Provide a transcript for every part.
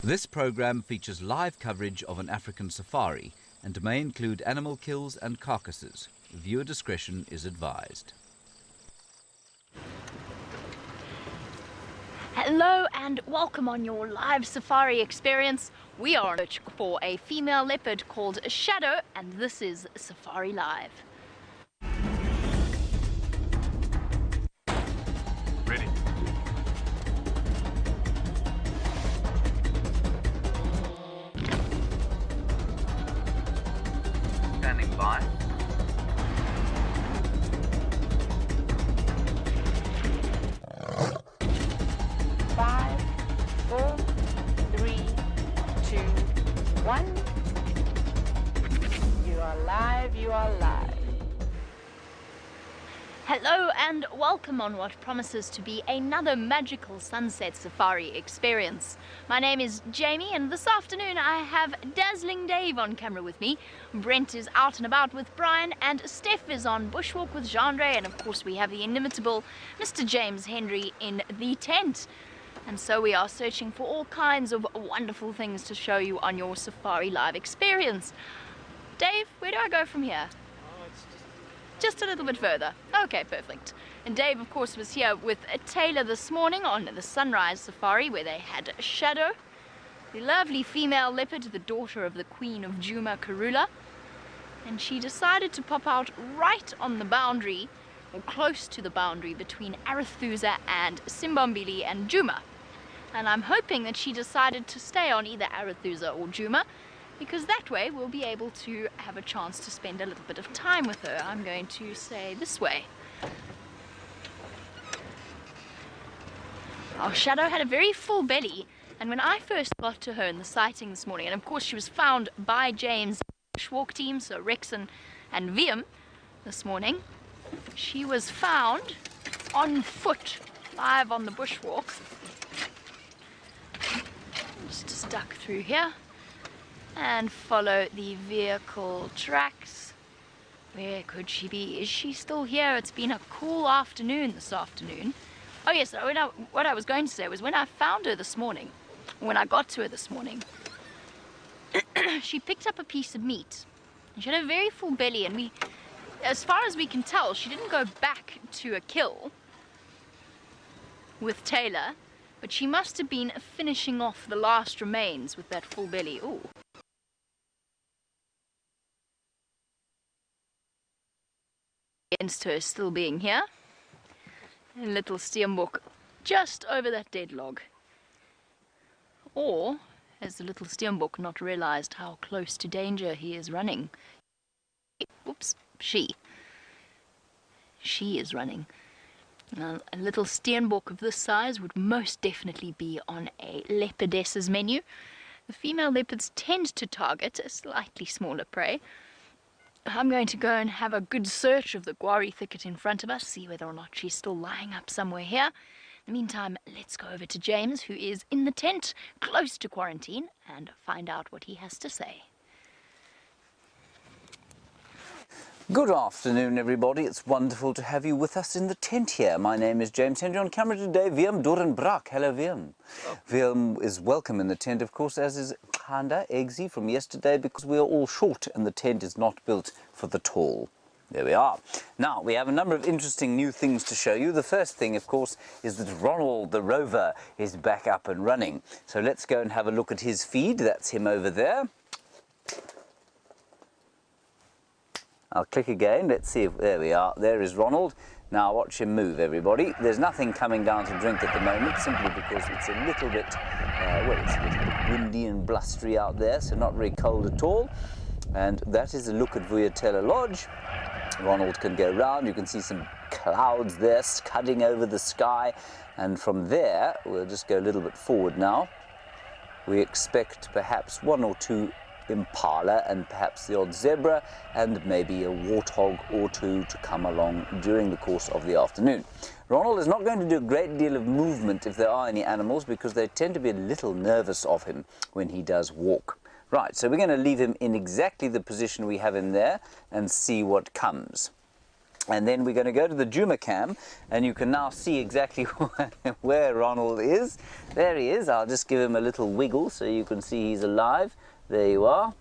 This program features live coverage of an African safari and may include animal kills and carcasses. Viewer discretion is advised. Hello and welcome on your live safari experience. We are on search for a female leopard called Shadow, and this is Safari Live. Ready. Standing by. Five, 4, 3, 2, 1. You are live, you are live. Hello and welcome on what promises to be another magical sunset safari experience. My name is Jamie, and this afternoon I have Dazzling Dave on camera with me. Brent is out and about with Brian, and Steph is on bushwalk with Jean-Ray, and of course we have the inimitable Mr. James Henry in the tent. And so we are searching for all kinds of wonderful things to show you on your Safari Live experience. Dave, where do I go from here? Just a little bit further. Okay, perfect. And Dave, of course, was here with Taylor this morning on the Sunrise Safari, where they had Shadow, the lovely female leopard, the daughter of the Queen of Juma, Karula. And she decided to pop out right on the boundary, or close to the boundary, between Arethusa and Simbombili and Juma. And I'm hoping that she decided to stay on either Arethusa or Juma, because that way we'll be able to have a chance to spend a little bit of time with her. I'm going to say this way. Our Shadow had a very full belly, and when I first got to her in the sighting this morning, and of course she was found by James' bushwalk team, so Rex and Viam this morning, she was found on foot, live on the bushwalk. Just duck through here and follow the vehicle tracks. Where could she be? Is she still here? It's been a cool afternoon this afternoon. Oh yes, what I was going to say was when I found her this morning, when I got to her this morning, she picked up a piece of meat. And she had a very full belly, and as far as we can tell, she didn't go back to a kill with Taylor, but she must have been finishing off the last remains with that full belly. Ooh. Against her still being here. A little steenbok just over that dead log. Or has the little steenbok not realized how close to danger he is running? Oops, she is running. Now, a little steenbok of this size would most definitely be on a leopardess's menu. The female leopards tend to target a slightly smaller prey. I'm going to go and have a good search of the guari thicket in front of us, see whether or not she's still lying up somewhere here. In the meantime, let's go over to James, who is in the tent, close to quarantine, and find out what he has to say. Good afternoon, everybody. It's wonderful to have you with us in the tent here. My name is James Henry. On camera today, Viam Dorenbrak. Hello, Viam. Oh. Viam is welcome in the tent, of course, as is Khanda Eggsy from yesterday, because we are all short and the tent is not built for the tall. There we are. Now, we have a number of interesting new things to show you. The first thing, of course, is that Ronald the rover is back up and running. So let's go and have a look at his feed. That's him over there. I'll click again. Let's see if, there we are. There is Ronald. Now watch him move, everybody. There's nothing coming down to drink at the moment, simply because it's a little bit, well, it's a little bit windy and blustery out there, so not very cold at all. And that is a look at Vuyatela Lodge. Ronald can go round. You can see some clouds there scudding over the sky. And from there, we'll just go a little bit forward now. We expect perhaps one or two impala and perhaps the odd zebra and maybe a warthog or two to come along during the course of the afternoon. Ronald is not going to do a great deal of movement if there are any animals, because they tend to be a little nervous of him when he does walk. Right, so we're going to leave him in exactly the position we have him there and see what comes. And then we're going to go to the Juma cam, and you can now see exactly where Ronald is. There he is. I'll just give him a little wiggle so you can see he's alive. There you are.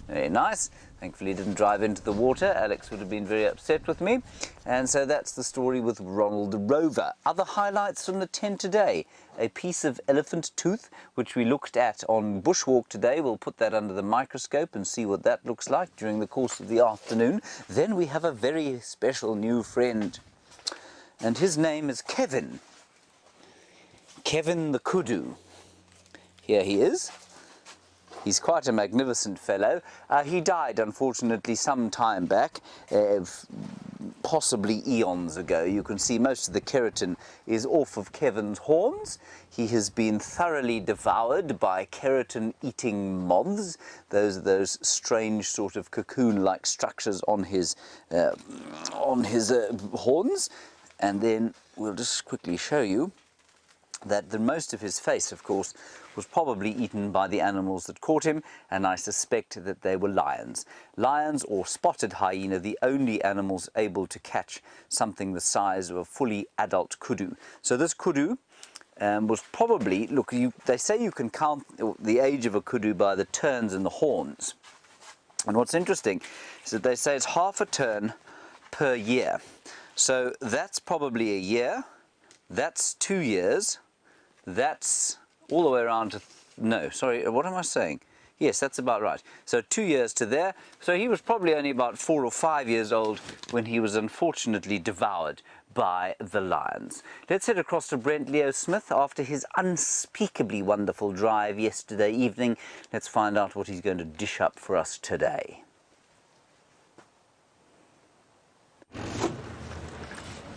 Very nice. Thankfully he didn't drive into the water. Alex would have been very upset with me. And so that's the story with Ronald the Rover. Other highlights from the tent today. A piece of elephant tooth, which we looked at on Bushwalk today. We'll put that under the microscope and see what that looks like during the course of the afternoon. Then we have a very special new friend. And his name is Kevin. Kevin the Kudu. Here he is. He's quite a magnificent fellow. He died, unfortunately, some time back, possibly eons ago. You can see most of the keratin is off of Kevin's horns. He has been thoroughly devoured by keratin-eating moths. Those are those strange sort of cocoon-like structures on his horns. And then we'll just quickly show you that the most of his face, of course, was probably eaten by the animals that caught him, and I suspect that they were lions. Lions or spotted hyena, the only animals able to catch something the size of a fully adult kudu. So this kudu was probably, look, they say you can count the age of a kudu by the turns in the horns. And what's interesting is that they say it's half a turn per year. So that's probably a year, that's 2 years, that's all the way around to, no, sorry, what am I saying? Yes, that's about right. So 2 years to there. So he was probably only about 4 or 5 years old when he was unfortunately devoured by the lions. Let's head across to Brent Leo Smith after his unspeakably wonderful drive yesterday evening. Let's find out what he's going to dish up for us today.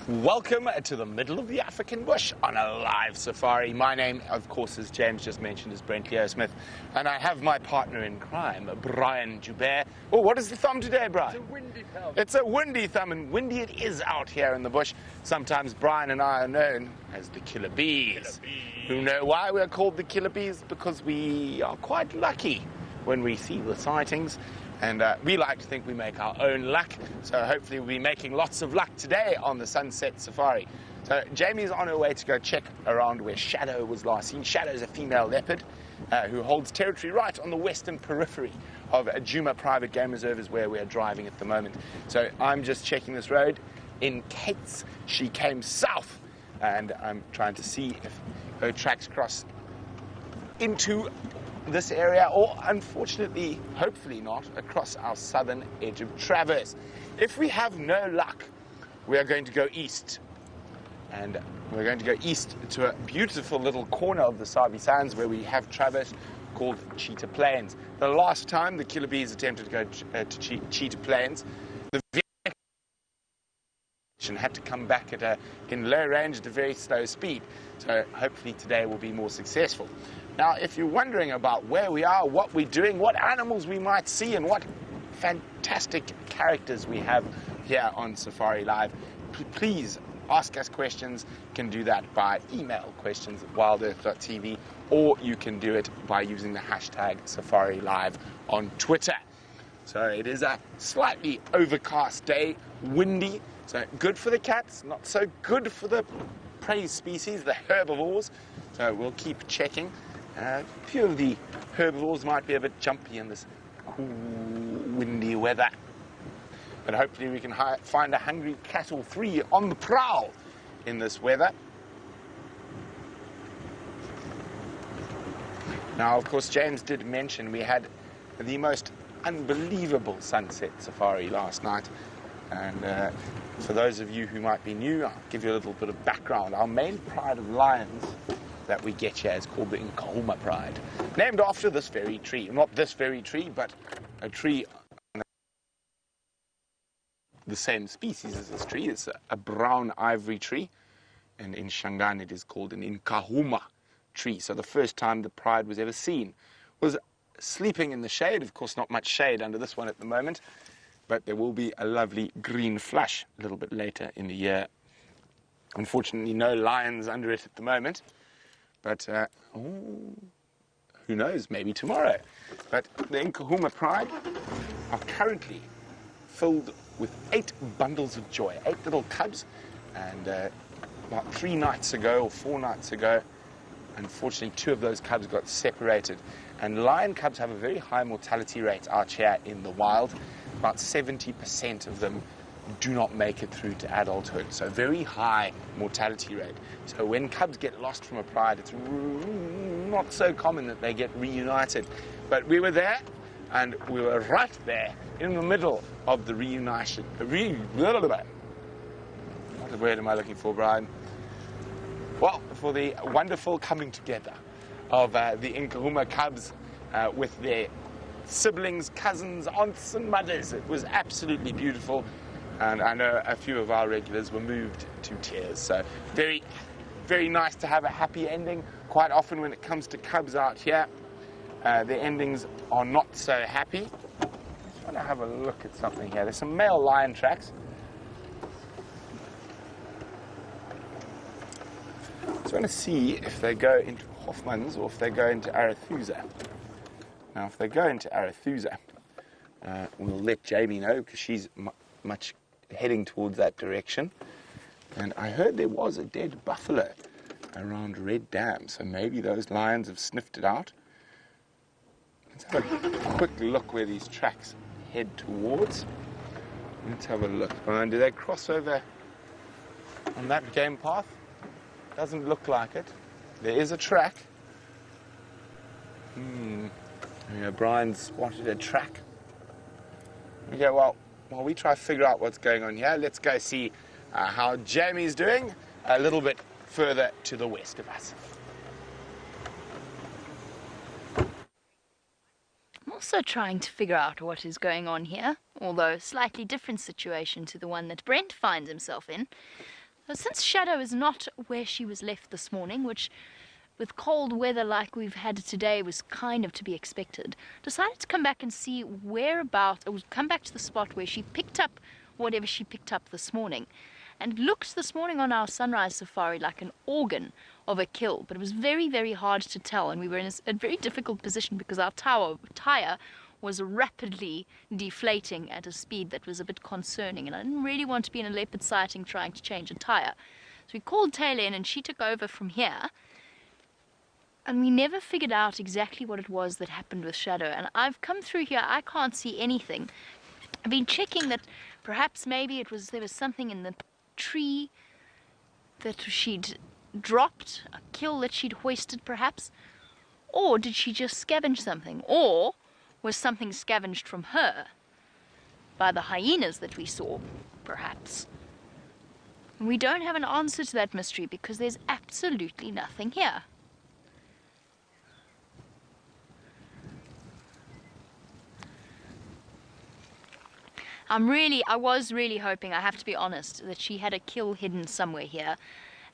Welcome to the middle of the African bush on a live safari. My name, of course, as James just mentioned, is Brent Leo Smith, and I have my partner in crime, Brian Joubert. Oh, what is the thumb today, Brian? It's a windy thumb. It's a windy thumb, and windy it is out here in the bush. Sometimes Brian and I are known as the killer bees. Who know why we're called the killer bees? Because we are quite lucky when we see the sightings. And we like to think we make our own luck, so hopefully we'll be making lots of luck today on the Sunset Safari. So Jamie's on her way to go check around where Shadow was last seen. Shadow's a female leopard who holds territory right on the western periphery of Juma Private Game Reserve, is where we're driving at the moment. So I'm just checking this road in case she came south, and I'm trying to see if her tracks cross into this area, or unfortunately, hopefully not, across our southern edge of traverse. If we have no luck, we are going to go east, and we're going to go east to a beautiful little corner of the Sabi Sands where we have traversed, called Cheetah Plains. The last time the killer bees attempted to go to Cheetah Plains, the vehicle had to come back at in low range at a very slow speed. So hopefully today will be more successful. Now, if you're wondering about where we are, what we're doing, what animals we might see, and what fantastic characters we have here on Safari Live, please ask us questions. You can do that by email, questions@wildearth.tv, or you can do it by using the hashtag SafariLive on Twitter. So it is a slightly overcast day, windy, so good for the cats, not so good for the prey species, the herbivores. So we'll keep checking. A few of the herbivores might be a bit jumpy in this cool, windy weather. But hopefully we can find a hungry cat or three on the prowl in this weather. Now, of course, James did mention we had the most unbelievable sunset safari last night. And for those of you who might be new, I'll give you a little bit of background. Our main pride of lions that we get here is called the Nkahuma Pride, named after this very tree. Not this very tree, but a tree on the same species as this tree. It's a brown ivory tree, and in Shangaan it is called an Nkahuma tree. So the first time the pride was ever seen was sleeping in the shade. Of course, not much shade under this one at the moment, but there will be a lovely green flush a little bit later in the year. Unfortunately, no lions under it at the moment. But, who knows, maybe tomorrow. But the Nkahuma Pride are currently filled with 8 bundles of joy, 8 little cubs. And about 3 nights ago or 4 nights ago, unfortunately 2 of those cubs got separated. And lion cubs have a very high mortality rate out here in the wild. About 70% of them do not make it through to adulthood. So very high mortality rate. So when cubs get lost from a pride, it's not so common that they get reunited. But we were there, and we were right there in the middle of the reunition. What word am I looking for, Brian? Well, for the wonderful coming together of the Nkahuma cubs with their siblings, cousins, aunts and mothers. It was absolutely beautiful, and I know a few of our regulars were moved to tears. So very, very nice to have a happy ending. Quite often when it comes to cubs out here, the endings are not so happy. I just want to have a look at something here. There's some male lion tracks. So I want to see if they go into Hoffman's or if they go into Arethusa. Now, if they go into Arethusa, we'll let Jamie know because she's much heading towards that direction. And I heard there was a dead buffalo around Red Dam, so maybe those lions have sniffed it out. Let's have a quick look where these tracks head towards. Let's have a look. Brian, do they cross over on that game path? Doesn't look like it. There is a track. Yeah, Brian spotted a track. Okay, well, while we try to figure out what's going on here, let's go see how Jamie's doing a little bit further to the west of us. I'm also trying to figure out what is going on here, although a slightly different situation to the one that Brent finds himself in. Since Shadow is not where she was left this morning, which with cold weather like we've had today was kind of to be expected, decided to come back and see whereabouts, or come back to the spot where she picked up whatever she picked up this morning. And it looked this morning on our sunrise safari like an organ of a kill, but it was very, very hard to tell, and we were in a very difficult position because our tire was rapidly deflating at a speed that was a bit concerning, and I didn't really want to be in a leopard sighting trying to change a tire. So we called Taylor in and she took over from here, and we never figured out exactly what it was that happened with Shadow. And I've come through here, I can't see anything. I've been checking that perhaps maybe there was something in the tree that she'd dropped, a kill that she'd hoisted perhaps, or did she just scavenge something, or was something scavenged from her by the hyenas that we saw, perhaps. And we don't have an answer to that mystery because there's absolutely nothing here. I was really hoping, I have to be honest, that she had a kill hidden somewhere here,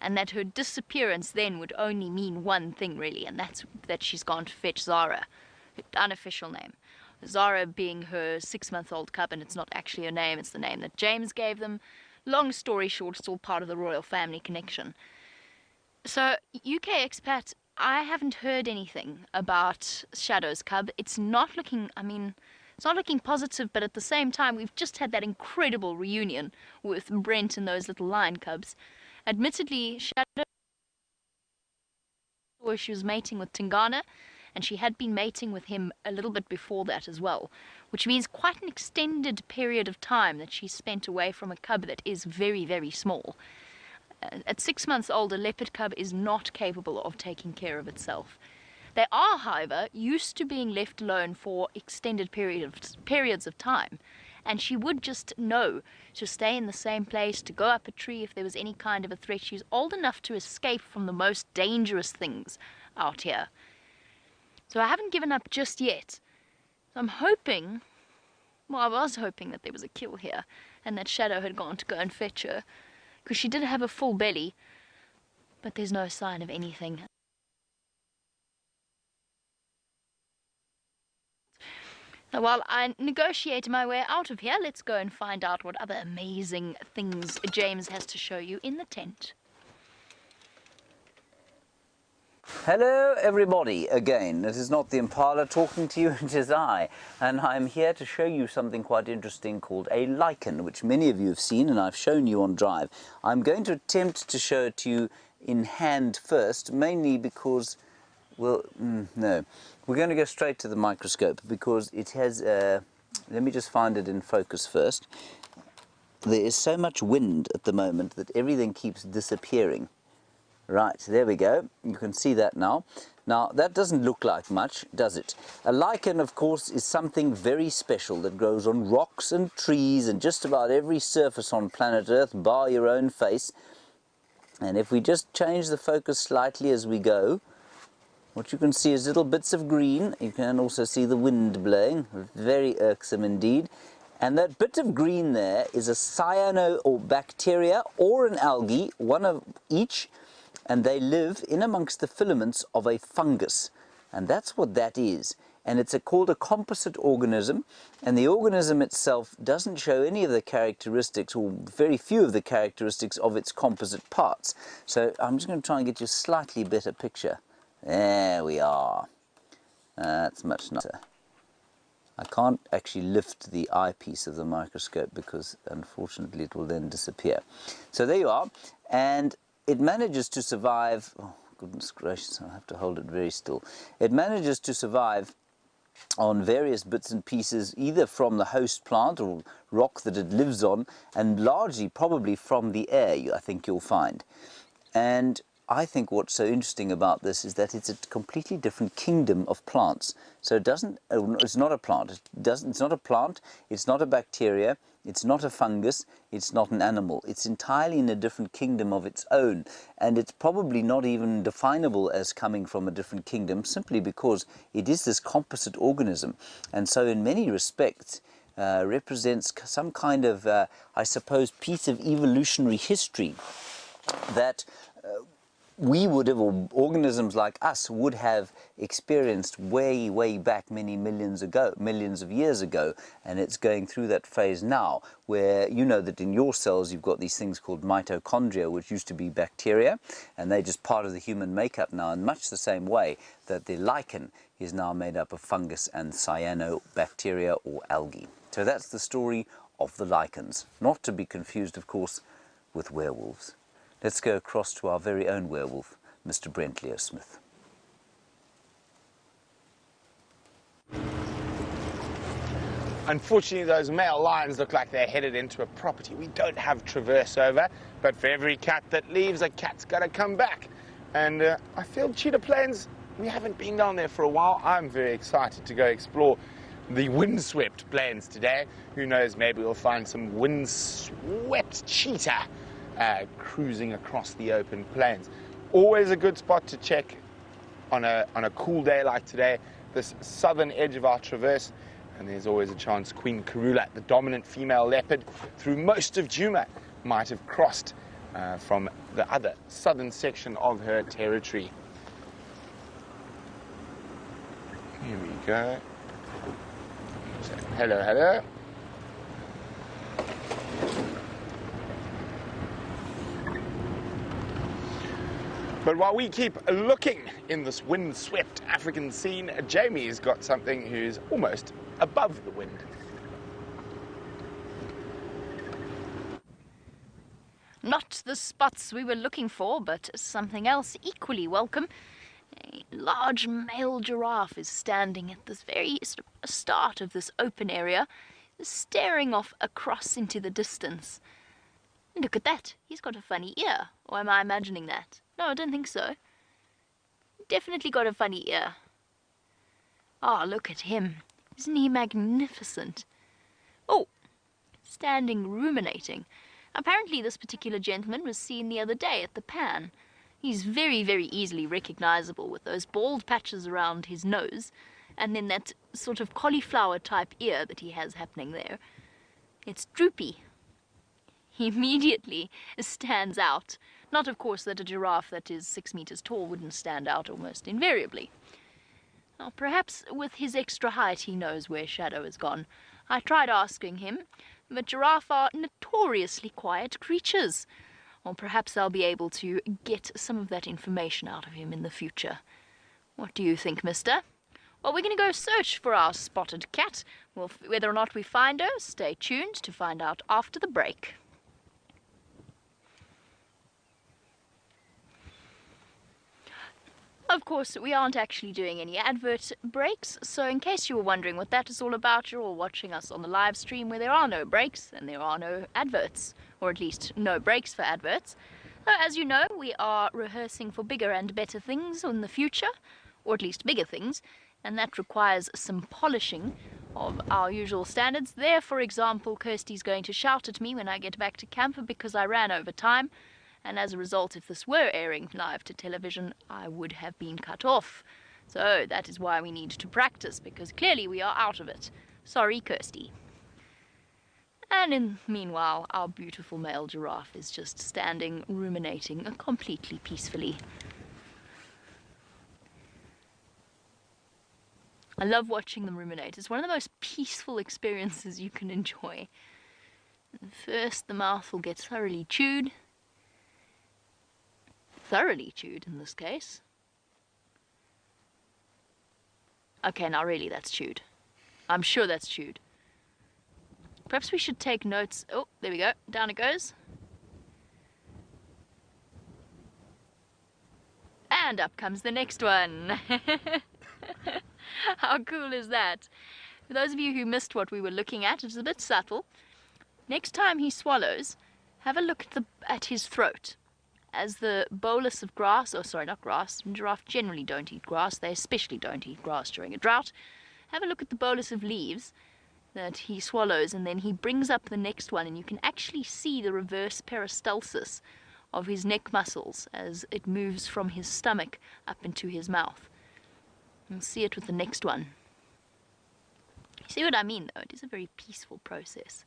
and that her disappearance then would only mean one thing really, and that's that she's gone to fetch Zara. Unofficial name. Zara being her 6-month-old cub, and it's not actually her name, it's the name that James gave them. Long story short, it's all part of the royal family connection. So, UK expat, I haven't heard anything about Shadow's cub. It's not looking, it's not looking positive, but at the same time, we've just had that incredible reunion with Brent and those little lion cubs. Admittedly, Shadow, where she was mating with Tingana, and she had been mating with him a little bit before that as well, which means quite an extended period of time that she spent away from a cub that is very, very small. At 6 months old, a leopard cub is not capable of taking care of itself. They are, however, used to being left alone for extended periods of time, and she would just know to stay in the same place, to go up a tree if there was any kind of a threat. She's old enough to escape from the most dangerous things out here. So I haven't given up just yet. So I'm hoping, well, I was hoping that there was a kill here and that Shadow had gone to go and fetch her, because she did have a full belly, but there's no sign of anything. Now, while I negotiate my way out of here, let's go and find out what other amazing things James has to show you in the tent. Hello everybody again. It is not the impala talking to you, it is I. And I'm here to show you something quite interesting called a lichen, which many of you have seen and I've shown you on Drive. I'm going to attempt to show it to you in hand first, mainly because, well, no. We're going to go straight to the microscope because it has, let me just find it in focus first. There is so much wind at the moment that everything keeps disappearing. Right, there we go. You can see that now. Now, that doesn't look like much, does it? A lichen, of course, is something very special that grows on rocks and trees and just about every surface on planet Earth, bar your own face. And if we just change the focus slightly as we go, what you can see is little bits of green. You can also see the wind blowing, very irksome indeed. And that bit of green there is a cyano or bacteria or an algae, one of each. And they live in amongst the filaments of a fungus, and that's what that is. And it's called a composite organism, and the organism itself doesn't show any of the characteristics, or very few of the characteristics of its composite parts. So I'm just going to try and get you a slightly better picture. There we are. That's much nicer. I can't actually lift the eyepiece of the microscope because unfortunately it will then disappear. So there you are, and it manages to survive, oh goodness gracious, I'll have to hold it very still. It manages to survive on various bits and pieces, either from the host plant or rock that it lives on, and largely probably from the air, I think you'll find. And I think what's so interesting about this is that it's a completely different kingdom of plants. So it doesn't, it's not a plant, it's not a plant, it's not a bacteria, it's not a fungus, it's not an animal. It's entirely in a different kingdom of its own, and it's probably not even definable as coming from a different kingdom simply because it is this composite organism, and so in many respects represents some kind of, I suppose, piece of evolutionary history that we would have, or organisms like us would have experienced way, way back many millions of years ago, and it's going through that phase now where you know that in your cells you've got these things called mitochondria, which used to be bacteria, and they're just part of the human makeup now, in much the same way that the lichen is now made up of fungus and cyanobacteria or algae. So that's the story of the lichens, not to be confused, of course, with werewolves. Let's go across to our very own werewolf, Mr. Brent Leo Smith. Unfortunately, those male lions look like they're headed into a property we don't have traverse over, but for every cat that leaves, a cat's got to come back. And I feel Cheetah Plains, we haven't been down there for a while. I'm very excited to go explore the windswept plains today. Who knows, maybe we'll find some windswept cheetah cruising across the open plains. Always a good spot to check on a cool day like today, this southern edge of our traverse, and there's always a chance Queen Karula, the dominant female leopard, through most of Djuma, might have crossed from the other southern section of her territory. Here we go. So, hello, hello. But while we keep looking in this wind-swept African scene, Jamie's got something who's almost above the wind. Not the spots we were looking for, but something else equally welcome. A large male giraffe is standing at this very start of this open area, staring off across into the distance. Look at that, he's got a funny ear, or am I imagining that? No, I don't think so. Definitely got a funny ear. Ah, look at him. Isn't he magnificent? Oh, standing ruminating. Apparently this particular gentleman was seen the other day at the Pan. He's very, very easily recognizable with those bald patches around his nose, and then that sort of cauliflower-type ear that he has happening there. It's droopy. He immediately stands out. Not, of course, that a giraffe that is 6 meters tall wouldn't stand out almost invariably. Now, perhaps with his extra height he knows where Shadow has gone. I tried asking him, but giraffe are notoriously quiet creatures. Or perhaps I'll be able to get some of that information out of him in the future. What do you think, mister? Well, we're going to go search for our spotted cat. Well, whether or not we find her, stay tuned to find out after the break. Of course, we aren't actually doing any advert breaks, so in case you were wondering what that is all about, you're all watching us on the live stream where there are no breaks and there are no adverts, or at least no breaks for adverts. So, as you know, we are rehearsing for bigger and better things in the future, or at least bigger things, and that requires some polishing of our usual standards. There, for example, Kirsty's going to shout at me when I get back to camp because I ran over time. And as a result, if this were airing live to television, I would have been cut off. So that is why we need to practice, because clearly we are out of it. Sorry, Kirsty. And meanwhile, our beautiful male giraffe is just standing, ruminating completely peacefully. I love watching them ruminate. It's one of the most peaceful experiences you can enjoy. First, the mouth will get thoroughly chewed. Thoroughly chewed in this case. Okay, now really that's chewed. I'm sure that's chewed. Perhaps we should take notes. Oh, there we go. Down it goes. And up comes the next one. How cool is that? For those of you who missed what we were looking at, it's a bit subtle. Next time he swallows, have a look at his throat. As the bolus of grass, oh sorry, not grass, giraffes generally don't eat grass, they especially don't eat grass during a drought. Have a look at the bolus of leaves that he swallows, and then he brings up the next one, and you can actually see the reverse peristalsis of his neck muscles as it moves from his stomach up into his mouth. You'll see it with the next one. You see what I mean, though? It is a very peaceful process.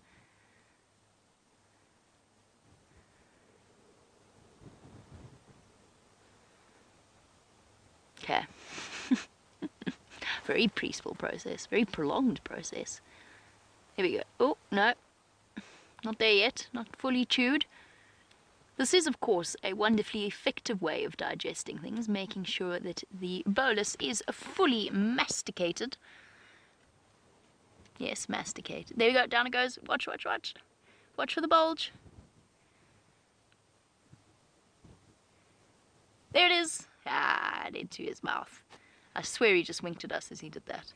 Okay. Very peaceful process, very prolonged process. Here we go. Oh, no. Not there yet, not fully chewed. This is, of course, a wonderfully effective way of digesting things, making sure that the bolus is fully masticated. Yes, masticated. There we go, down it goes. Watch, watch, watch. Watch for the bulge. There it is. Ah, and into his mouth. I swear he just winked at us as he did that.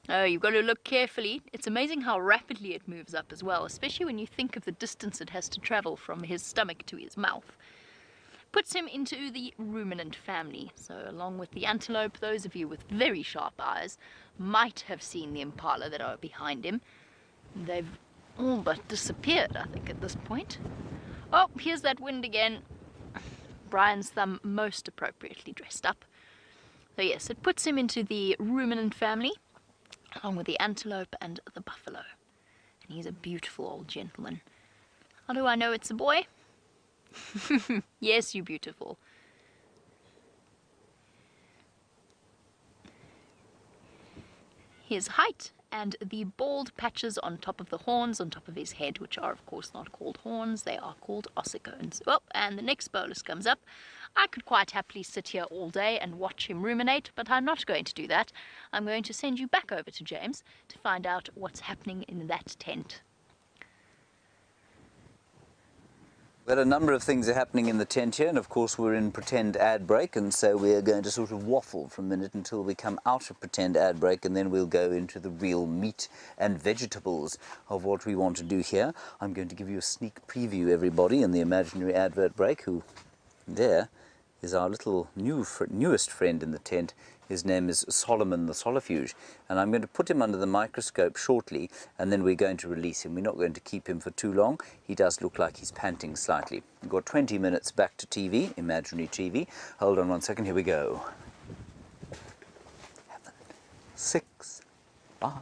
Oh, you've got to look carefully. It's amazing how rapidly it moves up as well, especially when you think of the distance it has to travel from his stomach to his mouth. Puts him into the ruminant family. So along with the antelope, those of you with very sharp eyes might have seen the impala that are behind him. They've all but disappeared, I think, at this point. Oh, here's that wind again. Brian's thumb most appropriately dressed up. So yes, it puts him into the ruminant family, along with the antelope and the buffalo. And he's a beautiful old gentleman. How do I know it's a boy? Yes, you beautiful. His height and the bald patches on top of the horns on top of his head, which are of course not called horns, they are called ossicones. Oh, and the next bolus comes up. I could quite happily sit here all day and watch him ruminate, but I'm not going to do that. I'm going to send you back over to James to find out what's happening in that tent. Well, a number of things are happening in the tent here, and of course we're in pretend ad break, and so we're going to sort of waffle for a minute until we come out of pretend ad break, and then we'll go into the real meat and vegetables of what we want to do here. I'm going to give you a sneak preview, everybody, in the imaginary advert break, who there is our little newest friend in the tent. His name is Solomon the Solifuge, and I'm going to put him under the microscope shortly, and then we're going to release him. We're not going to keep him for too long. He does look like he's panting slightly. We've got 20 minutes back to TV, imaginary TV. Hold on one second, here we go. 7, 6, 5.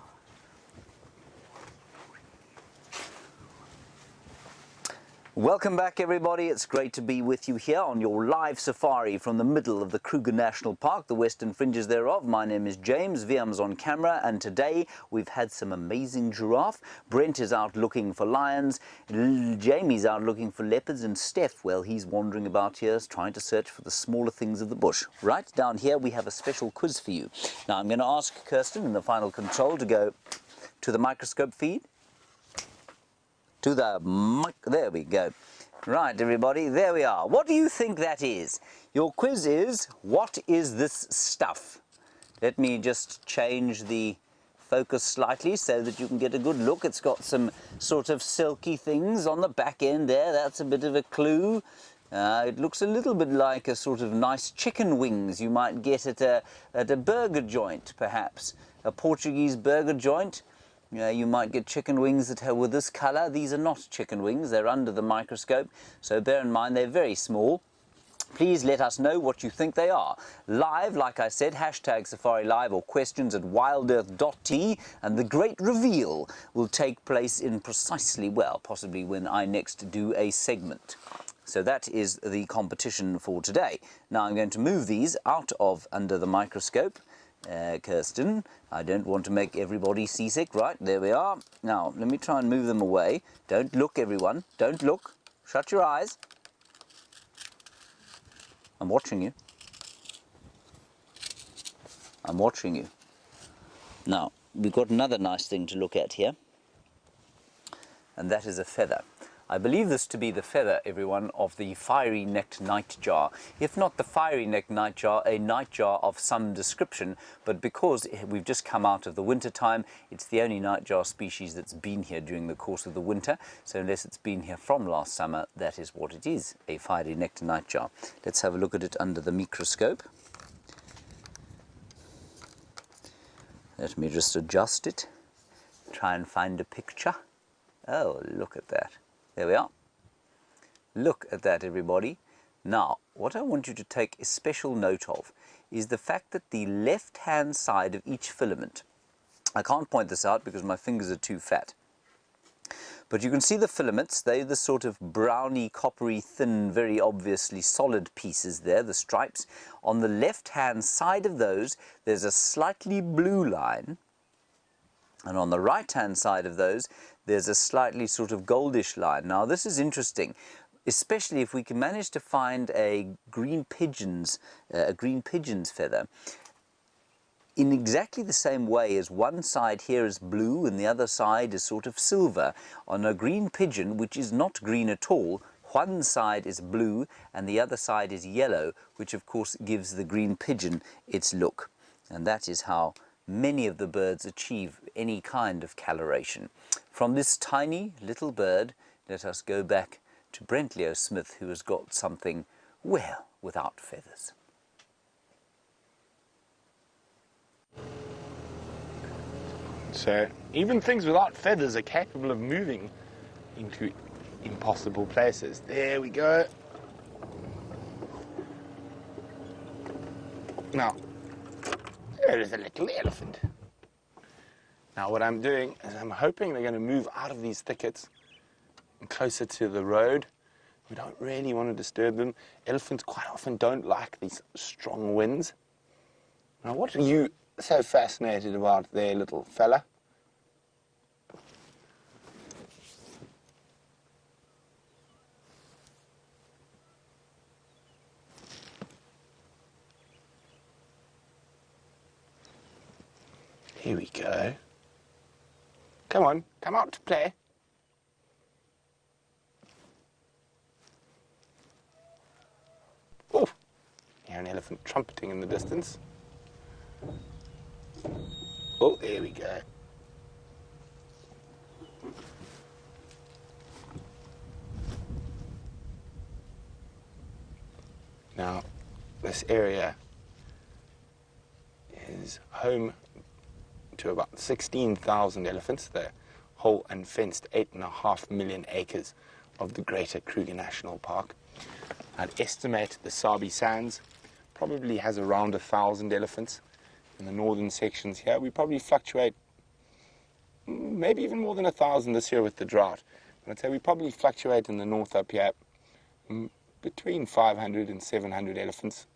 Welcome back, everybody. It's great to be with you here on your live safari from the middle of the Kruger National Park, the western fringes thereof. My name is James, Viam's on camera, and today we've had some amazing giraffe. Brent is out looking for lions, Jamie's out looking for leopards, and Steph, well, he's wandering about here trying to search for the smaller things of the bush. Right down here we have a special quiz for you. Now I'm going to ask Kirsten in the final control to go to the microscope feed. To the mic, there we go. Right, everybody, there we are. What do you think that is? Your quiz is, what is this stuff? Let me just change the focus slightly so that you can get a good look. It's got some sort of silky things on the back end there. That's a bit of a clue. It looks a little bit like a sort of nice chicken wings you might get at a burger joint, perhaps. A Portuguese burger joint. You might get chicken wings that are with this colour. These are not chicken wings, they're under the microscope, so bear in mind they're very small. Please let us know what you think they are. Live, like I said, hashtag SafariLive or questions at wildearth.t, and the great reveal will take place in precisely, well, possibly when I next do a segment. So that is the competition for today. Now I'm going to move these out of under the microscope. Kirsten, I don't want to make everybody seasick. Right, there we are. Now, let me try and move them away. Don't look, everyone. Don't look. Shut your eyes. I'm watching you. I'm watching you. Now, we've got another nice thing to look at here. And that is a feather. I believe this to be the feather, everyone, of the fiery-necked nightjar. If not the fiery-necked nightjar, a nightjar of some description, but because we've just come out of the winter time, it's the only nightjar species that's been here during the course of the winter, so unless it's been here from last summer, that is what it is, a fiery-necked nightjar. Let's have a look at it under the microscope. Let me just adjust it, try and find a picture. Oh, look at that. There we are. Look at that, everybody. Now, what I want you to take a special note of is the fact that the left-hand side of each filament, I can't point this out because my fingers are too fat, but you can see the filaments. They're the sort of browny, coppery, thin, very obviously solid pieces there, the stripes. On the left-hand side of those, there's a slightly blue line, and on the right-hand side of those, there's a slightly sort of goldish line. Now, this is interesting, especially if we can manage to find a green pigeon's feather in exactly the same way as one side here is blue and the other side is sort of silver. On a green pigeon, which is not green at all, one side is blue and the other side is yellow, which of course gives the green pigeon its look. And that is how many of the birds achieve any kind of coloration. From this tiny little bird, let us go back to Brent Leo Smith, who has got something, well, without feathers. So, even things without feathers are capable of moving into impossible places. There we go. Now, there is a little elephant. Now what I'm doing is I'm hoping they're going to move out of these thickets and closer to the road. We don't really want to disturb them. Elephants quite often don't like these strong winds. Now what are you so fascinated about there, little fella? Here we go. Come on, come out to play. Oh, hear an elephant trumpeting in the distance. Oh, there we go. Now, this area is home to about 16,000 elephants, the whole unfenced 8.5 million acres of the greater Kruger National Park. I'd estimate the Sabi Sands probably has around 1,000 elephants in the northern sections here. We probably fluctuate maybe even more than 1,000 this year with the drought. I'd say we probably fluctuate in the north up here between 500 and 700 elephants.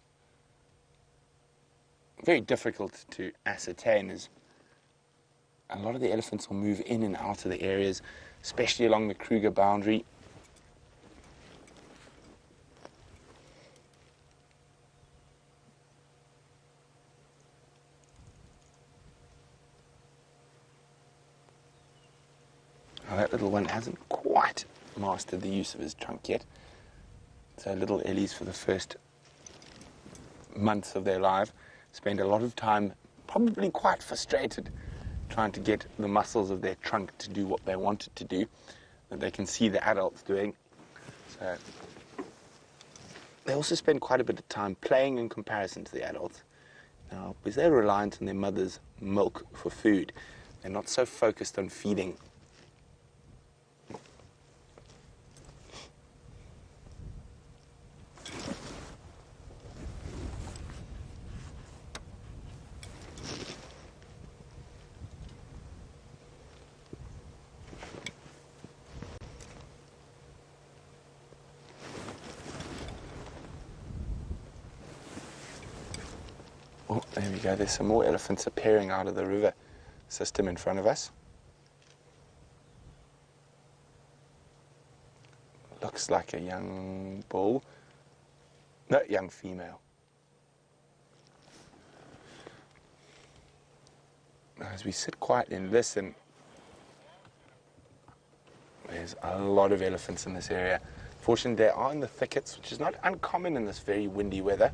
Very difficult to ascertain, as a lot of the elephants will move in and out of the areas, especially along the Kruger boundary. Now that little one hasn't quite mastered the use of his trunk yet. So little Ellies, for the first months of their life, spend a lot of time probably quite frustrated trying to get the muscles of their trunk to do what they want it to do, that they can see the adults doing. So they also spend quite a bit of time playing in comparison to the adults. Now, because they're reliant on their mother's milk for food, they're not so focused on feeding. Oh, there we go. There's some more elephants appearing out of the river system in front of us. Looks like a young bull. No, young female. As we sit quietly and listen, there's a lot of elephants in this area. Fortunately, they are in the thickets, which is not uncommon in this very windy weather.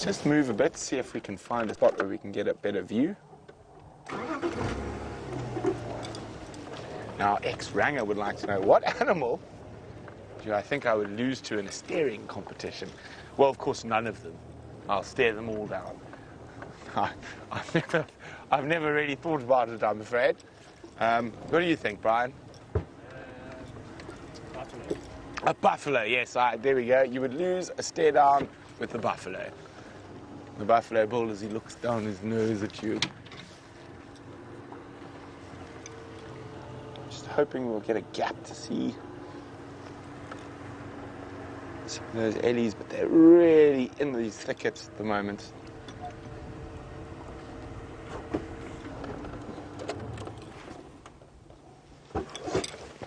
Let's just move a bit, see if we can find a spot where we can get a better view. Now, ex-Ranger would like to know, what animal do I think I would lose to in a staring competition? Well, of course, none of them. I'll stare them all down. I've never really thought about it, I'm afraid. What do you think, Brian? Buffalo. A buffalo, yes. There we go. You would lose a stare down with the buffalo. The buffalo bull, as he looks down his nose at you. Just hoping we'll get a gap to see some of those ellies, but they're really in these thickets at the moment.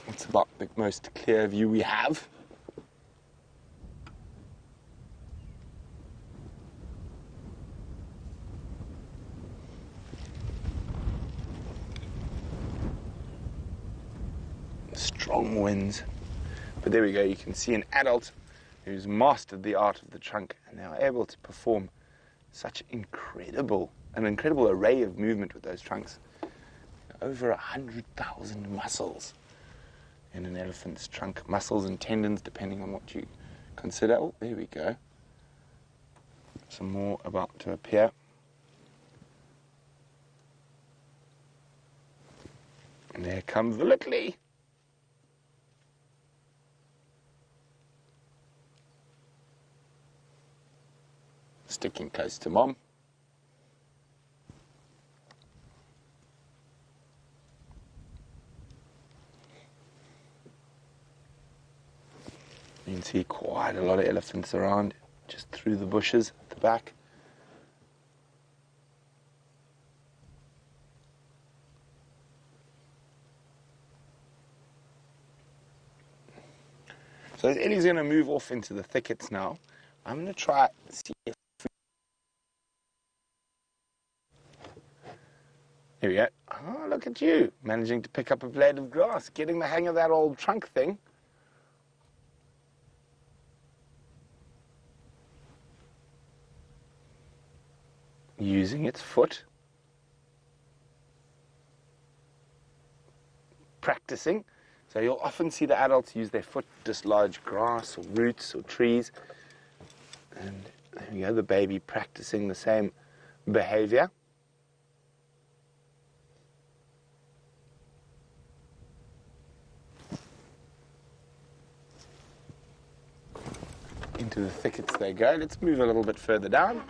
It's about the most clear view we have. Strong winds. But there we go, you can see an adult who's mastered the art of the trunk and now able to perform such an incredible array of movement with those trunks. Over 100,000 muscles in an elephant's trunk. Muscles and tendons, depending on what you consider. Oh, there we go. Some more about to appear. And there comes the littly. Sticking close to Mom. You can see quite a lot of elephants around, just through the bushes at the back. So Ellie's going to move off into the thickets now. I'm going to try see if here we go. Oh, look at you, managing to pick up a blade of grass, getting the hang of that old trunk thing. Using its foot. Practicing. So you'll often see the adults use their foot to dislodge grass or roots or trees. And there we go, the baby practicing the same behavior. into the thickets they go. Let's move a little bit further down.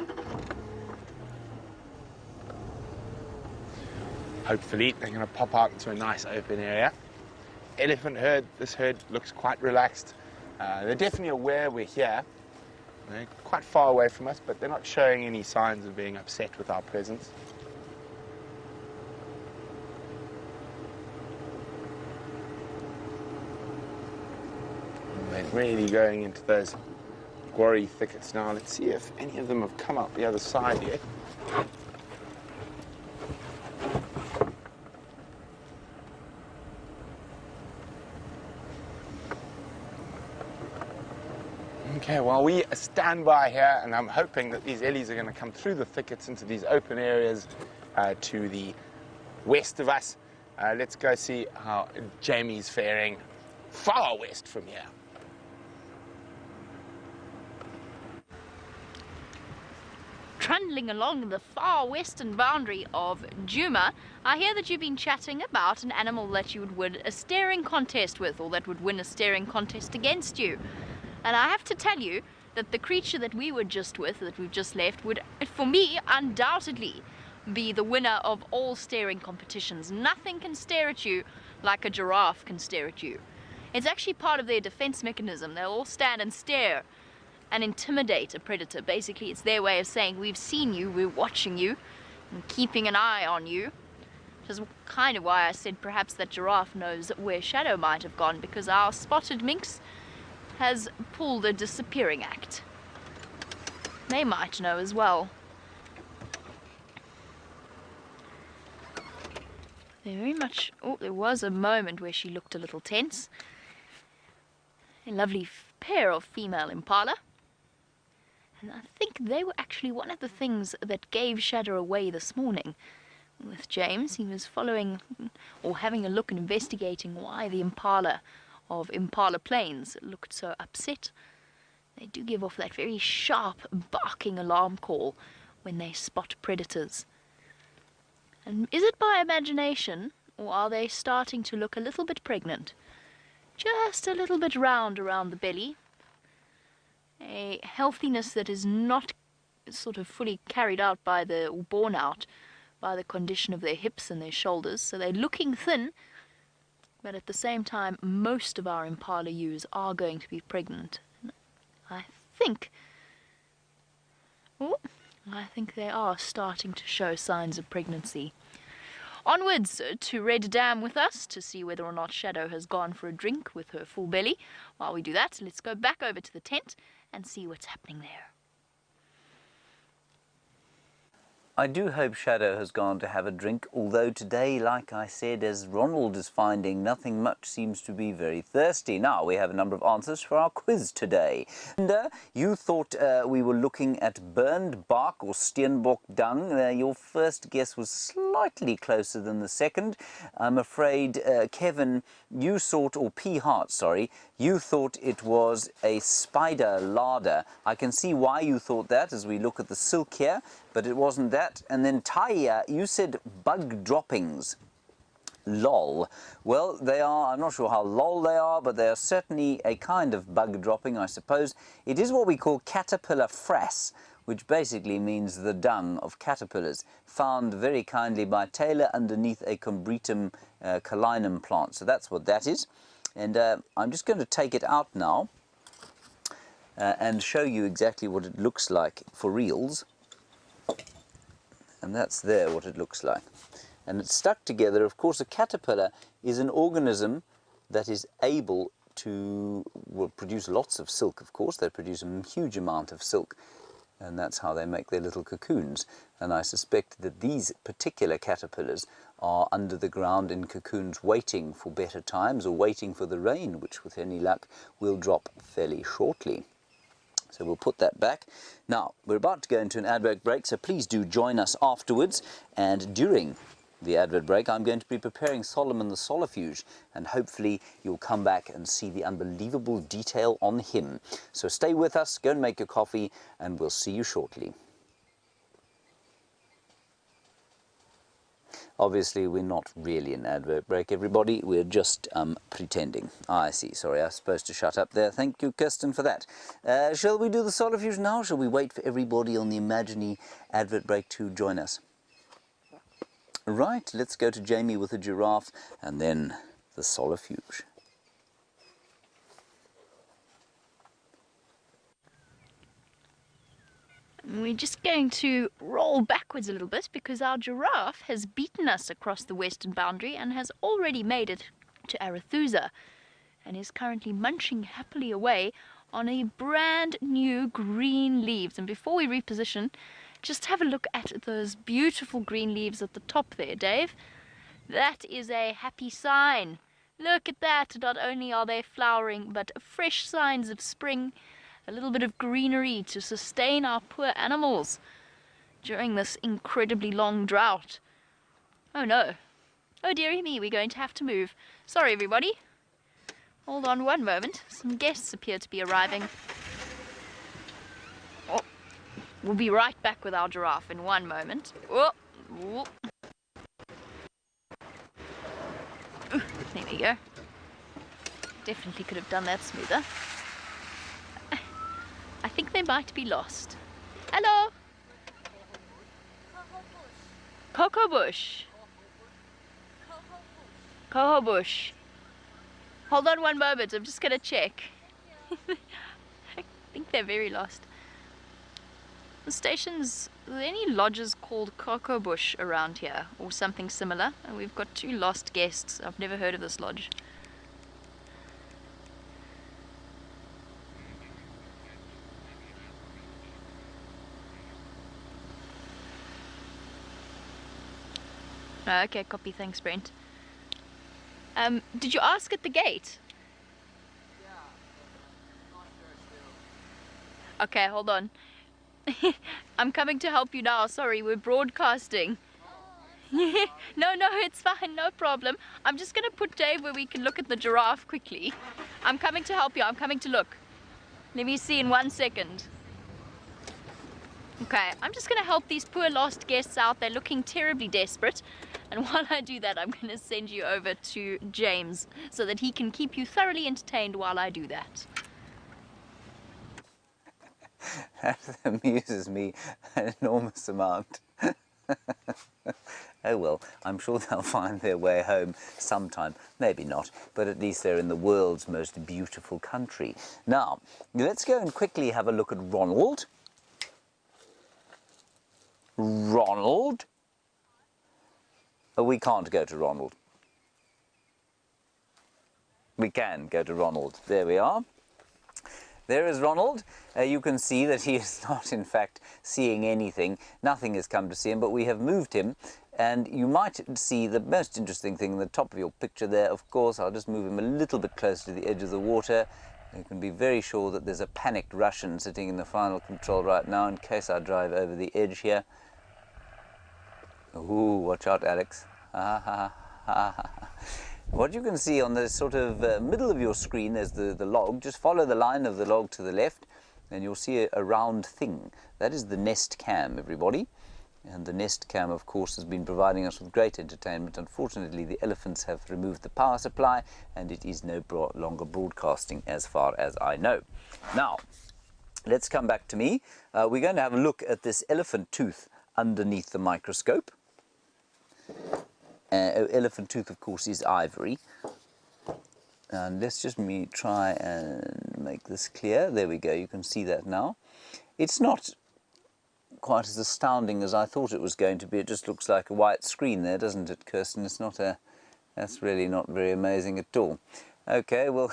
Hopefully they're going to pop out into a nice open area. Elephant herd, this herd looks quite relaxed. They're definitely aware we're here. They're quite far away from us, but they're not showing any signs of being upset with our presence. And they're really going into those quarry thickets now. Let's see if any of them have come up the other side yet. Okay, well, we stand by here, and I'm hoping that these ellies are going to come through the thickets into these open areas to the west of us. Let's go see how Jamie's faring far west from here. Trundling along the far western boundary of Djuma, I hear that you've been chatting about an animal that you would win a staring contest with, or that would win a staring contest against you. And I have to tell you that the creature that we were just with, that we've just left, would, for me, undoubtedly be the winner of all staring competitions. Nothing can stare at you like a giraffe can stare at you. It's actually part of their defense mechanism. They'll all stand and stare and intimidate a predator. Basically, it's their way of saying, we've seen you, we're watching you, and keeping an eye on you. Which is kind of why I said perhaps that giraffe knows where Shadow might have gone, because our spotted minx has pulled a disappearing act. They might know as well. They're very much... Oh, there was a moment where she looked a little tense. A lovely pair of female impala. And I think they were actually one of the things that gave Shadow away this morning. With James, he was following or having a look and investigating why the impala of Impala Plains looked so upset. They do give off that very sharp barking alarm call when they spot predators. And is it by imagination, or are they starting to look a little bit pregnant? Just a little bit round around the belly. A healthiness that is not sort of fully carried out by the, or borne out by the condition of their hips and their shoulders. So they're looking thin, but at the same time, most of our impala ewes are going to be pregnant. I think they are starting to show signs of pregnancy. Onwards to Red Dam with us to see whether or not Shadow has gone for a drink with her full belly. While we do that, let's go back over to the tent and see what's happening there. I do hope Shadow has gone to have a drink, although today, like I said, as Ronald is finding, nothing much seems to be very thirsty. Now, we have a number of answers for our quiz today. And you thought we were looking at burned bark or steenbok dung. Your first guess was slightly closer than the second. I'm afraid, Kevin, you thought, or P. Hart, sorry, you thought it was a spider larder. I can see why you thought that as we look at the silk here, but it wasn't that. And then Taya, you said bug droppings. Lol. Well, they are, I'm not sure how lol they are, but they are certainly a kind of bug dropping, I suppose. It is what we call caterpillar frass, which basically means the dung of caterpillars, found very kindly by Taylor underneath a Combretum calinum plant. So that's what that is. And I'm just going to take it out now and show you exactly what it looks like for reals. And that's there what it looks like. And it's stuck together. Of course, a caterpillar is an organism that is able to produce lots of silk, of course. They produce a huge amount of silk, and that's how they make their little cocoons. And I suspect that these particular caterpillars are under the ground in cocoons waiting for better times, or waiting for the rain, which with any luck will drop fairly shortly. So we'll put that back. Now, we're about to go into an advert break, so please do join us afterwards. And during the advert break, I'm going to be preparing Solomon the Solifuge, and hopefully you'll come back and see the unbelievable detail on him. So stay with us, go and make your coffee, and we'll see you shortly. Obviously, we're not really an advert break, everybody. We're just pretending. I see. Sorry, I was supposed to shut up there. Thank you, Kirsten, for that. Shall we do the solifuge now? Shall we wait for everybody on the imaginary advert break to join us? Right, let's go to Jamie with the giraffe and then the solifuge. We're just going to roll backwards a little bit because our giraffe has beaten us across the western boundary and has already made it to Arethusa and is currently munching happily away on a brand new green leaves. And before we reposition, just have a look at those beautiful green leaves at the top there, Dave. That is a happy sign. Look at that. Not only are they flowering, but fresh signs of spring. A little bit of greenery to sustain our poor animals during this incredibly long drought. Oh no. Oh dearie me, we're going to have to move. Sorry everybody. Hold on one moment. Some guests appear to be arriving. Oh, we'll be right back with our giraffe in one moment. Oh, oh. There we go. Definitely could have done that smoother. I think they might be lost. Hello? Cocoa bush. Cocoa bush. Hold on one moment, I'm just going to check. I think they're very lost. The station's, are there any lodges called Cocoa Bush around here or something similar? And we've got 2 lost guests. I've never heard of this lodge. Okay, copy. Thanks, Brent. Did you ask at the gate? Yeah, but not sure still. Okay, hold on. I'm coming to help you now. Sorry, we're broadcasting. No, it's fine. No problem. I'm just going to put Dave where we can look at the giraffe quickly. I'm coming to help you. I'm coming to look. Let me see in 1 second. Okay, I'm just going to help these poor lost guests out. They're looking terribly desperate. And while I do that, I'm going to send you over to James so that he can keep you thoroughly entertained while I do that. That amuses me an enormous amount. Oh well, I'm sure they'll find their way home sometime. Maybe not, but at least they're in the world's most beautiful country. Now, let's go and quickly have a look at Ronald. Ronald? Oh, we can't go to Ronald. We can go to Ronald. There we are. There is Ronald. You can see that he is not, in fact, seeing anything. Nothing has come to see him, but we have moved him. And you might see the most interesting thing in the top of your picture there, of course. I'll just move him a little bit closer to the edge of the water. You can be very sure that there's a panicked Russian sitting in the final control right now in case I drive over the edge here. Ooh, watch out, Alex. What you can see on the sort of middle of your screen is the log. Just follow the line of the log to the left and you'll see a round thing. That is the Nest Cam, everybody. And the Nest Cam, of course, has been providing us with great entertainment. Unfortunately, the elephants have removed the power supply and it is no longer broadcasting as far as I know. Now, let's come back to me. We're going to have a look at this elephant tooth underneath the microscope. Elephant tooth, of course, is ivory. And let's just try and make this clear. There we go, you can see that now. It's not quite as astounding as I thought it was going to be. It just looks like a white screen there, doesn't it, Kirsten? It's not that's really not very amazing at all. Okay, well,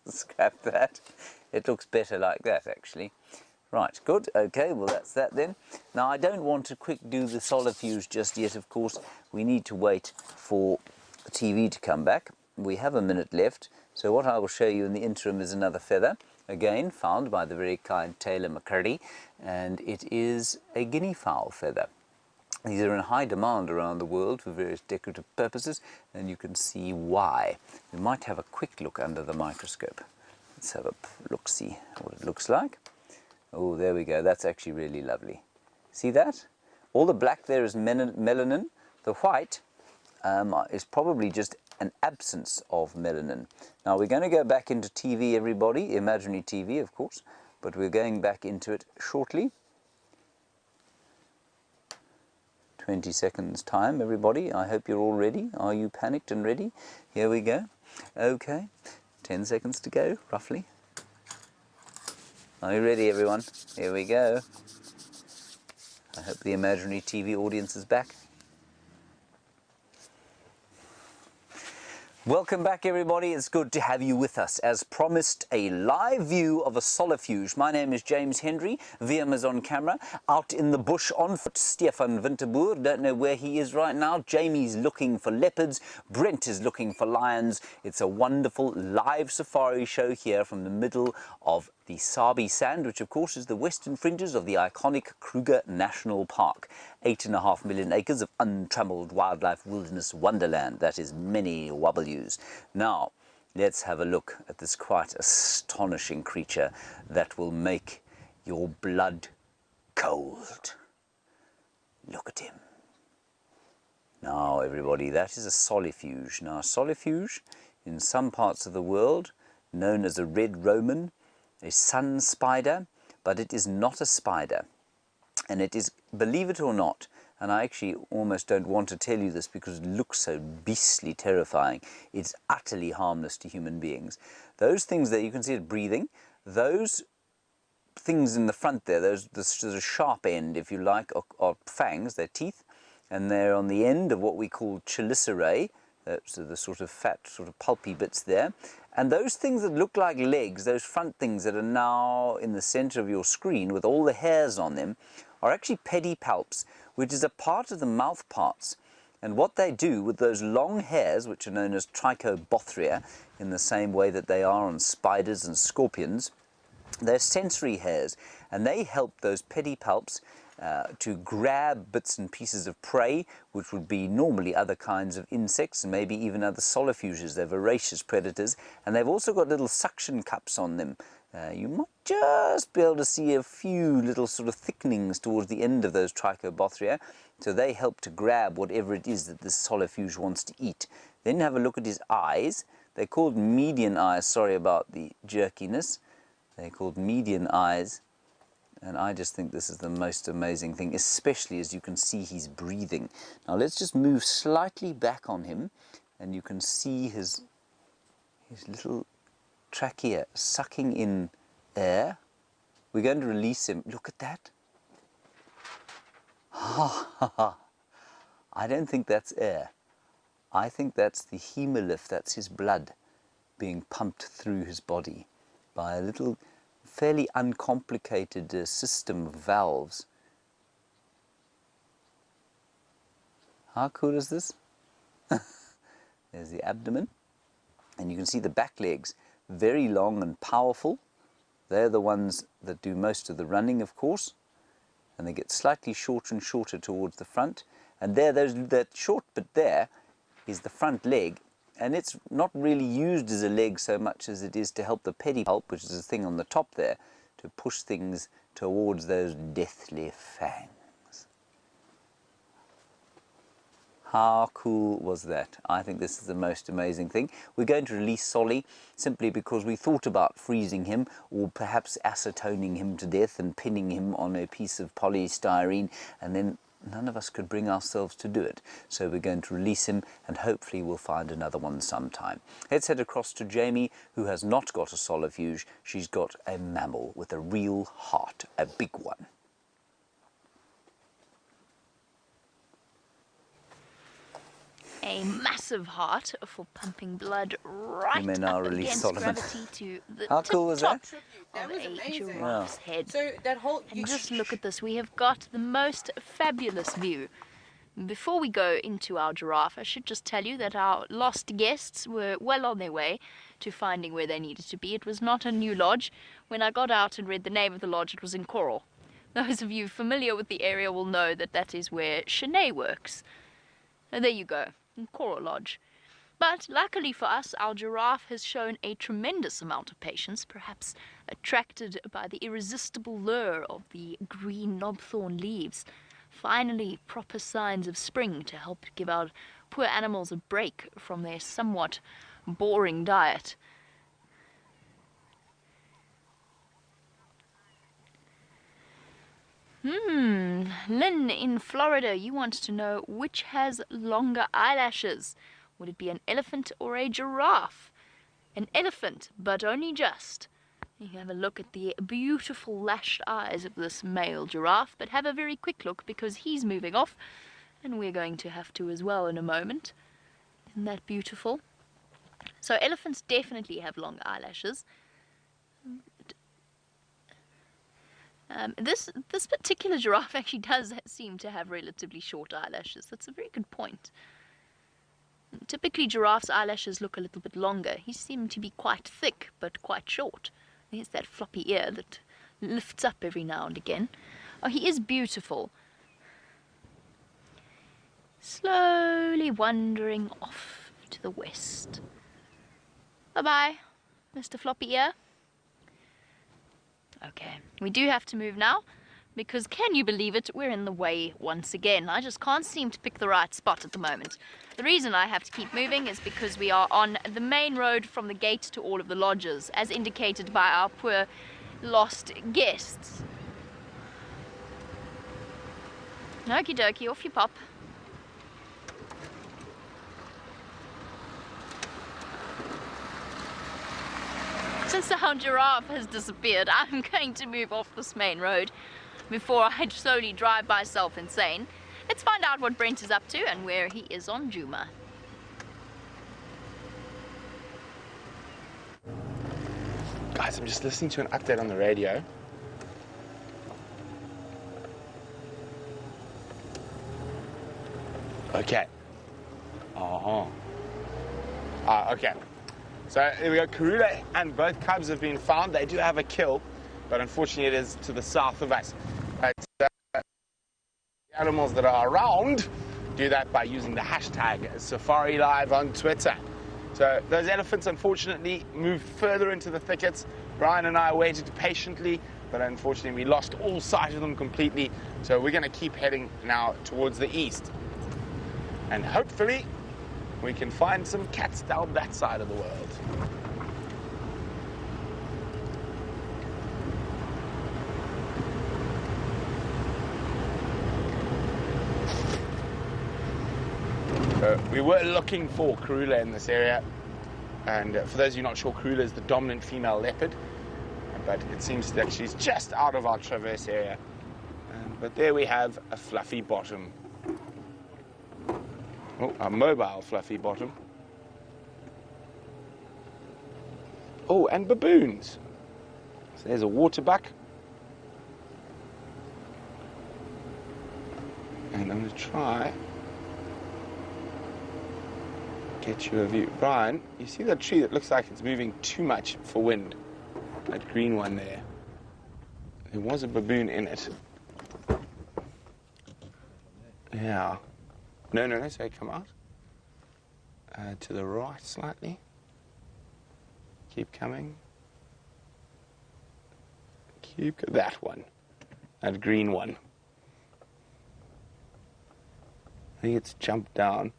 scrap that. It looks better like that, actually. Right, good. Okay, well, that's that then. Now, I don't want to quick do the solifuge just yet, of course. We need to wait for the TV to come back. We have a minute left, so what I will show you in the interim is another feather, again found by the very kind Taylor McCurdy, and it is a guinea fowl feather. These are in high demand around the world for various decorative purposes, and you can see why. We might have a quick look under the microscope. Let's have a look-see what it looks like. Oh, there we go. That's actually really lovely. See that? All the black there is melanin. The white is probably just an absence of melanin. Now we're going to go back into TV, everybody, imaginary TV, of course, but we're going back into it shortly. 20 seconds time, everybody. I hope you're all ready. Are you panicked and ready? Here we go. Okay, 10 seconds to go, roughly. Are you ready, everyone? Here we go. I hope the imaginary TV audience is back. Welcome back, everybody. It's good to have you with us. As promised, a live view of a solifuge. My name is James Hendry. VM is on camera. Out in the bush on foot, Stefan Winterboer. Don't know where he is right now. Jamie's looking for leopards. Brent is looking for lions. It's a wonderful live safari show here from the middle of the Sabi Sand, which of course is the western fringes of the iconic Kruger National Park. 8.5 million acres of untrammeled wildlife wilderness wonderland. That is many W's. Now, let's have a look at this quite astonishing creature that will make your blood cold. Look at him. Now, everybody, that is a solifuge. Now, a solifuge, in some parts of the world, known as a red Roman, a sun spider, but it is not a spider. And it is, believe it or not, and I actually almost don't want to tell you this because it looks so beastly terrifying, it's utterly harmless to human beings. Those things that you can see it breathing, those things in the front there, the sort of sharp end, if you like, are fangs, they're teeth, and they're on the end of what we call chelicerae, so the sort of fat, sort of pulpy bits there. And those things that look like legs, those front things that are now in the center of your screen with all the hairs on them, are actually pedipalps, which is a part of the mouth parts. And what they do with those long hairs, which are known as trichobothria, in the same way that they are on spiders and scorpions, they're sensory hairs, and they help those pedipalps to grab bits and pieces of prey, which would be normally other kinds of insects and maybe even other solifuges. They're voracious predators, and they've also got little suction cups on them. You might just be able to see a few little sort of thickenings towards the end of those trichobothria, so they help to grab whatever it is that this solifuge wants to eat. Then have a look at his eyes. They're called median eyes. Sorry about the jerkiness. They're called median eyes. And I just think this is the most amazing thing, especially as you can see he's breathing. Now let's just move slightly back on him, and you can see his little trachea sucking in air. We're going to release him. Look at that. I don't think that's air. I think that's the hemolymph, that's his blood being pumped through his body by a little fairly uncomplicated system of valves. How cool is this? There's the abdomen, and you can see the back legs, very long and powerful. They're the ones that do most of the running, of course, and they get slightly shorter and shorter towards the front. And there, that short bit there is the front leg, and it's not really used as a leg so much as it is to help the pedipalp, which is the thing on the top there, to push things towards those deathly fangs. How cool was that? I think this is the most amazing thing. We're going to release Solly simply because we thought about freezing him or perhaps acetoning him to death and pinning him on a piece of polystyrene, and then none of us could bring ourselves to do it. So we're going to release him, and hopefully we'll find another one sometime. Let's head across to Jamie, who has not got a solifuge. She's got a mammal with a real heart, a big one. A massive heart for pumping blood right You may now up release against Solomon. gravity to the How cool was that? top That was of a amazing. giraffe's head. So that whole And just look at this, we have got the most fabulous view. Before we go into our giraffe, I should just tell you that our lost guests were well on their way to finding where they needed to be. It was not a new lodge. When I got out and read the name of the lodge, it was in Coral. Those of you familiar with the area will know that that is where Shanae works. So there you go, in Coral Lodge. But luckily for us, our giraffe has shown a tremendous amount of patience, perhaps attracted by the irresistible lure of the green knobthorn leaves. Finally, proper signs of spring to help give our poor animals a break from their somewhat boring diet. Lynn in Florida, you want to know which has longer eyelashes. Would it be an elephant or a giraffe? An elephant, but only just. You can have a look at the beautiful lashed eyes of this male giraffe, but have a very quick look because he's moving off, and we're going to have to as well in a moment. Isn't that beautiful? So elephants definitely have long eyelashes. This particular giraffe actually does seem to have relatively short eyelashes. That's a very good point. Typically giraffes' eyelashes look a little bit longer. He seemed to be quite thick, but quite short. There's that floppy ear that lifts up every now and again. Oh, he is beautiful. Slowly wandering off to the west. Bye-bye, Mr. Floppy Ear. Okay, we do have to move now, because can you believe it, we're in the way once again. I just can't seem to pick the right spot at the moment. The reason I have to keep moving is because we are on the main road from the gate to all of the lodges, as indicated by our poor lost guests. Okie dokie, off you pop. Since our giraffe has disappeared, I'm going to move off this main road before I slowly drive myself insane. Let's find out what Brent is up to and where he is on Juma. Guys, I'm just listening to an update on the radio. Okay. Okay. So here we go. Karula and both cubs have been found. They do have a kill, but unfortunately it is to the south of us. The animals that are around do that by using the hashtag SafariLIVE on Twitter. So those elephants unfortunately moved further into the thickets. Brian and I waited patiently, but unfortunately we lost all sight of them completely. So we're going to keep heading now towards the east. And hopefully we can find some cats down that side of the world. We were looking for Karula in this area, and for those of you not sure, Karula is the dominant female leopard, but it seems that she's just out of our traverse area. But there we have a fluffy bottom. Oh, a mobile fluffy bottom. Oh, and baboons. So there's a waterbuck. And I'm going to try get you a view. Brian, you see that tree that looks like it's moving too much for wind? That green one there. There was a baboon in it. Yeah. No, so come out. To the right slightly. Keep coming. That one. That green one. I think it's jumped down.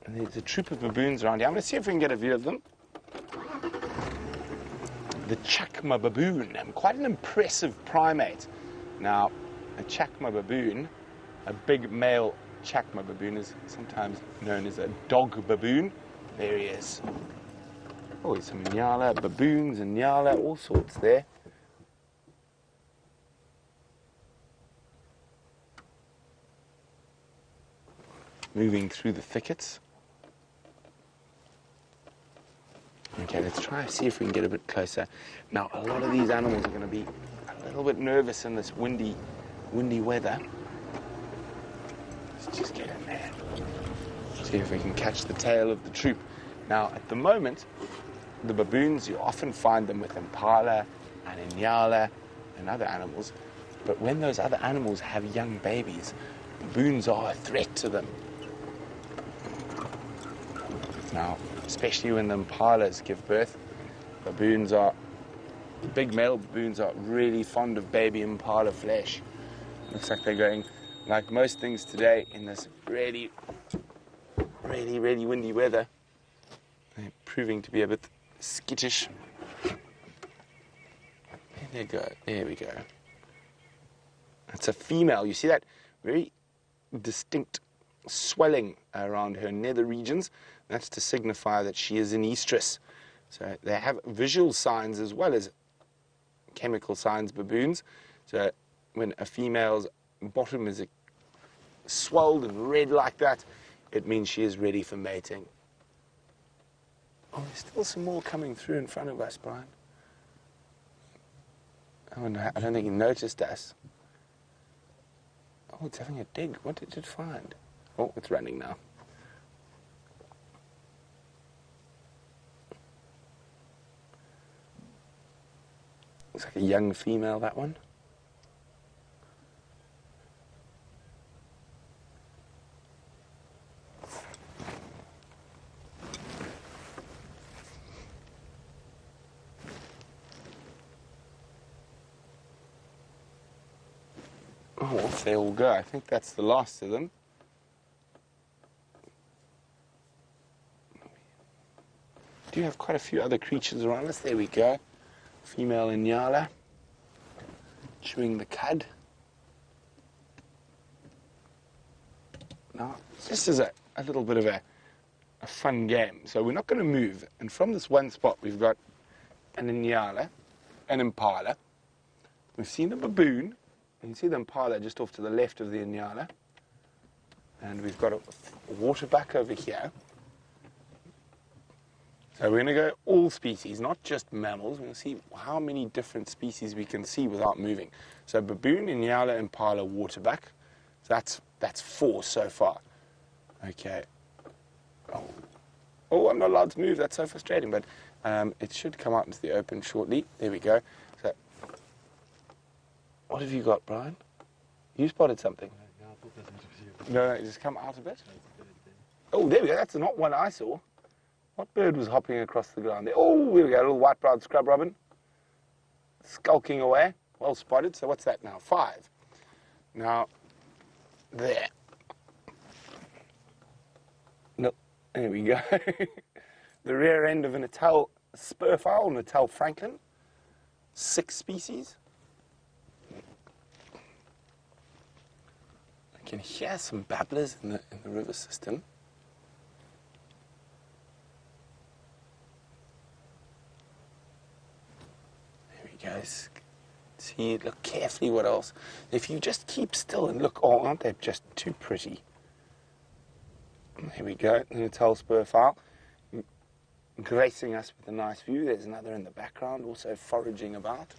And there's a troop of baboons around here. I'm going to see if we can get a view of them. The Chakma baboon. Quite an impressive primate. Now, a Chakma baboon, a big male Chakma baboon, is sometimes known as a dog baboon. There he is. Oh, there's some nyala, baboons and nyala, all sorts there. Moving through the thickets. Okay, let's try and see if we can get a bit closer. Now, a lot of these animals are going to be a little bit nervous in this windy weather. Let's just get in there. See if we can catch the tail of the troop. Now, at the moment, the baboons, you often find them with impala and inyala and other animals. But when those other animals have young babies, baboons are a threat to them. Now, especially when the impalas give birth, big male baboons are really fond of baby impala flesh. Looks like they're going like most things today in this really, really, really windy weather, they're proving to be a bit skittish. There you go. There we go. It's a female. You see that very distinct swelling around her nether regions? That's to signify that she is an estrus. So they have visual signs as well as chemical signs, baboons. So when a female's bottom is swelled and red like that, it means she is ready for mating. Oh, there's still some more coming through in front of us, Brian. Oh, no, I don't think he noticed us. Oh, it's having a dig. What did it find? Oh, it's running now. Looks like a young female, that one. Oh, off they all go. I think that's the last of them. We do have quite a few other creatures around us. There we go. Female Inyala chewing the cud. Now, this is a little bit of a fun game. So we're not going to move. And from this one spot, we've got an Inyala, an impala. We've seen a baboon. You can see the impala just off to the left of the Inyala. And we've got a waterbuck over here. So we're going to go all species, not just mammals. We're going to see how many different species we can see without moving. So baboon, Inyala, impala, waterbuck. So that's 4 so far. Okay. Oh, I'm not allowed to move. That's so frustrating. But it should come out into the open shortly. There we go. So, what have you got, Brian? You spotted something. No, just come out a bit. Oh, there we go. That's not one I saw. What bird was hopping across the ground there? Oh, here we go. A little white-browed scrub robin. Skulking away. Well spotted. So what's that now? 5. Now, there. No, there we go. The rear end of a Natal spurfowl, Natal franklin. 6 species. I can hear some babblers in the river system. There we go. See, look carefully what else. If you just keep still and look, oh, aren't they just too pretty? Here we go, the Natal spurfowl, gracing us with a nice view. There's another in the background, also foraging about.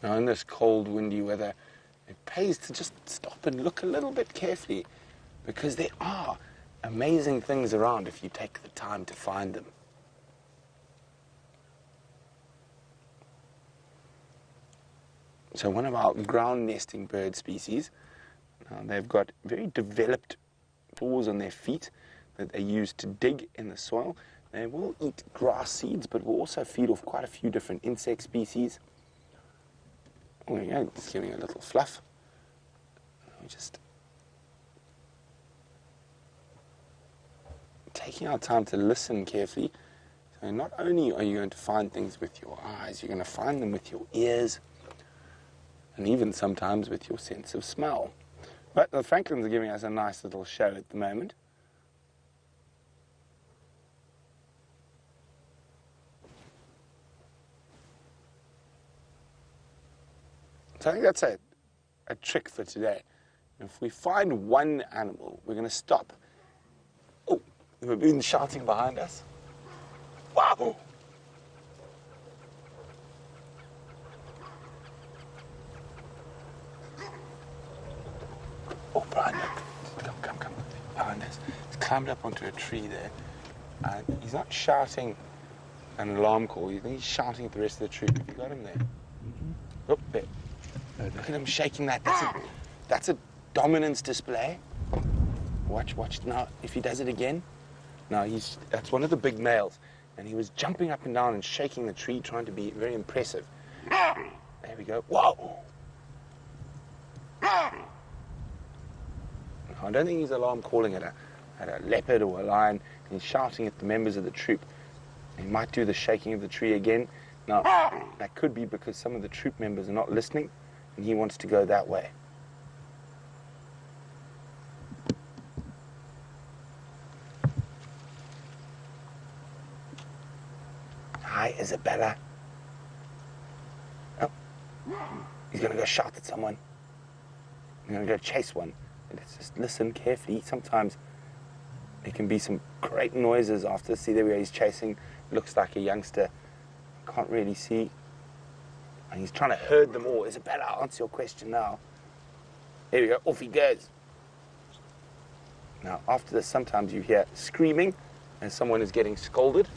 Now, in this cold, windy weather, it pays to just stop and look a little bit carefully, because there are amazing things around if you take the time to find them. So one of our ground nesting bird species, they've got very developed paws on their feet that they use to dig in the soil. They will eat grass seeds, but will also feed off quite a few different insect species. There we go, just giving a little fluff. We're just taking our time to listen carefully. So not only are you going to find things with your eyes, you're going to find them with your ears, and even sometimes with your sense of smell. But the franklins are giving us a nice little show at the moment. So I think that's a trick for today. If we find one animal, we're going to stop. Oh, the baboon's shouting behind us. Wow! Oh, Brian, come. Behind us. He's climbed up onto a tree there. And he's not shouting an alarm call. He's shouting at the rest of the troop. Have you got him there? Oh, there. Look at him shaking that. That's a dominance display. Watch now. If he does it again, no, that's one of the big males. and he was jumping up and down and shaking the tree, trying to be very impressive. There we go. Whoa! I don't think he's alarm calling at a leopard or a lion. He's shouting at the members of the troop. He might do the shaking of the tree again. Now, that could be because some of the troop members are not listening, and he wants to go that way. Hi, Isabella. Oh, he's going to go shout at someone. He's going to go chase one. Let's just listen carefully. Sometimes there can be some great noises after. See, there we go, he's chasing. Looks like a youngster. Can't really see. And he's trying to herd them all. Isabella, I'll answer your question now. There we go, off he goes. Now, after this, sometimes you hear screaming and someone is getting scolded.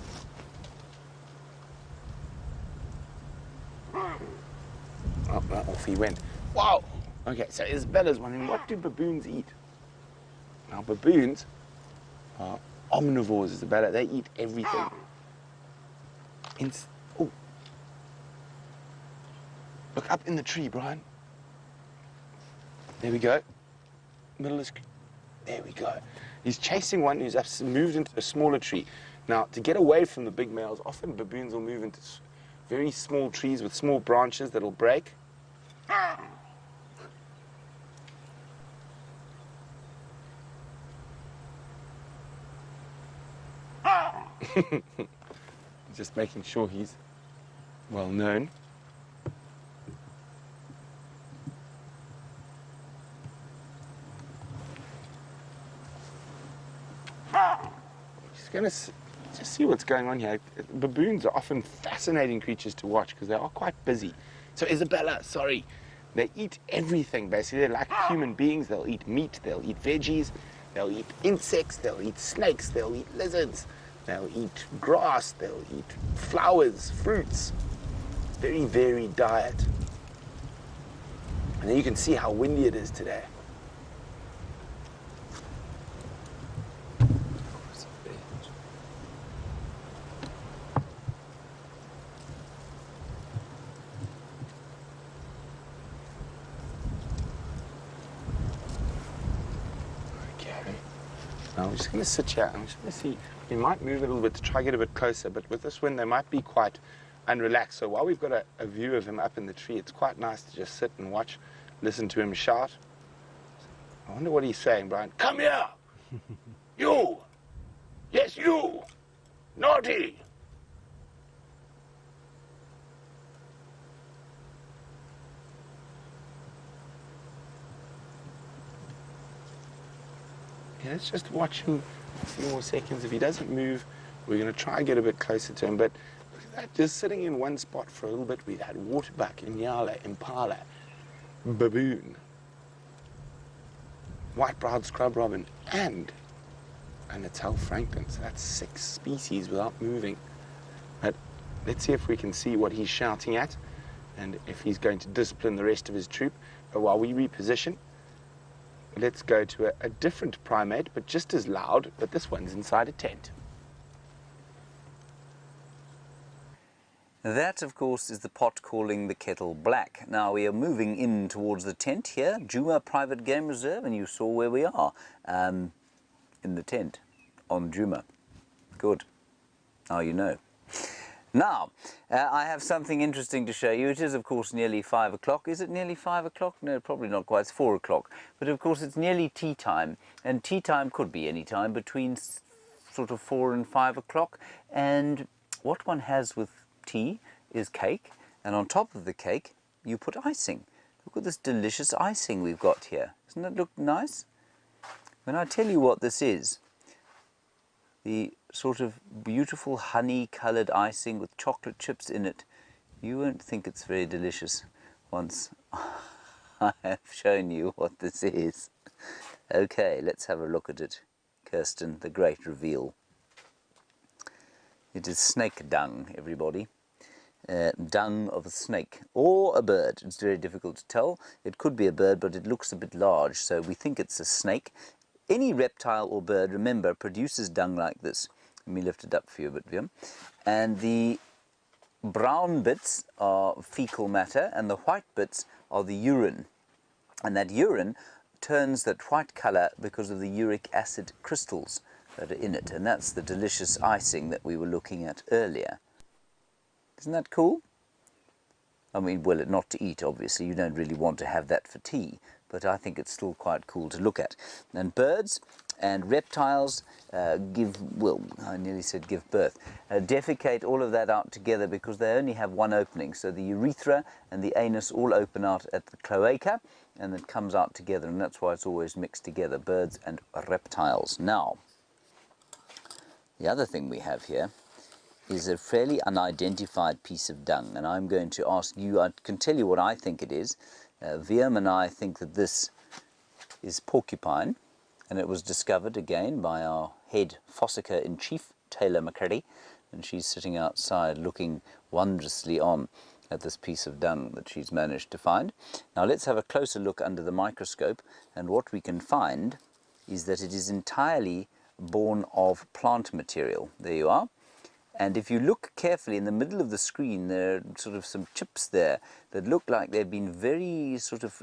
Oh, off he went. Wow! Okay, so Isabella's wondering, what do baboons eat? Now, baboons are omnivores, Isabella. They eat everything. Oh. Look up in the tree, Brian. There we go. Middle of the screen. There we go. He's chasing one who's moved into a smaller tree. Now, to get away from the big males, often baboons will move into very small trees with small branches that'll break. Just making sure he's well known. Just going to just see what's going on here. Baboons are often fascinating creatures to watch because they are quite busy. So Isabella, sorry, they eat everything basically. They're like human beings. They'll eat meat, they'll eat veggies, they'll eat insects, they'll eat snakes, they'll eat lizards, they'll eat grass, they'll eat flowers, fruits. Very varied diet. And then you can see how windy it is today. Now I'm just going to sit here. I'm just going to see. We might move a little bit to try to get a bit closer, but with this wind, they might be quite unrelaxed. So while we've got a view of him up in the tree, it's quite nice to just sit and watch, listen to him shout. I wonder what he's saying, Brian. Come here! You! Yes, you! Naughty! Okay, let's just watch him a few more seconds. If he doesn't move, we're going to try and get a bit closer to him. But look at that, just sitting in one spot for a little bit. We've had waterbuck, inyala, impala, baboon, white-browed scrub robin, and Natal franklin. So that's 6 species without moving. But let's see if we can see what he's shouting at and if he's going to discipline the rest of his troop. But while we reposition, let's go to a different primate, but just as loud, but this one's inside a tent. That, of course, is the pot calling the kettle black. Now, we are moving in towards the tent here, Djuma Private Game Reserve, and you saw where we are, in the tent on Djuma. Good. Now you know. Now, I have something interesting to show you. It is, of course, nearly 5 o'clock. Is it nearly 5 o'clock? No, probably not quite. It's 4 o'clock. But, of course, it's nearly tea time. And tea time could be any time between sort of 4 and 5 o'clock. And what one has with tea is cake. And on top of the cake, you put icing. Look at this delicious icing we've got here. Doesn't it look nice? When I tell you what this is, the sort of beautiful honey-coloured icing with chocolate chips in it, you won't think it's very delicious once I have shown you what this is. Okay, let's have a look at it. Kirsten, the great reveal. It is snake dung, everybody. Dung of a snake or a bird. It's very difficult to tell. It could be a bird, but it looks a bit large, so we think it's a snake. Any reptile or bird, remember, produces dung like this. Let me lift it up for you a bit, Viam. And the brown bits are fecal matter, and the white bits are the urine. And that urine turns that white color because of the uric acid crystals that are in it. And that's the delicious icing that we were looking at earlier. Isn't that cool? I mean, well, not to eat, obviously. You don't really want to have that for tea, but I think it's still quite cool to look at. And birds and reptiles I nearly said give birth, defecate all of that out together because they only have one opening. So the urethra and the anus all open out at the cloaca, and it comes out together, and that's why it's always mixed together, birds and reptiles. Now, the other thing we have here is a fairly unidentified piece of dung, and I'm going to ask you, I can tell you what I think it is. Viam and I think that this is porcupine, and it was discovered again by our head fossicker-in-chief, Taylor McCready, and she's sitting outside looking wondrously on at this piece of dung that she's managed to find. Now let's have a closer look under the microscope, and what we can find is that it is entirely born of plant material. There you are. And if you look carefully in the middle of the screen, there are sort of some chips there that look like they've been very sort of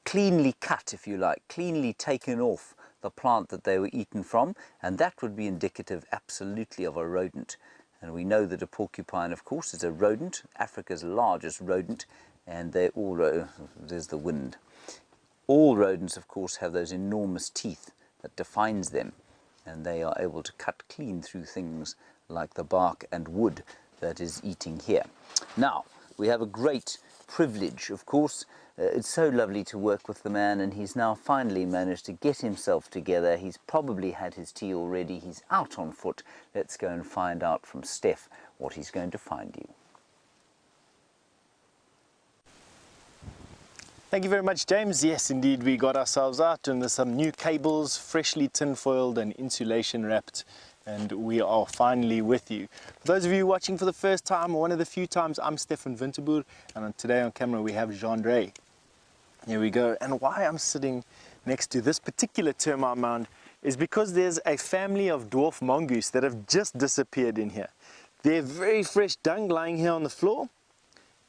cleanly cut, if you like, cleanly taken off the plant that they were eaten from, and that would be indicative absolutely of a rodent. And we know that a porcupine, of course, is a rodent, Africa's largest rodent, and they all, there's the wind. All rodents, of course, have those enormous teeth that defines them, and they are able to cut clean through things like the bark and wood that is eating here. Now, we have a great privilege, of course. It's so lovely to work with the man, and he's now finally managed to get himself together. He's probably had his tea already. He's out on foot. Let's go and find out from Steph what he's going to find you. Thank you very much, James. Yes, indeed, we got ourselves out, and there's some new cables, freshly tin-foiled and insulation wrapped, and we are finally with you. For those of you watching for the first time, or one of the few times, I'm Stefan Winterboer, and today on camera we have Jean-Dre. Here we go. And why I'm sitting next to this particular termite mound is because there's a family of dwarf mongoose that have just disappeared in here. They're very fresh dung lying here on the floor.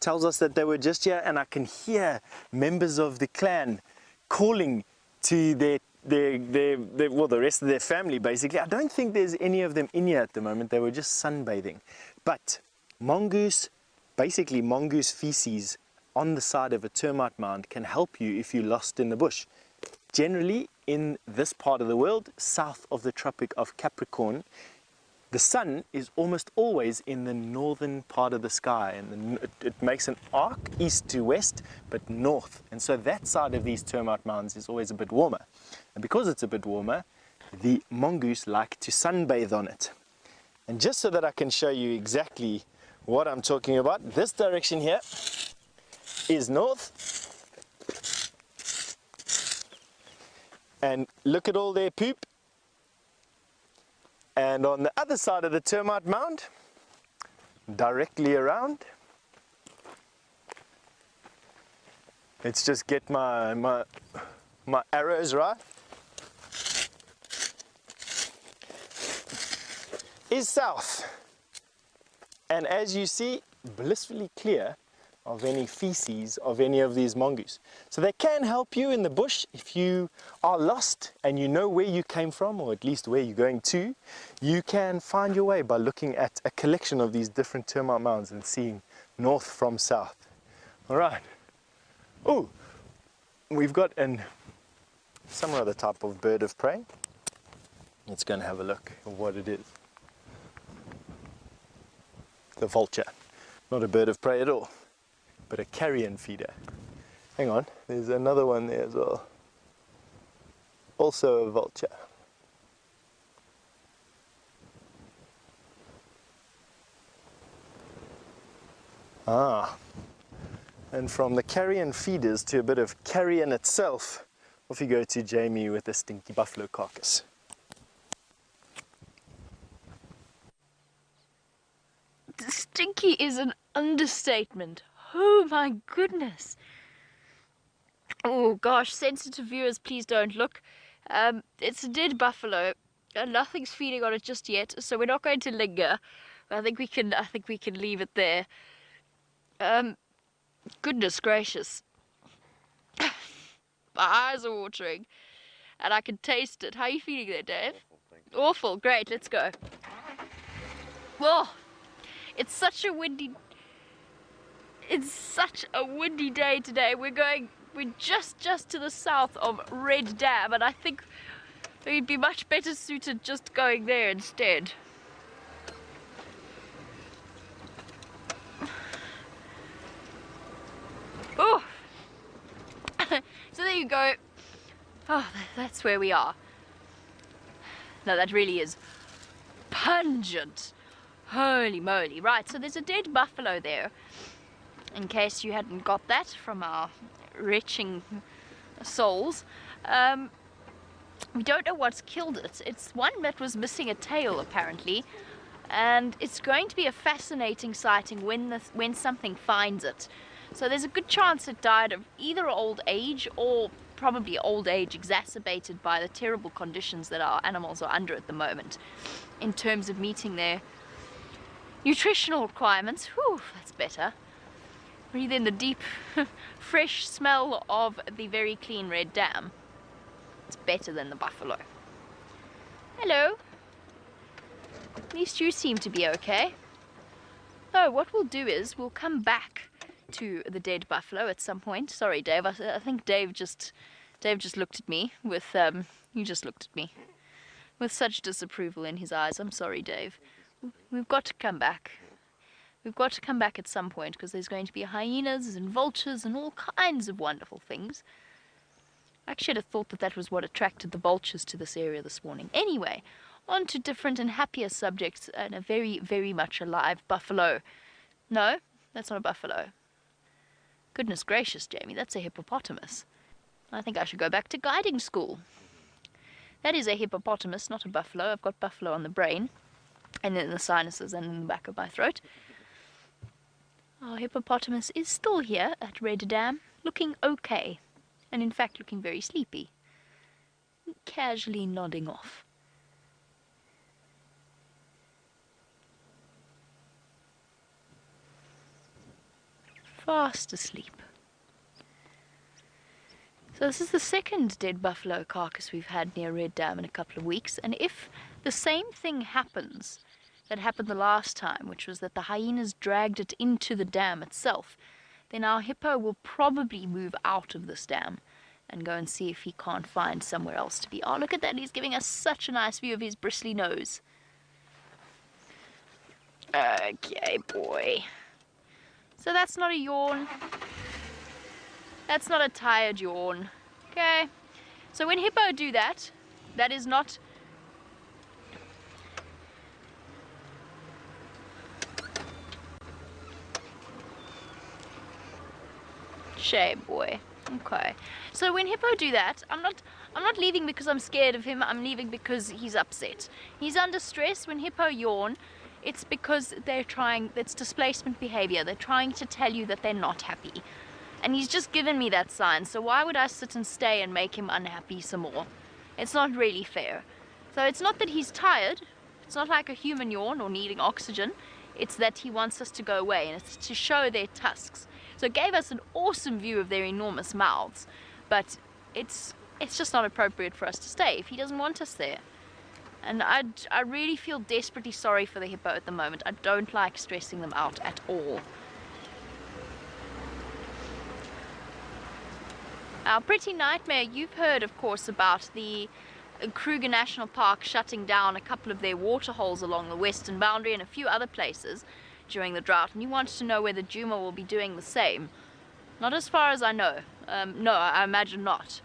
Tells us that they were just here, and I can hear members of the clan calling to the rest of their family, basically. I don't think there's any of them in here at the moment. They were just sunbathing. But mongoose, basically mongoose feces on the side of a termite mound can help you if you're lost in the bush. Generally, in this part of the world, south of the Tropic of Capricorn, the sun is almost always in the northern part of the sky, and it makes an arc east to west, but north. And so that side of these termite mounds is always a bit warmer. And because it's a bit warmer, the mongoose like to sunbathe on it. And just so that I can show you exactly what I'm talking about, this direction here is north. And look at all their poop. And on the other side of the termite mound, directly around, let's just get my arrows right, is south. And as you see, blissfully clear of any feces of any of these mongoose. So they can help you in the bush if you are lost and you know where you came from, or at least where you're going to. You can find your way by looking at a collection of these different termite mounds and seeing north from south. All right. Oh, we've got some other type of bird of prey. Let's go and have a look at what it is. The vulture. Not a bird of prey at all, but a carrion feeder. Hang on, there's another one there as well. Also a vulture. Ah, and from the carrion feeders to a bit of carrion itself, off you go to Jamie with a stinky buffalo carcass. Stinky is an understatement. Oh my goodness. Oh gosh, sensitive viewers, please don't look. It's a dead buffalo. and nothing's feeding on it just yet, so we're not going to linger. I think we can leave it there. Goodness gracious. My eyes are watering, and I can taste it. How are you feeling there, Dave? Awful. Great, let's go. Oh, it's such a windy day today. We're just to the south of Red Dam, and I think we'd be much better suited just going there instead. Oh, so there you go. Oh, that's where we are. No, that really is pungent. Holy moly. Right, so there's a dead buffalo there, in case you hadn't got that from our retching souls. We don't know what's killed it. It's one that was missing a tail, apparently, and it's going to be a fascinating sighting when something finds it. So there's a good chance it died of either old age, or probably old age exacerbated by the terrible conditions that our animals are under at the moment in terms of meeting their nutritional requirements. Whew, that's better. Breathe in the deep, fresh smell of the very clean Red Dam. It's better than the buffalo. Hello. At least you seem to be okay. So what we'll do is we'll come back to the dead buffalo at some point. Sorry, Dave. I think Dave just looked at me with you just looked at me with such disapproval in his eyes. I'm sorry, Dave. We've got to come back. We've got to come back at some point, because there's going to be hyenas and vultures and all kinds of wonderful things. I actually had a thought that was what attracted the vultures to this area this morning. Anyway, on to different and happier subjects, and a very, very much alive buffalo. No, that's not a buffalo. Goodness gracious, Jamie, that's a hippopotamus. I think I should go back to guiding school. That is a hippopotamus, not a buffalo. I've got buffalo on the brain, and in the sinuses, and in the back of my throat. Our hippopotamus is still here at Red Dam, looking okay, and in fact looking very sleepy, casually nodding off. Fast asleep. So this is the second dead buffalo carcass we've had near Red Dam in a couple of weeks, and if the same thing happens that happened the last time, which was that the hyenas dragged it into the dam itself, then our hippo will probably move out of this dam and go and see if he can't find somewhere else to be. Oh, look at that, he's giving us such a nice view of his bristly nose. Okay, boy. So that's not a yawn. That's not a tired yawn. Okay. So when hippo do that, that is not... Shame, boy. Okay. So when hippo do that, I'm not leaving because I'm scared of him. I'm leaving because he's upset. He's under stress. When hippo yawn, it's because it's displacement behavior. They're trying to tell you that they're not happy. And he's just given me that sign, so why would I sit and stay and make him unhappy some more? It's not really fair. So it's not that he's tired. It's not like a human yawn or needing oxygen. It's that he wants us to go away, and it's to show their tusks. So it gave us an awesome view of their enormous mouths, but it's just not appropriate for us to stay if he doesn't want us there. And I really feel desperately sorry for the hippo at the moment. I don't like stressing them out at all. Our pretty nightmare, you've heard, of course, about the Kruger National Park shutting down a couple of their water holes along the western boundary and a few other places during the drought, and you wanted to know whether Djuma will be doing the same. Not as far as I know. No, I imagine not,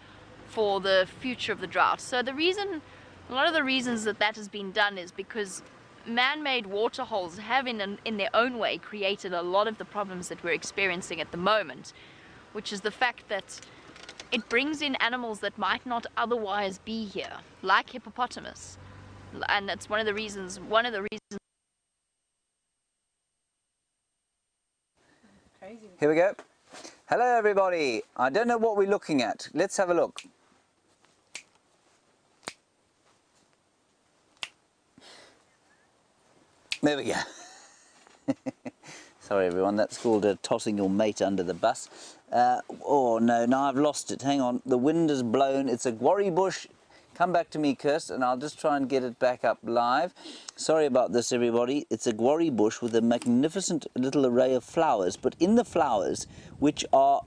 for the future of the drought. So a lot of the reasons that has been done is because man-made water holes have in their own way created a lot of the problems that we're experiencing at the moment, which is the fact that it brings in animals that might not otherwise be here, like hippopotamus. And that's one of the reasons. Here we go. Hello everybody. I don't know what we're looking at. Let's have a look. There we go. Sorry everyone, that's called tossing your mate under the bus. Oh no, now I've lost it. Hang on, the wind has blown. It's a guarri bush. Come back to me, Kirst, and I'll just try and get it back up live. Sorry about this, everybody. It's a guarri bush with a magnificent little array of flowers. But in the flowers, which are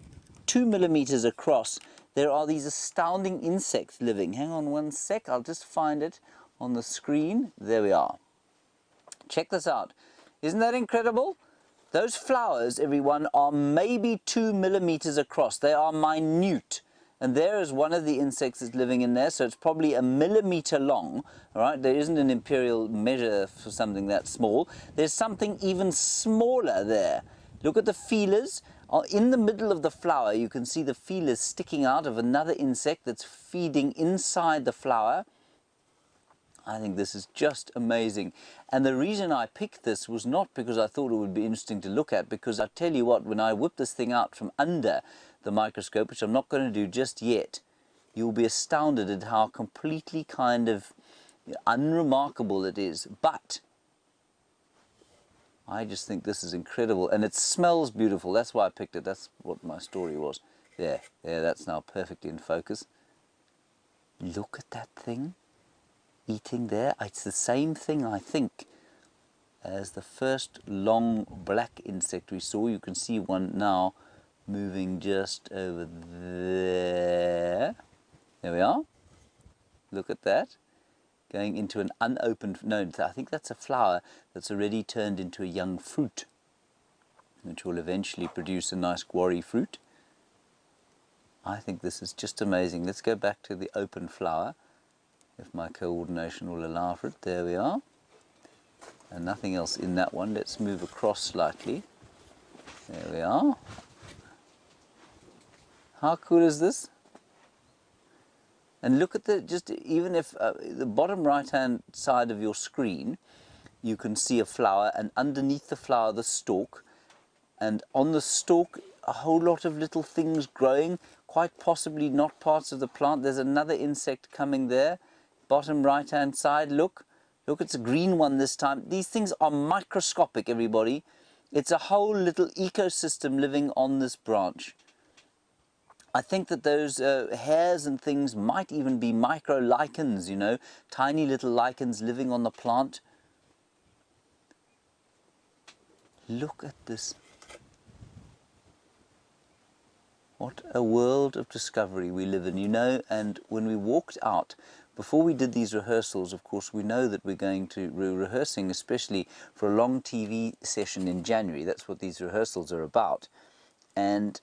2 millimeters across, there are these astounding insects living. Hang on one sec. I'll just find it on the screen. There we are. Check this out. Isn't that incredible? Those flowers, everyone, are maybe 2 millimeters across. They are minute. And there is one of the insects that's living in there, so it's probably 1 millimeter long. All right, there isn't an imperial measure for something that small. There's something even smaller there. Look at the feelers. In the middle of the flower, you can see the feelers sticking out of another insect that's feeding inside the flower. I think this is just amazing. And the reason I picked this was not because I thought it would be interesting to look at, because I tell you what, when I whip this thing out from under the microscope, which I'm not going to do just yet, you'll be astounded at how completely kind of unremarkable it is. But I just think this is incredible, and it smells beautiful. That's why I picked it. That's what my story was. There, that's now perfectly in focus. Look at that thing eating there. It's the same thing, I think, as the first long black insect we saw. You can see one now moving just over there. There we are. Look at that. Going into an unopened, no, I think that's a flower that's already turned into a young fruit, which will eventually produce a nice guarri fruit. I think this is just amazing. Let's go back to the open flower, if my coordination will allow for it. There we are. And nothing else in that one. Let's move across slightly. There we are. How cool is this? And look at the, just even if the bottom right hand side of your screen, you can see a flower, and underneath the flower the stalk, and on the stalk a whole lot of little things growing, quite possibly not parts of the plant. There's another insect coming there, bottom right hand side. Look, it's a green one this time. These things are microscopic, everybody. It's a whole little ecosystem living on this branch. I think that those hairs and things might even be micro lichens, you know, tiny little lichens living on the plant. Look at this. What a world of discovery we live in, you know. And when we walked out, before we did these rehearsals, of course, we know that we're going to be rehearsing, especially for a long TV session in January. That's what these rehearsals are about. And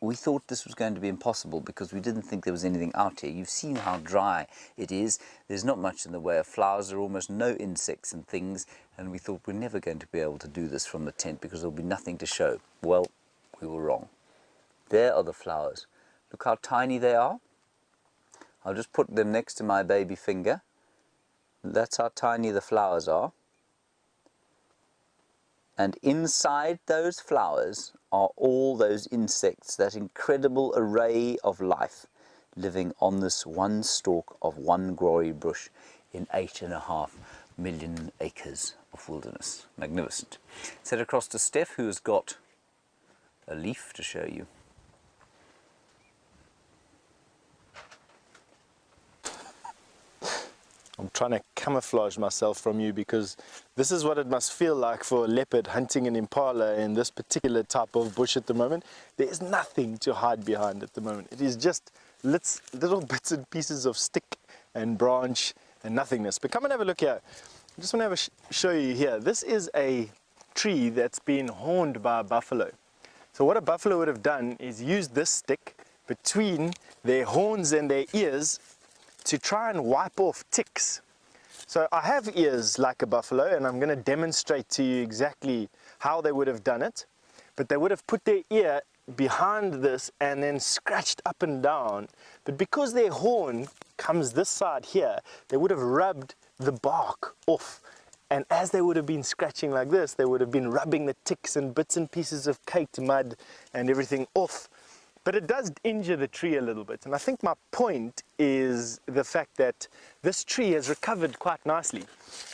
we thought this was going to be impossible because we didn't think there was anything out here. You've seen how dry it is. There's not much in the way of flowers. There are almost no insects and things. And we thought we're never going to be able to do this from the tent because there'll be nothing to show. Well, we were wrong. There are the flowers. Look how tiny they are. I'll just put them next to my baby finger. That's how tiny the flowers are. And inside those flowers are all those insects, that incredible array of life living on this one stalk of one guarri bush in 8.5 million acres of wilderness. Magnificent. Set across to Steph, who has got a leaf to show you. I'm trying to camouflage myself from you because this is what it must feel like for a leopard hunting an impala in this particular type of bush at the moment. There is nothing to hide behind at the moment. It is just little bits and pieces of stick and branch and nothingness. But come and have a look here. I just want to show you here. This is a tree that's been horned by a buffalo. So what a buffalo would have done is use this stick between their horns and their ears to try and wipe off ticks. So I have ears like a buffalo, and I'm going to demonstrate to you exactly how they would have done it. But they would have put their ear behind this and then scratched up and down. But because their horn comes this side here, they would have rubbed the bark off. And as they would have been scratching like this, they would have been rubbing the ticks and bits and pieces of caked mud and everything off but it does injure the tree a little bit. And I think my point is the fact that this tree has recovered quite nicely.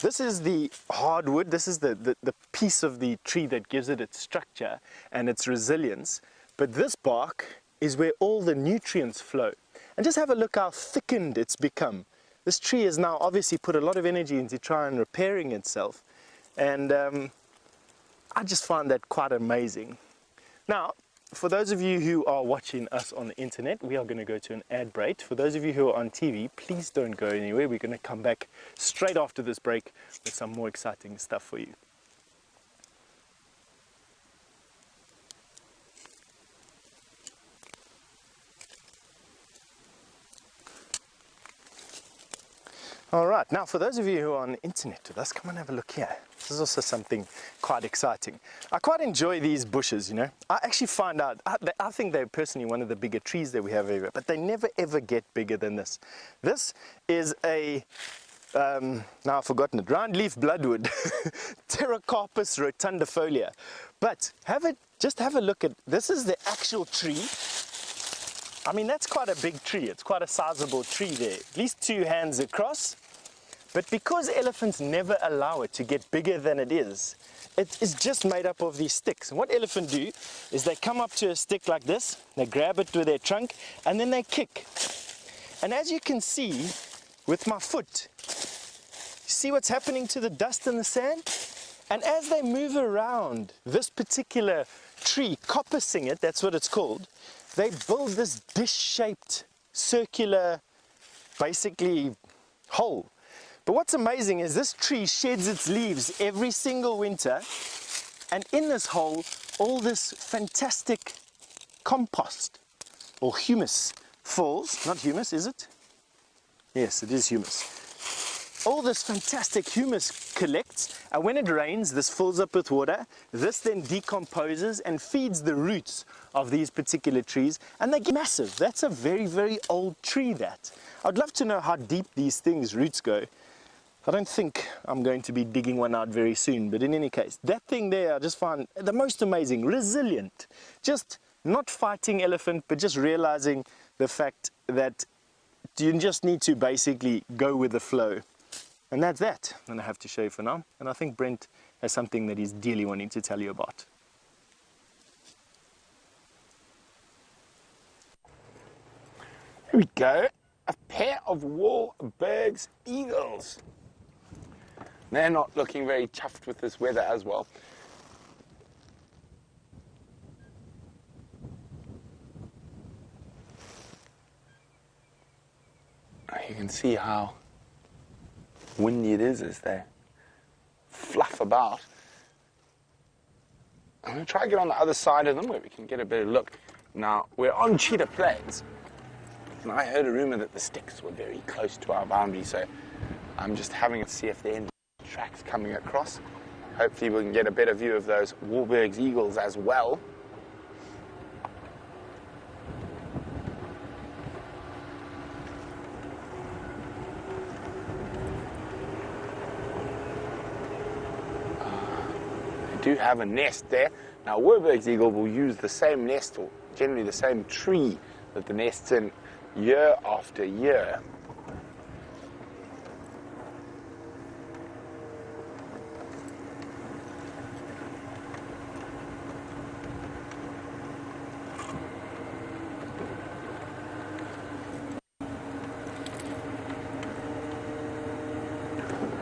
This is the hardwood, this is the piece of the tree that gives it its structure and its resilience. But this bark is where all the nutrients flow. And just have a look how thickened it's become. This tree has now obviously put a lot of energy into trying repairing itself. And I just find that quite amazing. Now, for those of you who are watching us on the internet, we are going to go to an ad break. For those of you who are on TV, please don't go anywhere. We're going to come back straight after this break with some more exciting stuff for you. All right, now for those of you who are on the internet with us, come and have a look here. This is also something quite exciting. I quite enjoy these bushes, you know. I actually find out, I think they're personally one of the bigger trees that we have here, but they never ever get bigger than this. This is a, now I've forgotten it, round leaf bloodwood, Pterocarpus rotundifolia. But just have a look at, this is the actual tree. I mean, that's quite a big tree. It's quite a sizable tree there, at least 2 hands across. But because elephants never allow it to get bigger than it is just made up of these sticks. And what elephants do is they come up to a stick like this, they grab it with their trunk, and then they kick. And as you can see with my foot, you see what's happening to the dust and the sand? And as they move around this particular tree, coppicing it, that's what it's called, they build this dish-shaped, circular, basically, hole. But what's amazing is this tree sheds its leaves every single winter, and in this hole, all this fantastic compost, or humus, falls. Not humus, is it? Yes, it is humus. All this fantastic humus collects, and when it rains, this fills up with water. This then decomposes and feeds the roots of these particular trees, and they get massive. That's a very, very old tree, that. I'd love to know how deep these things' roots go. I don't think I'm going to be digging one out very soon, but in any case, that thing there I just find the most amazing, resilient. Just not fighting elephant, but just realizing the fact that you just need to basically go with the flow. And that's that. I'm going to have to show you for now. And I think Brent has something that he's dearly wanting to tell you about. Here we go. A pair of Wahlberg's eagles. They're not looking very chuffed with this weather as well. You can see how windy it is as they fluff about. I'm going to try to get on the other side of them where we can get a better look. Now, we're on Cheetah Plains, and I heard a rumor that the Styx were very close to our boundary, so I'm just having to see if there are any tracks coming across. Hopefully we can get a better view of those Wahlberg's eagles as well. They do have a nest there. Now, Wahlberg's eagle will use the same nest, or generally the same tree that the nest's in, year after year.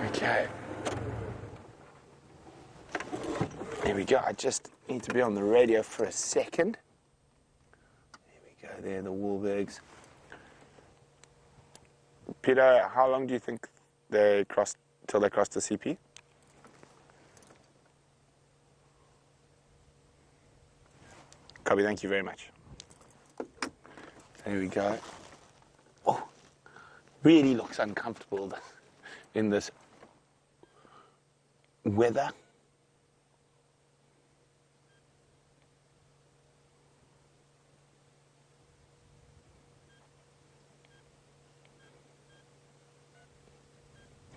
Okay. There we go. I just need to be on the radio for a second. There we go. There, the Wahlbergs. Peter, how long do you think they crossed till they crossed the CP? Copy. Thank you very much. There we go. Oh, really looks uncomfortable in this weather.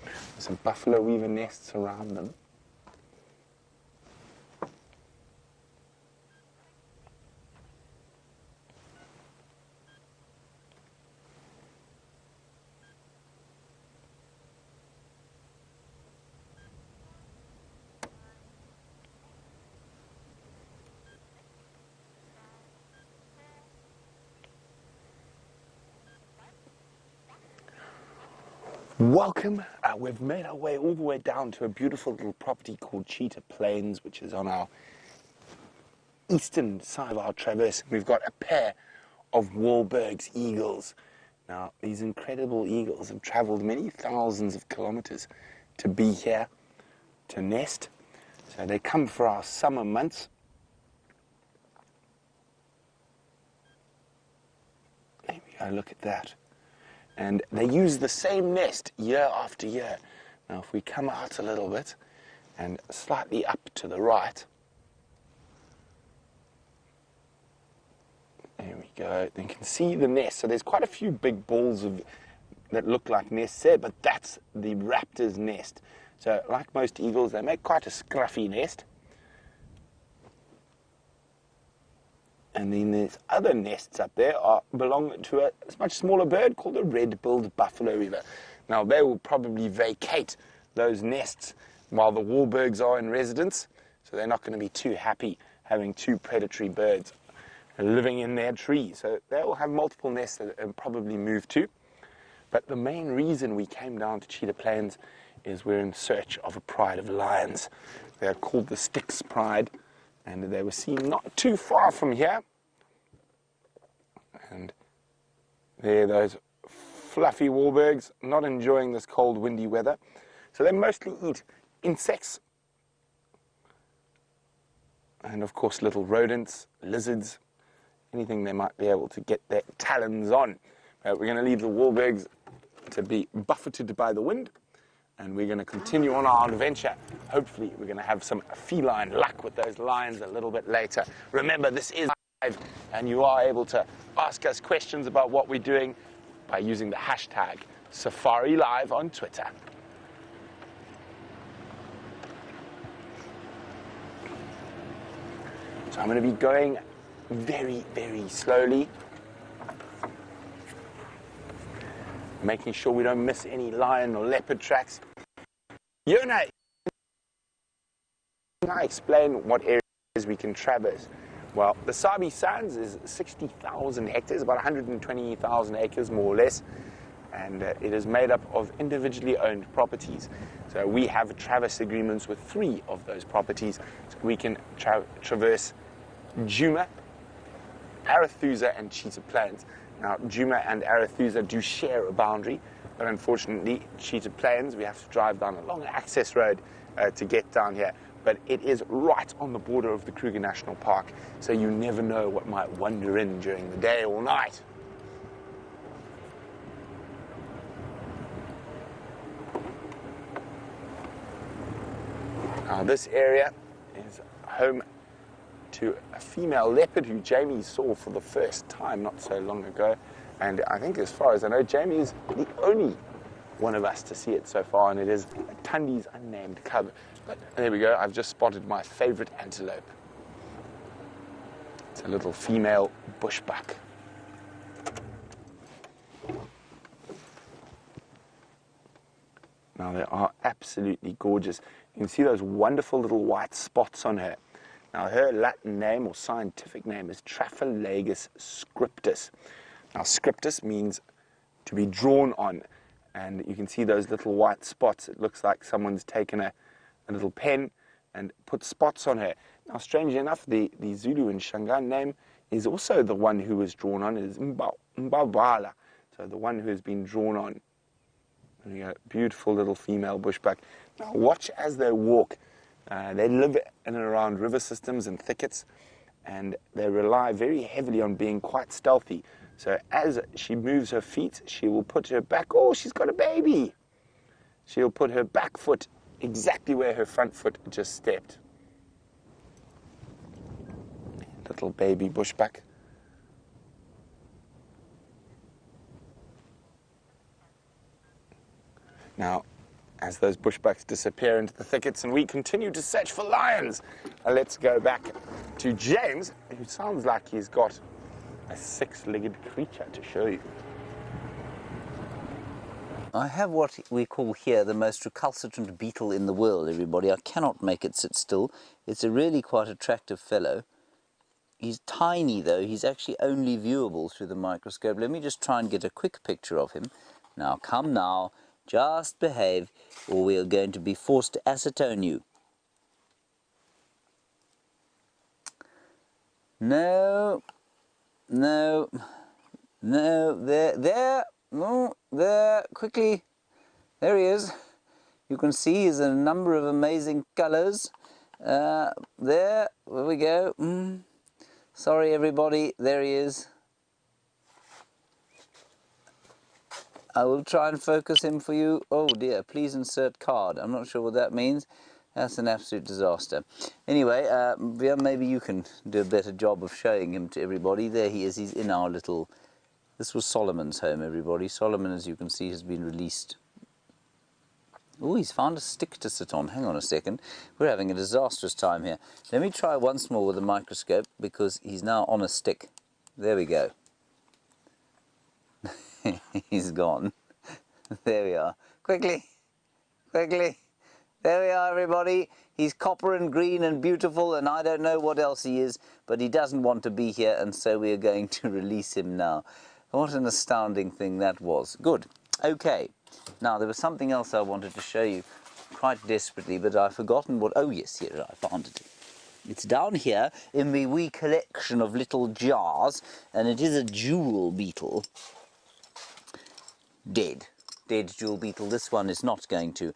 There's some buffalo weaver nests around them. Welcome. We've made our way all the way down to a beautiful little property called Cheetah Plains, which is on our eastern side of our traverse. We've got a pair of Wahlberg's eagles. Now, these incredible eagles have traveled many thousands of kilometers to be here, to nest. So they come for our summer months. There we go, look at that. And they use the same nest year after year. Now, if we come out a little bit and slightly up to the right, there we go. You can see the nest. So there's quite a few big balls that look like nests there, but that's the raptor's nest. So, like most eagles, they make quite a scruffy nest. And then there's other nests up there belong to a much smaller bird called the red-billed buffalo weaver. Now, they will probably vacate those nests while the Wahlbergs are in residence, so they're not going to be too happy having two predatory birds living in their tree. So they will have multiple nests and probably move too. But the main reason we came down to Cheetah Plains is we're in search of a pride of lions. They're called the Styx pride, and they were seen not too far from here. And there, those fluffy Wahlbergs, not enjoying this cold, windy weather. So they mostly eat insects, and of course little rodents, lizards, anything they might be able to get their talons on. We're going to leave the Wahlbergs to be buffeted by the wind, and we're going to continue on our adventure. Hopefully we're going to have some feline luck with those lions a little bit later. Remember, this is live, and you are able to ask us questions about what we're doing by using the hashtag SafariLIVE on Twitter. So I'm going to be going very, very slowly, making sure we don't miss any lion or leopard tracks. Yona, can I explain what areas we can traverse? Well, the Sabi Sands is 60,000 hectares, about 120,000 acres more or less, and it is made up of individually owned properties. So we have traverse agreements with 3 of those properties, so we can traverse Djuma, Arethusa and Cheetah Plains. Now, Djuma and Arethusa do share a boundary, but unfortunately, Cheetah Plains, we have to drive down a long access road to get down here. But it is right on the border of the Kruger National Park, so you never know what might wander in during the day or night. Now, this area is home to a female leopard who Jamie saw for the first time not so long ago. And I think, as far as I know, Jamie is the only one of us to see it so far, and it is Tundi's unnamed cub. But there we go, I've just spotted my favorite antelope. It's a little female bushbuck. Now, they are absolutely gorgeous. You can see those wonderful little white spots on her. Now, her Latin name or scientific name is Traphalagus scriptus. Now, scriptus means to be drawn on, and you can see those little white spots. It looks like someone's taken a little pen and put spots on her. Now, strangely enough, the Zulu and Shangaan name is also the one who was drawn on, is Mbabala, so the one who has been drawn on. There you go, beautiful little female bushbuck. Now, watch as they walk. They live in and around river systems and thickets, and they rely very heavily on being quite stealthy. So as she moves her feet, she will put her back, oh, she's got a baby. She'll put her back foot exactly where her front foot just stepped. Little baby bushbuck. Now, as those bushbucks disappear into the thickets and we continue to search for lions, let's go back to James, who sounds like he's got a 6-legged creature to show you. I have what we call here the most recalcitrant beetle in the world, everybody. I cannot make it sit still. It's a really quite attractive fellow. He's tiny though, he's actually only viewable through the microscope. Let me just try and get a quick picture of him. Now, come now. Just behave, or we are going to be forced to acetone you. No, no, no, there, no, there, quickly. There he is. You can see he's a number of amazing colours. There we go. Sorry everybody, there he is. I will try and focus him for you. Oh dear, please insert card. I'm not sure what that means. That's an absolute disaster. Anyway, maybe you can do a better job of showing him to everybody. There he is. He's in our little... This was Solomon's home, everybody. Solomon, as you can see, has been released. Oh, he's found a stick to sit on. Hang on a second. We're having a disastrous time here. Let me try once more with the microscope, because he's now on a stick. There we go. He's gone. There we are. Quickly. Quickly. There we are, everybody. He's copper and green and beautiful, and I don't know what else he is, but he doesn't want to be here, and so we are going to release him now. What an astounding thing that was. Good. Okay. Now, there was something else I wanted to show you quite desperately, but I've forgotten what... Oh, yes, here, I found it. It's down here in the wee collection of little jars, and it is a jewel beetle. Dead jewel beetle. This one is not going to,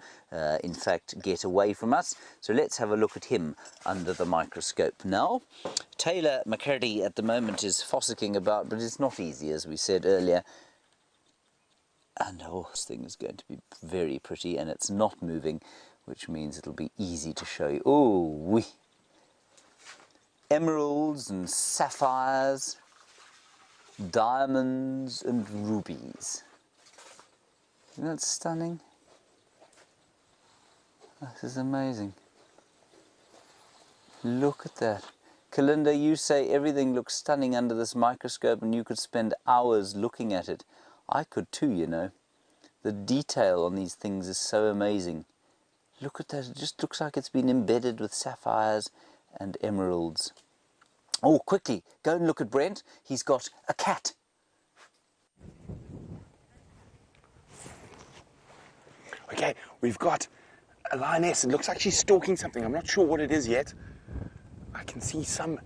in fact, get away from us. So let's have a look at him under the microscope now. Taylor McCurdy at the moment is fossicking about, but it's not easy, as we said earlier. And oh, this thing is going to be very pretty, and it's not moving, which means it'll be easy to show you. Oh, wee! Emeralds and sapphires, diamonds and rubies. Isn't that stunning? This is amazing. Look at that. Kalinda, you say everything looks stunning under this microscope and you could spend hours looking at it. I could too, you know. The detail on these things is so amazing. Look at that. It just looks like it's been embedded with sapphires and emeralds. Oh, quickly, go and look at Brent. He's got a cat. Okay, we've got a lioness. It looks like she's stalking something. I'm not sure what it is yet. I can see some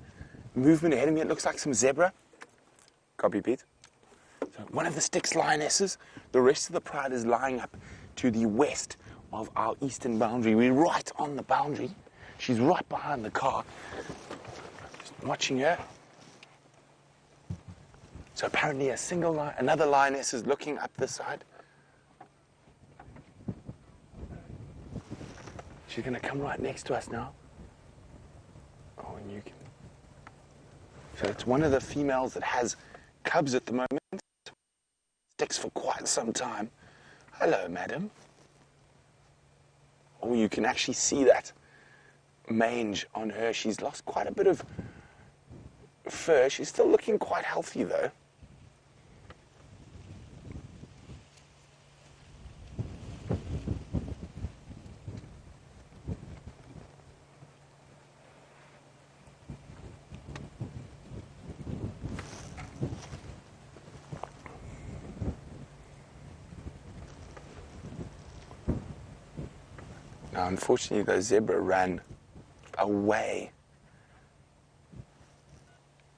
movement ahead of me. It looks like some zebra. Copy, Pete. So one of the Styx lionesses. The rest of the pride is lying up to the west of our eastern boundary. We're right on the boundary. She's right behind the car. Just watching her. So apparently another lioness is looking up this side. She's going to come right next to us now. Oh, and you can... So it's one of the females that has cubs at the moment. Sticks for quite some time. Hello, madam. Oh, you can actually see that mange on her. She's lost quite a bit of fur. She's still looking quite healthy, though. Now, unfortunately, the zebra ran away.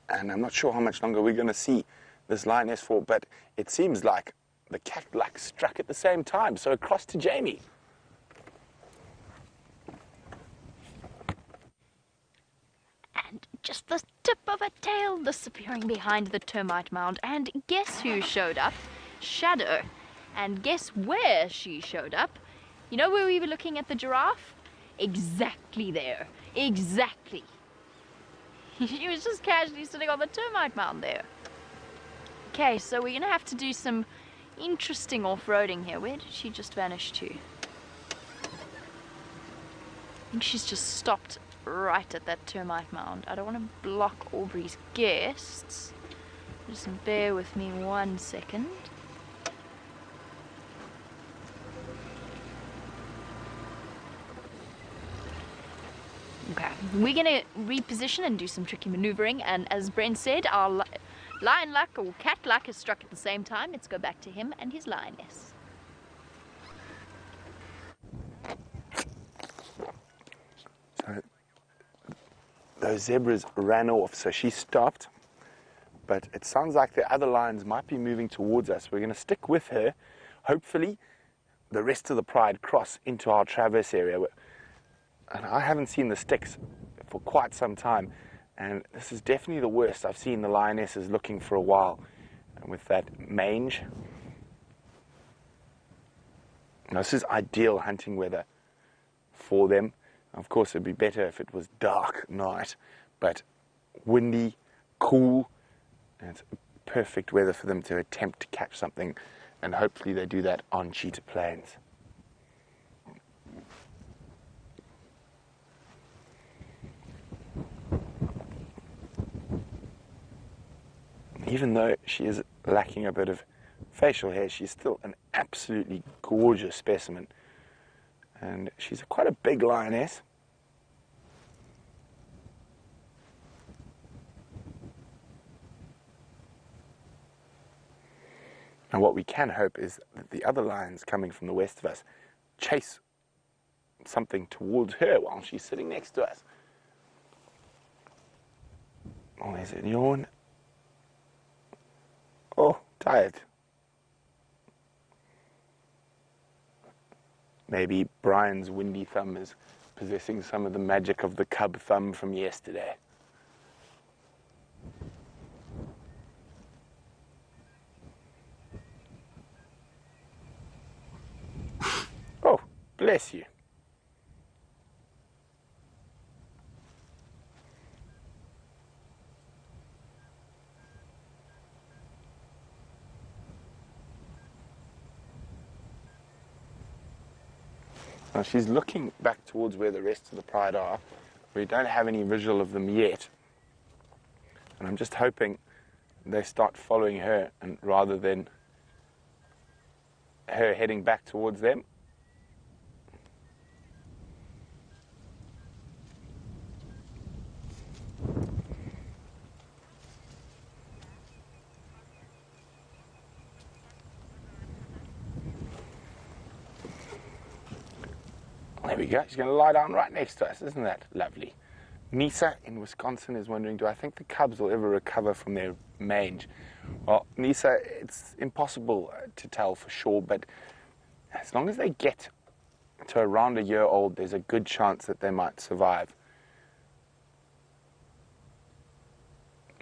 And I'm not sure how much longer we're going to see this lioness for, but it seems like the cat struck at the same time. So across to Jamie. And just the tip of a tail disappearing behind the termite mound. And guess who showed up? Shadow. And guess where she showed up? You know where we were looking at the giraffe? Exactly there. Exactly. She was just casually sitting on the termite mound there. Okay, so we're going to have to do some interesting off-roading here. Where did she just vanish to? I think she's just stopped right at that termite mound. I don't want to block Aubrey's guests. Just bear with me 1 second. Okay, we're going to reposition and do some tricky maneuvering, and as Brent said, our lion luck or cat luck has struck at the same time. Let's go back to him and his lioness. those zebras ran off, so she stopped. But it sounds like the other lions might be moving towards us. We're going to stick with her. Hopefully, the rest of the pride cross into our traverse area. And I haven't seen the Styx for quite some time. And this is definitely the worst I've seen the lionesses looking for a while. And with that mange. Now, this is ideal hunting weather for them. Of course, it'd be better if it was dark night, but windy, cool, and it's perfect weather for them to attempt to catch something, and hopefully they do that on cheetah plains. Even though she is lacking a bit of facial hair, she's still an absolutely gorgeous specimen. And she's quite a big lioness. And what we can hope is that the other lions coming from the west of us chase something towards her while she's sitting next to us. Oh, there's a yawn. Oh, tired. Maybe Brian's windy thumb is possessing some of the magic of the cub thumb from yesterday. Oh, bless you. Now she's looking back towards where the rest of the pride are. We don't have any visual of them yet. And I'm just hoping they start following her, and rather than her heading back towards them. There we go. She's going to lie down right next to us. Isn't that lovely? Nisa in Wisconsin is wondering, do I think the cubs will ever recover from their mange? Well, Nisa, it's impossible to tell for sure, but as long as they get to around a year old, there's a good chance that they might survive.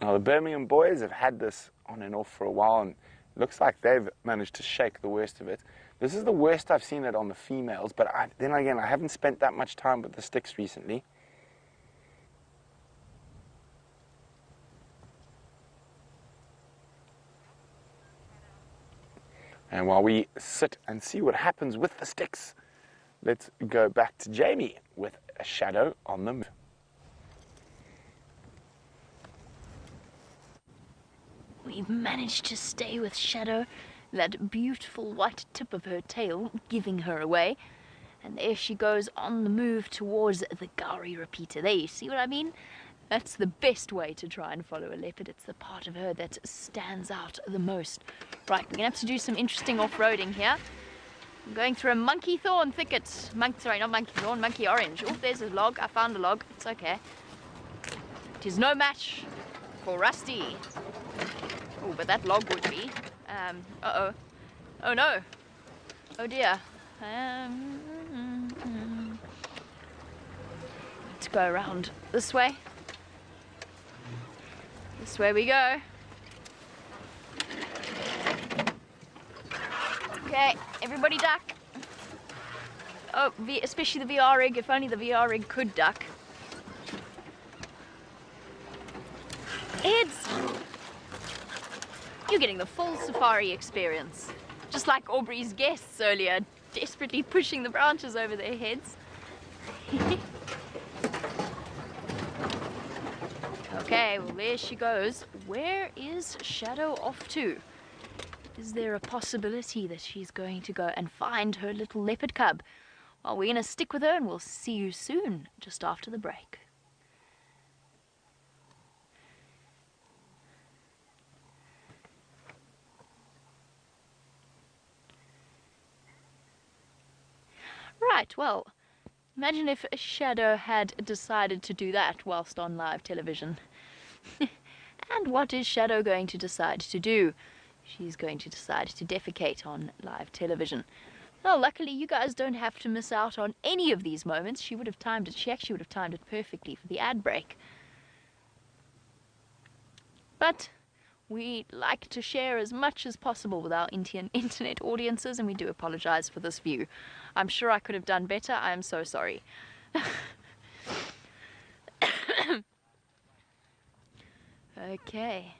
Now, the Birmingham boys have had this on and off for a while, and it looks like they've managed to shake the worst of it. This is the worst I've seen it on the females, but then again, I haven't spent that much time with the Styx recently. And while we sit and see what happens with the Styx, let's go back to Jamie with a shadow on the move. We've managed to stay with Shadow, that beautiful white tip of her tail giving her away. And there she goes on the move towards the Gowrie repeater. There, you see what I mean? That's the best way to try and follow a leopard. It's the part of her that stands out the most. Right, we're going to have to do some interesting off-roading here. I'm going through a monkey thorn thicket. Sorry, not monkey thorn, monkey orange. Oh, there's a log. I found a log. It's okay. It is no match for Rusty. Oh, but that log would be. Uh-oh. Oh, no. Oh, dear. Let's go around this way. This way we go. Okay, everybody duck. Oh, especially the VR rig. If only the VR rig could duck. Heads! You're getting the full safari experience. Just like Aubrey's guests earlier, desperately pushing the branches over their heads. Okay, well there she goes. Where is Shadow off to? Is there a possibility that she's going to go and find her little leopard cub? Well, we're going to stick with her and we'll see you soon, just after the break. Right, well, Imagine if Shadow had decided to do that whilst on live television. And what is Shadow going to decide to do? She's going to decide to defecate on live television. Well, luckily you guys don't have to miss out on any of these moments. She would have timed it. She actually would have timed it perfectly for the ad break. But we like to share as much as possible with our internet audiences, and we do apologize for this view. I'm sure I could have done better. I am so sorry. Okay.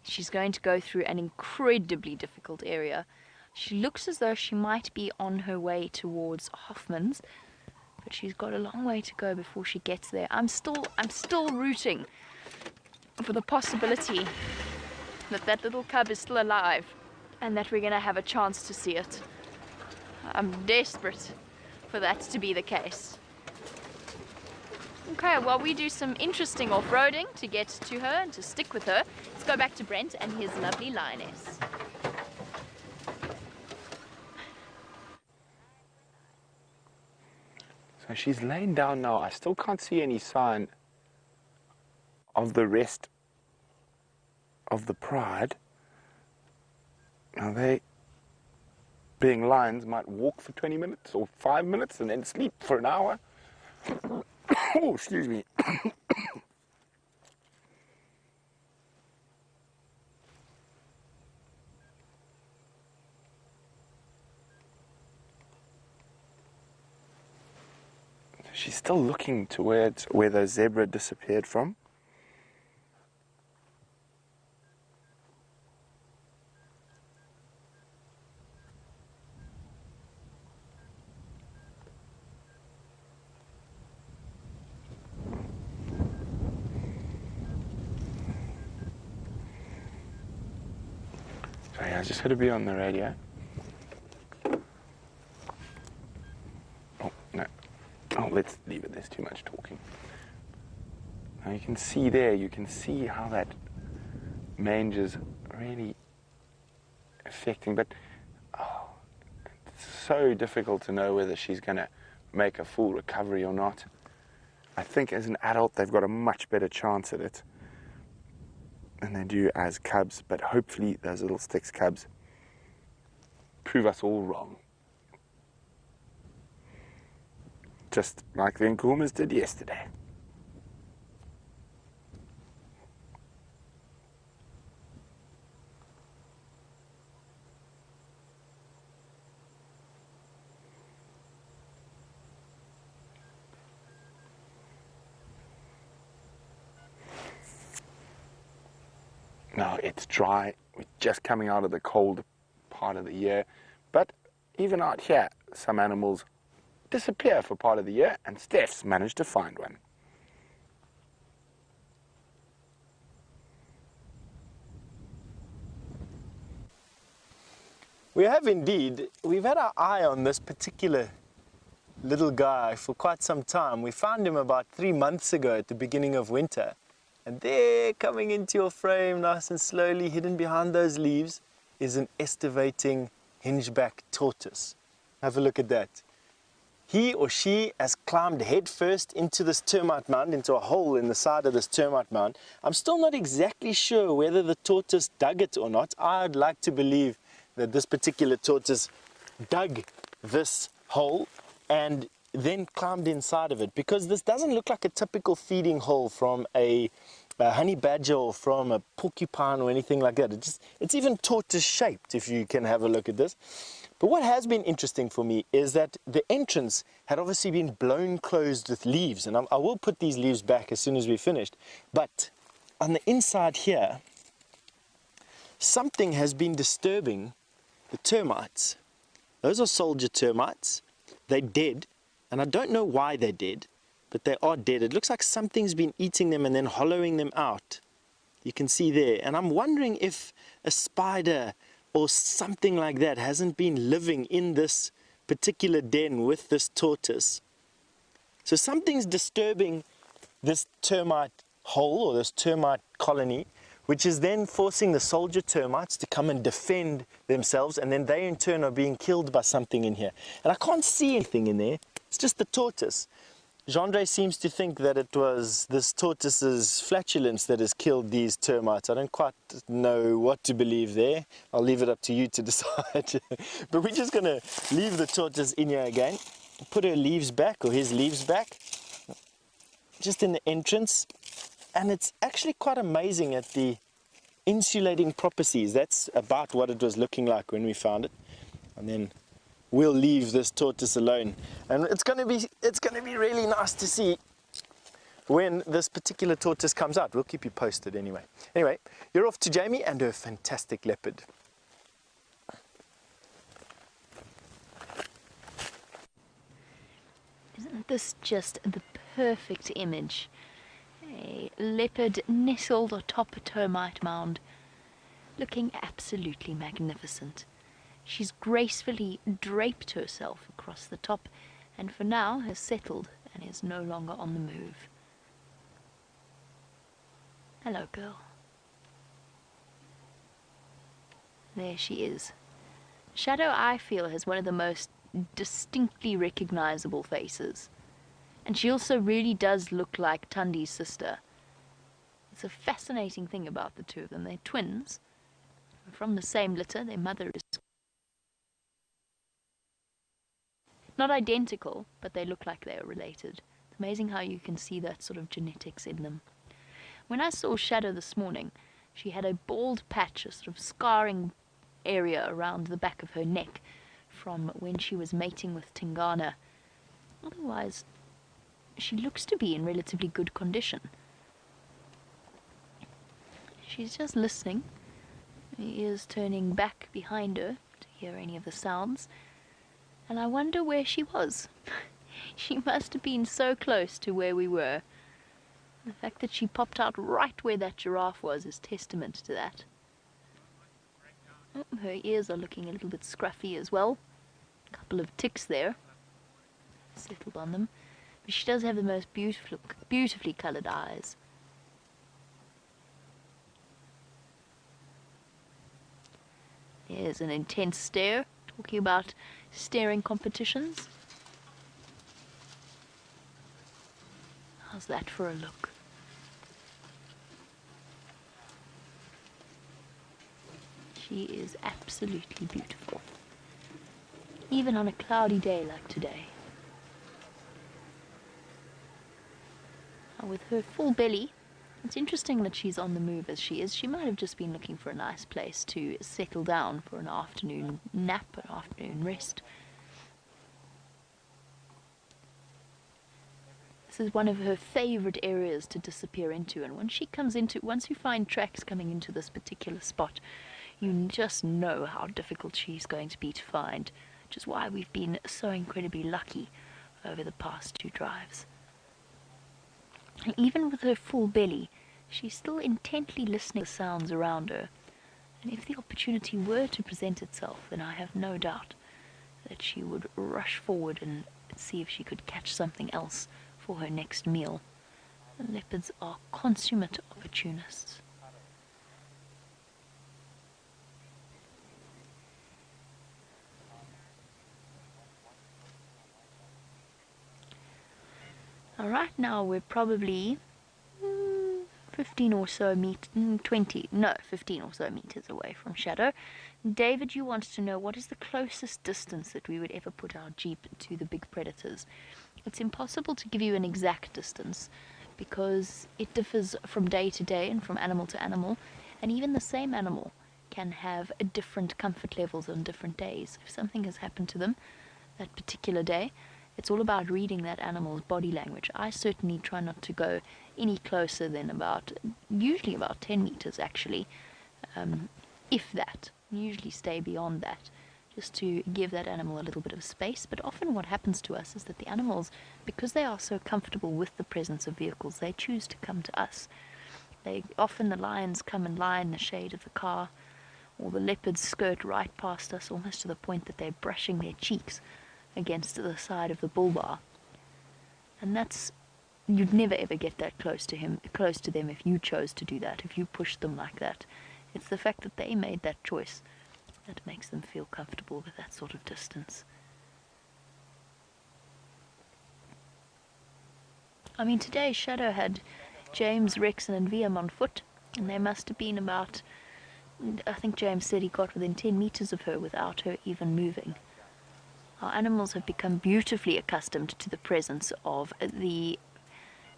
She's going to go through an incredibly difficult area. She looks as though she might be on her way towards Hoffman's, but she's got a long way to go before she gets there. I'm still rooting for the possibility that that little cub is still alive and that we're going to have a chance to see it. I'm desperate for that to be the case. Okay, while we do some interesting off-roading to get to her and to stick with her, let's go back to Brent and his lovely Lioness. So she's laying down now. I still can't see any sign of the rest of the pride. Now they, being lions, might walk for 20 minutes or 5 minutes and then sleep for an hour. Oh, excuse me. She's still looking towards where the zebra disappeared from. Sorry, I just had to be on the radio. Oh, no. Oh, let's leave it. There's too much talking. Now you can see there, you can see how that mange is really affecting, but oh, it's so difficult to know whether she's going to make a full recovery or not. I think as an adult they've got a much better chance at it than they do as cubs, but hopefully those little Styx cubs prove us all wrong. Just like the Nkumas did yesterday. Now it's dry, we're just coming out of the cold part of the year, but even out here, some animals disappear for part of the year, and Steph's managed to find one. We have indeed. We've had our eye on this particular little guy for quite some time. We found him about 3 months ago at the beginning of winter. And there, coming into your frame, nice and slowly, hidden behind those leaves, is an estivating hingeback tortoise. Have a look at that. He or she has climbed headfirst into this termite mound, into a hole in the side of this termite mound. I'm still not exactly sure whether the tortoise dug it or not. I'd like to believe that this particular tortoise dug this hole and then climbed inside of it, because this doesn't look like a typical feeding hole from a honey badger or from a porcupine or anything like that. It's even tortoise shaped, if you can have a look at this. But what has been interesting for me is that the entrance had obviously been blown closed with leaves, and I will put these leaves back as soon as we're finished. But on the inside here, something has been disturbing the termites. Those are soldier termites. They're dead, and I don't know why they're dead, but they are dead. It looks like something's been eating them and then hollowing them out. You can see there, and I'm wondering if a spider or something like that hasn't been living in this particular den with this tortoise. So something's disturbing this termite hole or this termite colony, which is then forcing the soldier termites to come and defend themselves, and then they in turn are being killed by something in here. And I can't see anything in there, it's just the tortoise. Gendre seems to think that it was this tortoise's flatulence that has killed these termites. I don't quite know what to believe there. I'll leave it up to you to decide. But we're just going to leave the tortoise in here again, put her leaves back, or his leaves back, just in the entrance. And it's actually quite amazing at the insulating properties. That's about what it was looking like when we found it. And then we'll leave this tortoise alone, and it's going to be really nice to see when this particular tortoise comes out. We'll keep you posted anyway. Anyway, you're off to Jamie and her fantastic leopard. Isn't this just the perfect image? A leopard nestled atop a termite mound, looking absolutely magnificent. She's gracefully draped herself across the top, and for now has settled and is no longer on the move. Hello, girl. There she is. Shadow, I feel, has one of the most distinctly recognizable faces. And she also really does look like Tundi's sister. It's a fascinating thing about the two of them. They're twins. From the same litter, their mother is not identical, but they look like they are related. It's amazing how you can see that sort of genetics in them. When I saw Shadow this morning, she had a bald patch, a sort of scarring area around the back of her neck from when she was mating with Tingana. Otherwise, she looks to be in relatively good condition. She's just listening, her ears turning back behind her to hear any of the sounds. And I wonder where she was. She must have been so close to where we were. The fact that she popped out right where that giraffe was is testament to that. Oh, her ears are looking a little bit scruffy as well. A couple of ticks there. Settled on them. But she does have the most beautifully coloured eyes. There's an intense stare. Talking about staring competitions. How's that for a look? She is absolutely beautiful. Even on a cloudy day like today. Now with her full belly, it's interesting that she's on the move as she is. She might have just been looking for a nice place to settle down for an afternoon nap, an afternoon rest. This is one of her favourite areas to disappear into, and once you find tracks coming into this particular spot, you just know how difficult she's going to be to find, which is why we've been so incredibly lucky over the past 2 drives. And even with her full belly, she's still intently listening to the sounds around her. And if the opportunity were to present itself, then I have no doubt that she would rush forward and see if she could catch something else for her next meal. The leopards are consummate opportunists. Alright, now we're probably 15 or so meters away from Shadow. David, you want to know what is the closest distance that we would ever put our Jeep to the big predators. It's impossible to give you an exact distance because it differs from day to day and from animal to animal, and even the same animal can have different comfort levels on different days. If something has happened to them that particular day, it's all about reading that animal's body language. I certainly try not to go any closer than usually about 10 meters actually, if that. Usually stay beyond that, just to give that animal a little bit of space. But often what happens to us is that the animals, because they are so comfortable with the presence of vehicles, they choose to come to us. Often the lions come and lie in the shade of the car, or the leopards skirt right past us, almost to the point that they're brushing their cheeks against the side of the bull bar. And that's you'd never ever get that close to them if you chose to do that, if you pushed them like that. It's the fact that they made that choice that makes them feel comfortable with that sort of distance. I mean, today Shadow had James, Rex and Enviam on foot, and they must have been about, I think James said he got within 10 meters of her without her even moving. Our animals have become beautifully accustomed to the presence of the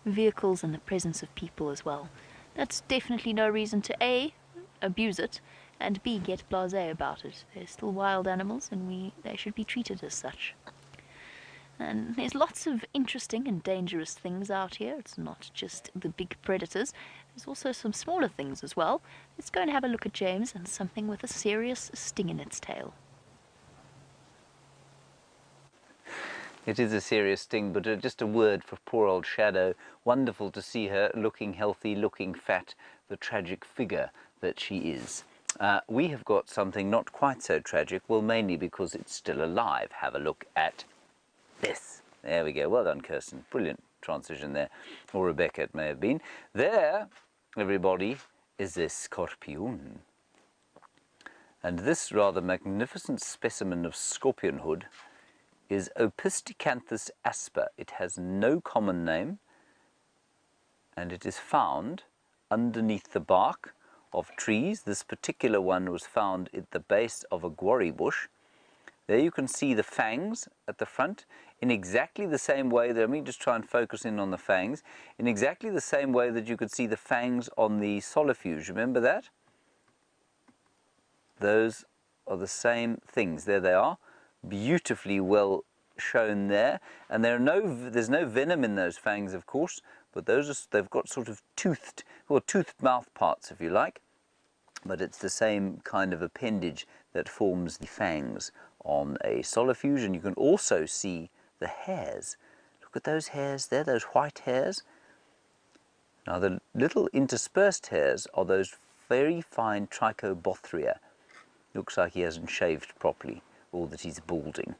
vehicles and the presence of people as well. That's definitely no reason to A, abuse it, and B, get blasé about it. They're still wild animals and they should be treated as such. And there's lots of interesting and dangerous things out here. It's not just the big predators. There's also some smaller things as well. Let's go and have a look at James and something with a serious sting in its tail. It is a serious sting, but just a word for poor old Shadow. Wonderful to see her looking healthy, looking fat, the tragic figure that she is. We have got something not quite so tragic, well, mainly because it's still alive. Have a look at this. There we go. Well done, Kirsten. Brilliant transition there. Or Rebecca, it may have been. There, everybody, is a scorpion. And this rather magnificent specimen of scorpionhood is Opisthecanthus asper. It has no common name, and it is found underneath the bark of trees. This particular one was found at the base of a guarri bush. There you can see the fangs at the front in exactly the same way that, let me just try and focus in on the fangs, in exactly the same way that you could see the fangs on the solifuge. Remember that? Those are the same things. There they are, beautifully well shown there. And there's no venom in those fangs, of course, but they've got sort of toothed mouth parts, if you like. But it's the same kind of appendage that forms the fangs on a solifuge. And you can also see the hairs. Look at those hairs there, those white hairs. Now the little interspersed hairs are those very fine trichobothria. Looks like he hasn't shaved properly, or that he's balding.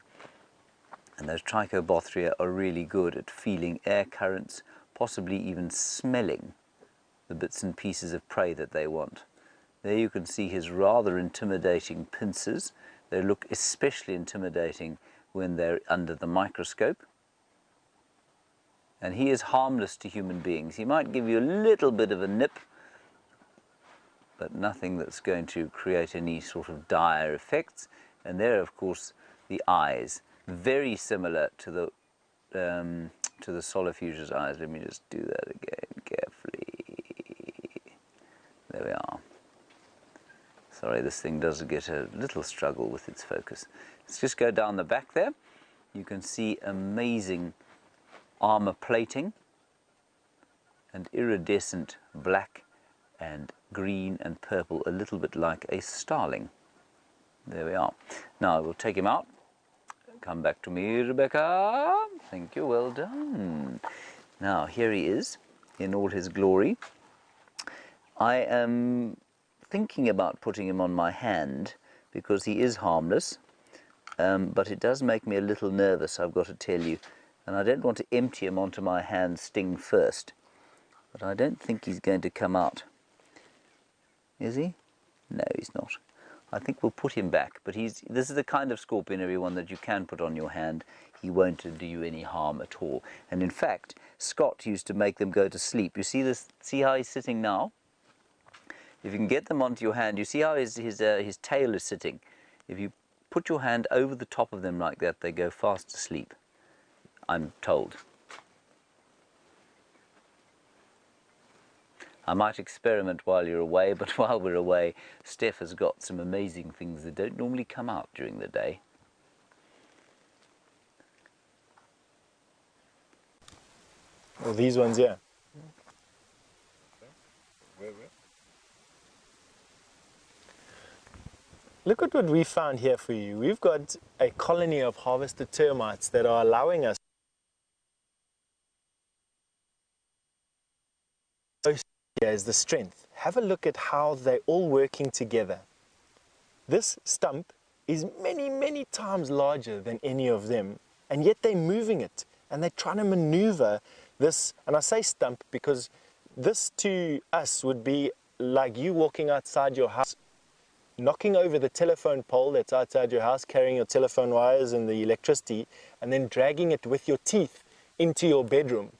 And those trichobothria are really good at feeling air currents, possibly even smelling the bits and pieces of prey that they want. There you can see his rather intimidating pincers. They look especially intimidating when they're under the microscope. And he is harmless to human beings. He might give you a little bit of a nip, but nothing that's going to create any sort of dire effects. And there, of course, the eyes, very similar to the solifuge's eyes. Let me just do that again carefully. There we are. Sorry, this thing does get a little struggle with its focus. Let's just go down the back there. You can see amazing armor plating and iridescent black and green and purple, a little bit like a starling. There we are. Now we'll take him out. Come back to me, Rebecca. Thank you, well done. Now here he is in all his glory. I am thinking about putting him on my hand because he is harmless, but it does make me a little nervous, I've got to tell you, and I don't want to empty him onto my hand sting first, but I don't think he's going to come out. Is he? No, he's not. I think we'll put him back, but this is the kind of scorpion, everyone, that you can put on your hand. He won't do you any harm at all. And in fact, Scott used to make them go to sleep. You see this? See how he's sitting now? If you can get them onto your hand, you see how his tail is sitting. If you put your hand over the top of them like that, they go fast asleep, I'm told. I might experiment while you're away, but while we're away, Steph has got some amazing things that don't normally come out during the day. Well, these ones here. Where? Look at what we found here for you. We've got a colony of harvested termites that are allowing us here is the strength. Have a look at how they're all working together. This stump is many, many times larger than any of them, and yet they're moving it and they're trying to maneuver this, and I say stump because this to us would be like you walking outside your house, knocking over the telephone pole that's outside your house, carrying your telephone wires and the electricity, and then dragging it with your teeth into your bedroom.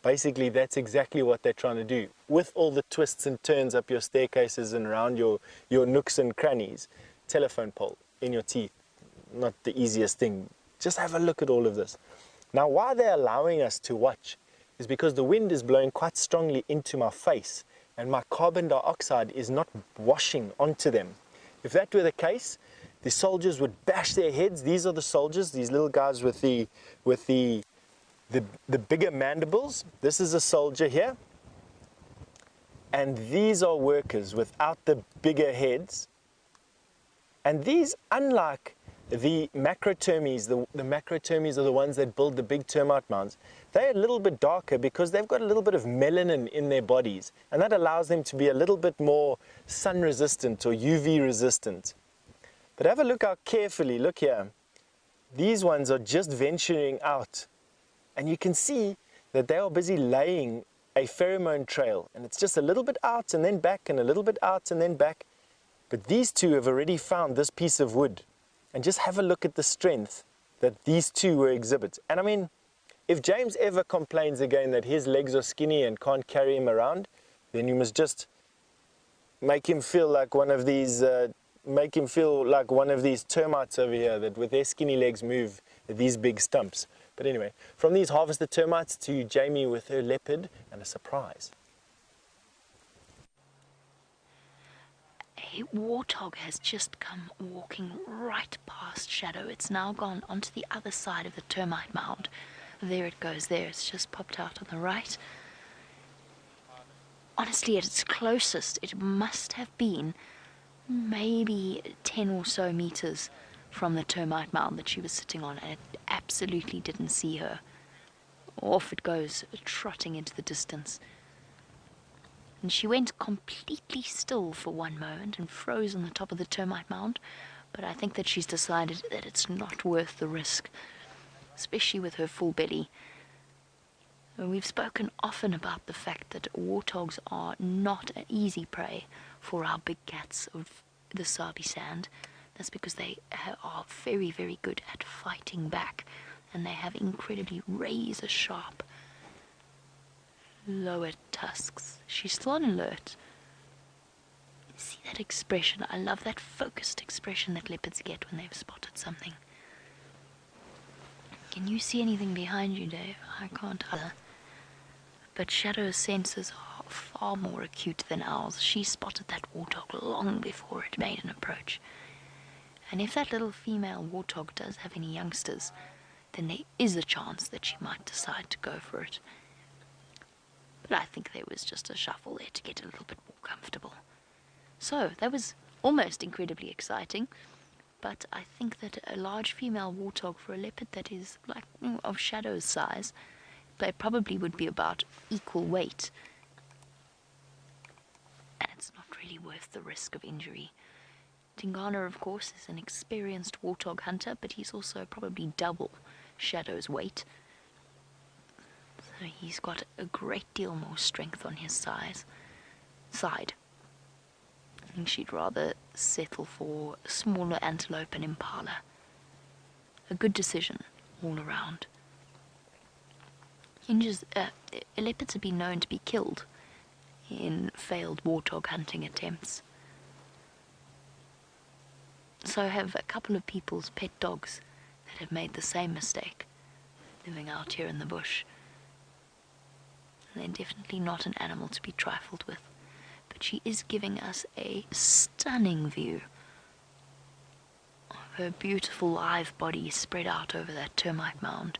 Basically, that's exactly what they're trying to do, with all the twists and turns up your staircases and around your nooks and crannies. Telephone pole in your teeth, not the easiest thing. Just have a look at all of this. Now, why they're allowing us to watch is because the wind is blowing quite strongly into my face, and my carbon dioxide is not washing onto them. If that were the case, the soldiers would bash their heads. These are the soldiers, these little guys with the bigger mandibles. This is a soldier here. And these are workers without the bigger heads. And these, unlike the macrotermes, the macrotermes are the ones that build the big termite mounds. They're a little bit darker because they've got a little bit of melanin in their bodies, and that allows them to be a little bit more sun resistant or UV resistant. But have a look out carefully. Look here. These ones are just venturing out, and you can see that they are busy laying a pheromone trail, and it's just a little bit out and then back and a little bit out and then back. But these two have already found this piece of wood. And just have a look at the strength that these two were exhibit. And I mean, if James ever complains again that his legs are skinny and can't carry him around, then you must just make him feel like one of these termites over here that with their skinny legs move these big stumps. But anyway, from these harvested termites to Jamie with her leopard and a surprise. A warthog has just come walking right past Shadow. It's now gone onto the other side of the termite mound. There it goes there. It's just popped out on the right. Honestly, at its closest, it must have been maybe 10 or so meters from the termite mound that she was sitting on, and it absolutely didn't see her. Off it goes, trotting into the distance. And she went completely still for one moment and froze on the top of the termite mound. But I think that she's decided that it's not worth the risk, especially with her full belly. And we've spoken often about the fact that warthogs are not an easy prey for our big cats of the Sabi sand. That's because they are very, very good at fighting back, and they have incredibly razor-sharp lower tusks. She's still on alert. See that expression? I love that focused expression that leopards get when they've spotted something. Can you see anything behind you, Dave? I can't either. But Shadow's senses are far more acute than ours. She spotted that warthog long before it made an approach. And if that little female warthog does have any youngsters, then there is a chance that she might decide to go for it. But I think there was just a shuffle there to get a little bit more comfortable. So, that was almost incredibly exciting, but I think that a large female warthog for a leopard that is like of Shadow's size, they probably would be about equal weight. And it's not really worth the risk of injury. Tingana, of course, is an experienced warthog hunter, but he's also probably double Shadow's weight. So he's got a great deal more strength on his side. I think she'd rather settle for a smaller antelope and impala. A good decision all around. Leopards have been known to be killed in failed warthog hunting attempts. So have a couple of people's pet dogs that have made the same mistake, living out here in the bush. They're definitely not an animal to be trifled with, but she is giving us a stunning view of her beautiful live body spread out over that termite mound.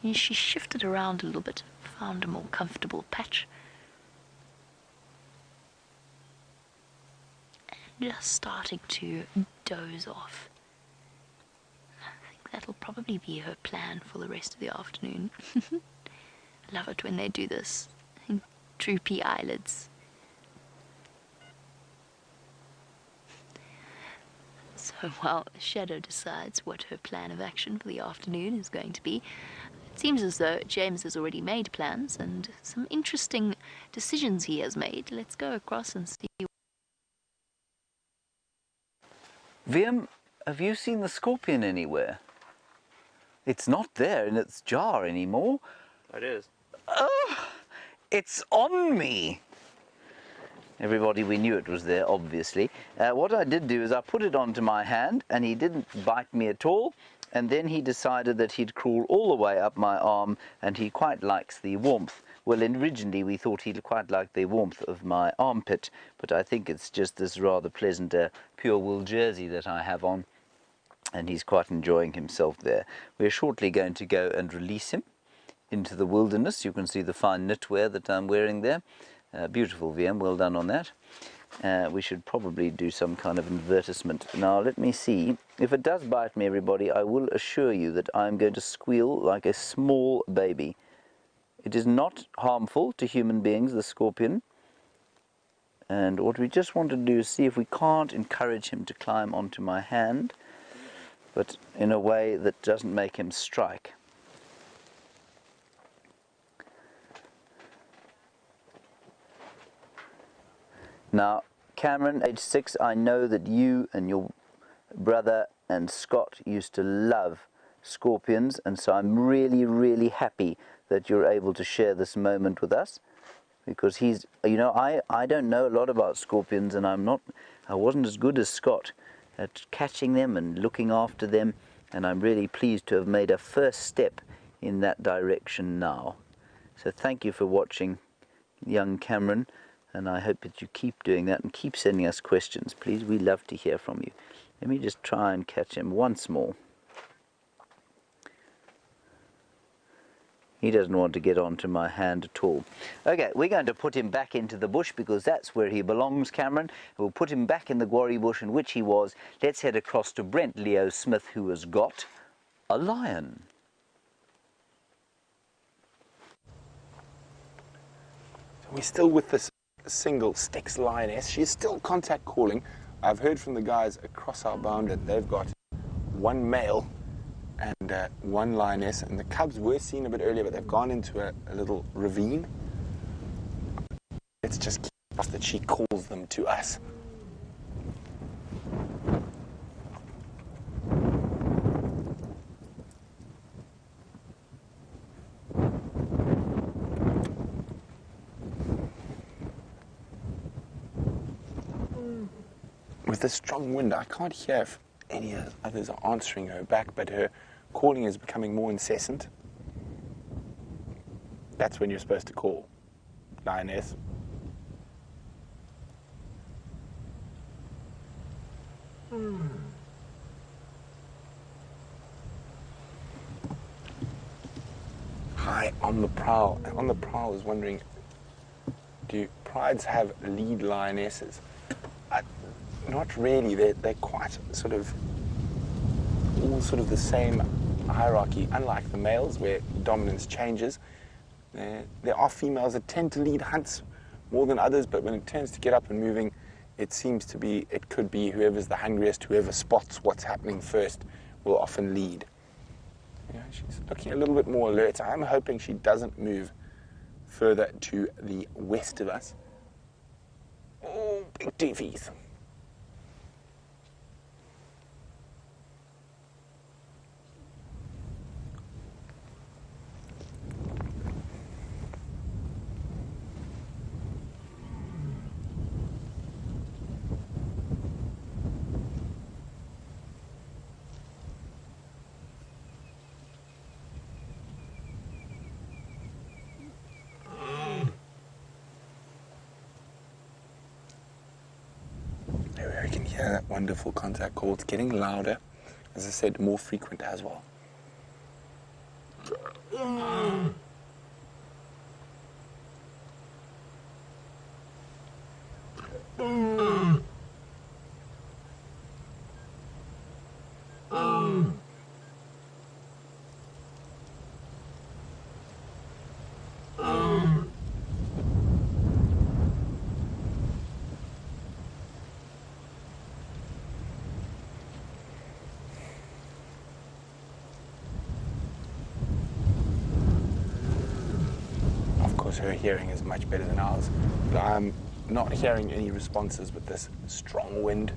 And she shifted around a little bit, found a more comfortable patch, and just starting to doze off. I think that'll probably be her plan for the rest of the afternoon. I love it when they do this. Droopy eyelids. So while Shadow decides what her plan of action for the afternoon is going to be, Seems as though James has already made plans and some interesting decisions he has made. Let's go across and see. Liam, have you seen the scorpion anywhere? It's not there in its jar anymore. It is. Oh, it's on me. Everybody, we knew it was there, obviously. What I did do is I put it onto my hand, and he didn't bite me at all. And then he decided that he'd crawl all the way up my arm, and he quite likes the warmth. Well, originally we thought he'd quite like the warmth of my armpit, but I think it's just this rather pleasant pure wool jersey that I have on, and he's quite enjoying himself there. We're shortly going to go and release him into the wilderness. You can see the fine knitwear that I'm wearing there. Beautiful, VM, well done on that. We should probably do some kind of advertisement. Now, let me see. If it does bite me, everybody, I will assure you that I'm going to squeal like a small baby. It is not harmful to human beings, the scorpion. And what we just want to do is see if we can't encourage him to climb onto my hand, but in a way that doesn't make him strike. Now, Cameron, age 6, I know that you and your brother and Scott used to love scorpions, and so I'm really, really happy that you're able to share this moment with us, because he's, you know, I don't know a lot about scorpions, and I wasn't as good as Scott at catching them and looking after them, and I'm really pleased to have made a first step in that direction now. So thank you for watching, young Cameron. And I hope that you keep doing that and keep sending us questions, please. We love to hear from you. Let me just try and catch him once more. He doesn't want to get onto my hand at all. Okay, we're going to put him back into the bush because that's where he belongs, Cameron. We'll put him back in the quarry bush in which he was. Let's head across to Brent Leo Smith, who has got a lion. We're still with this single Styx Lioness. She's still contact calling. I've heard from the guys across our bound that they've got one male and one lioness, and the cubs were seen a bit earlier, but they've gone into a little ravine. Let's just keep off that she calls them to us. With the strong wind, I can't hear if any others are answering her back, but her calling is becoming more incessant. That's when you're supposed to call, Lioness. Hi, on the prowl. On the prowl is wondering, do prides have lead lionesses? Not really. They're quite sort of all sort of the same hierarchy, unlike the males where dominance changes. There are females that tend to lead hunts more than others, but when it turns to get up and moving, it could be whoever's the hungriest, whoever spots what's happening first will often lead. Yeah, she's looking a little bit more alert. I'm hoping she doesn't move further to the west of us. Oh, big doofies. I can hear that wonderful contact call. It's getting louder. As I said, more frequent as well. Of course, her hearing is much better than ours. But I'm not hearing any responses with this strong wind.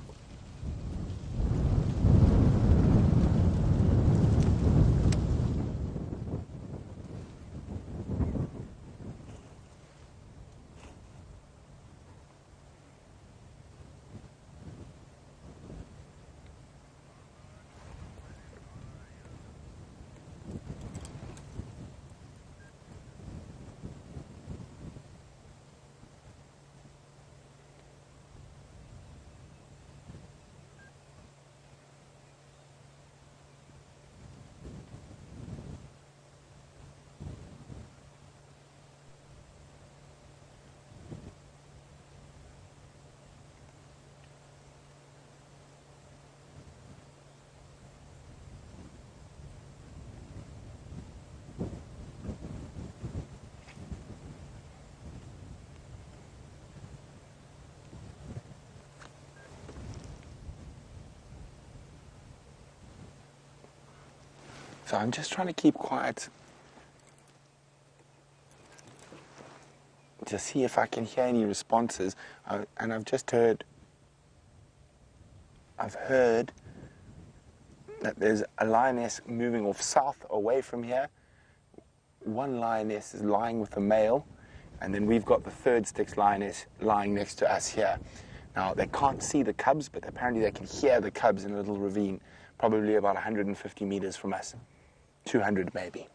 So I'm just trying to keep quiet to see if I can hear any responses. And I've heard that there's a lioness moving off south away from here. One lioness is lying with a male, and then we've got the third Styx lioness lying next to us here. Now, they can't see the cubs, but apparently they can hear the cubs in a little ravine, probably about 150 meters from us. 200 maybe.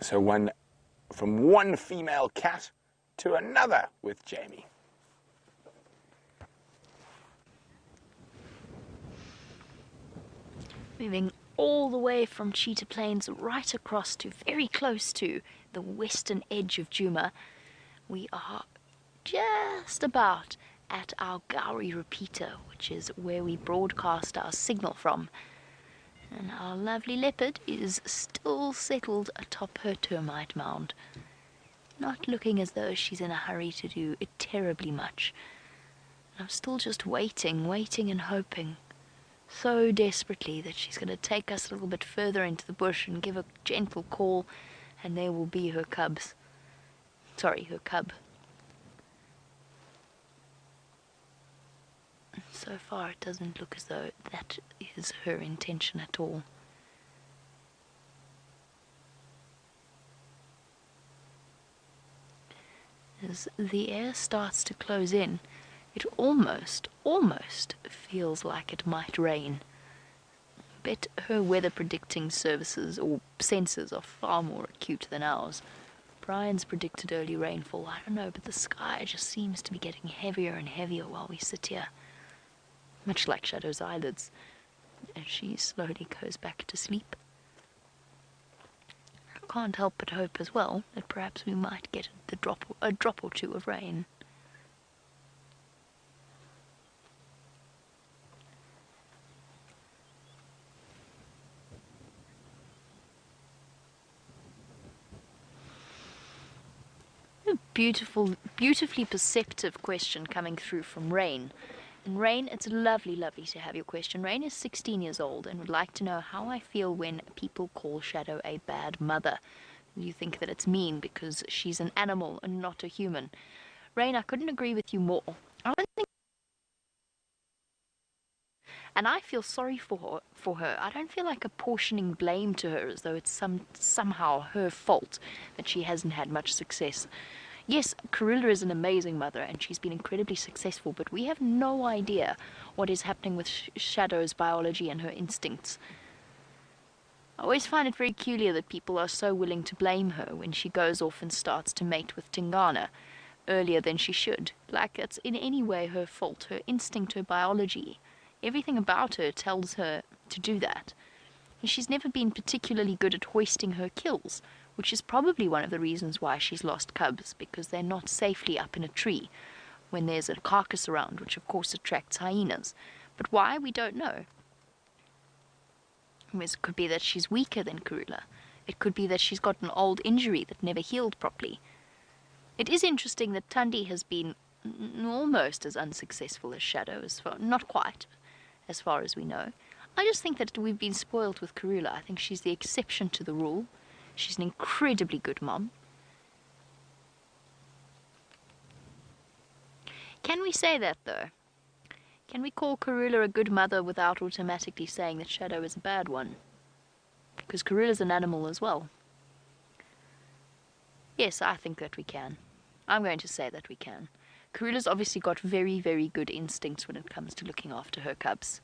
So from one female cat to another with Jamie. Moving all the way from Cheetah Plains right across to very close to the western edge of Djuma, we are just about at our Gowrie repeater, which is where we broadcast our signal from. And our lovely leopard is still settled atop her termite mound, not looking as though she's in a hurry to do it terribly much. I'm still just waiting and hoping so desperately that she's going to take us a little bit further into the bush and give a gentle call, and there will be her cubs. Sorry, her cub. So far it doesn't look as though that is her intention at all. As the air starts to close in, it almost feels like it might rain. Bet her weather predicting services or sensors are far more acute than ours. Brian's predicted early rainfall, I don't know, but the sky just seems to be getting heavier and heavier while we sit here. Much like Shadow's eyelids, as she slowly goes back to sleep. I can't help but hope as well that perhaps we might get a drop or two of rain. A beautifully perceptive question coming through from Rain. And Rain, it's lovely to have your question. Rain is 16 years old and would like to know how I feel when people call Shadow a bad mother. You think that it's mean because she's an animal and not a human. Rain, I couldn't agree with you more. I don't think, and I feel sorry for her. I don't feel like apportioning blame to her as though it's somehow her fault that she hasn't had much success. Yes, Karula is an amazing mother and she's been incredibly successful, but we have no idea what is happening with Shadow's biology and her instincts. I always find it very peculiar that people are so willing to blame her when she goes off and starts to mate with Tingana earlier than she should. Like it's in any way her fault, her instinct, her biology. Everything about her tells her to do that. And she's never been particularly good at hoisting her kills, which is probably one of the reasons why she's lost cubs, because they're not safely up in a tree when there's a carcass around, which of course attracts hyenas. But why, we don't know. It could be that she's weaker than Karula. It could be that she's got an old injury that never healed properly. It is interesting that Tundi has been almost as unsuccessful as Shadow, not quite, as far as we know. I just think that we've been spoiled with Karula. I think she's the exception to the rule. She's an incredibly good mom. Can we say that, though? Can we call Karula a good mother without automatically saying that Shadow is a bad one? Because Karula's an animal as well. Yes, I think that we can. I'm going to say that we can. Karula's obviously got very, very good instincts when it comes to looking after her cubs.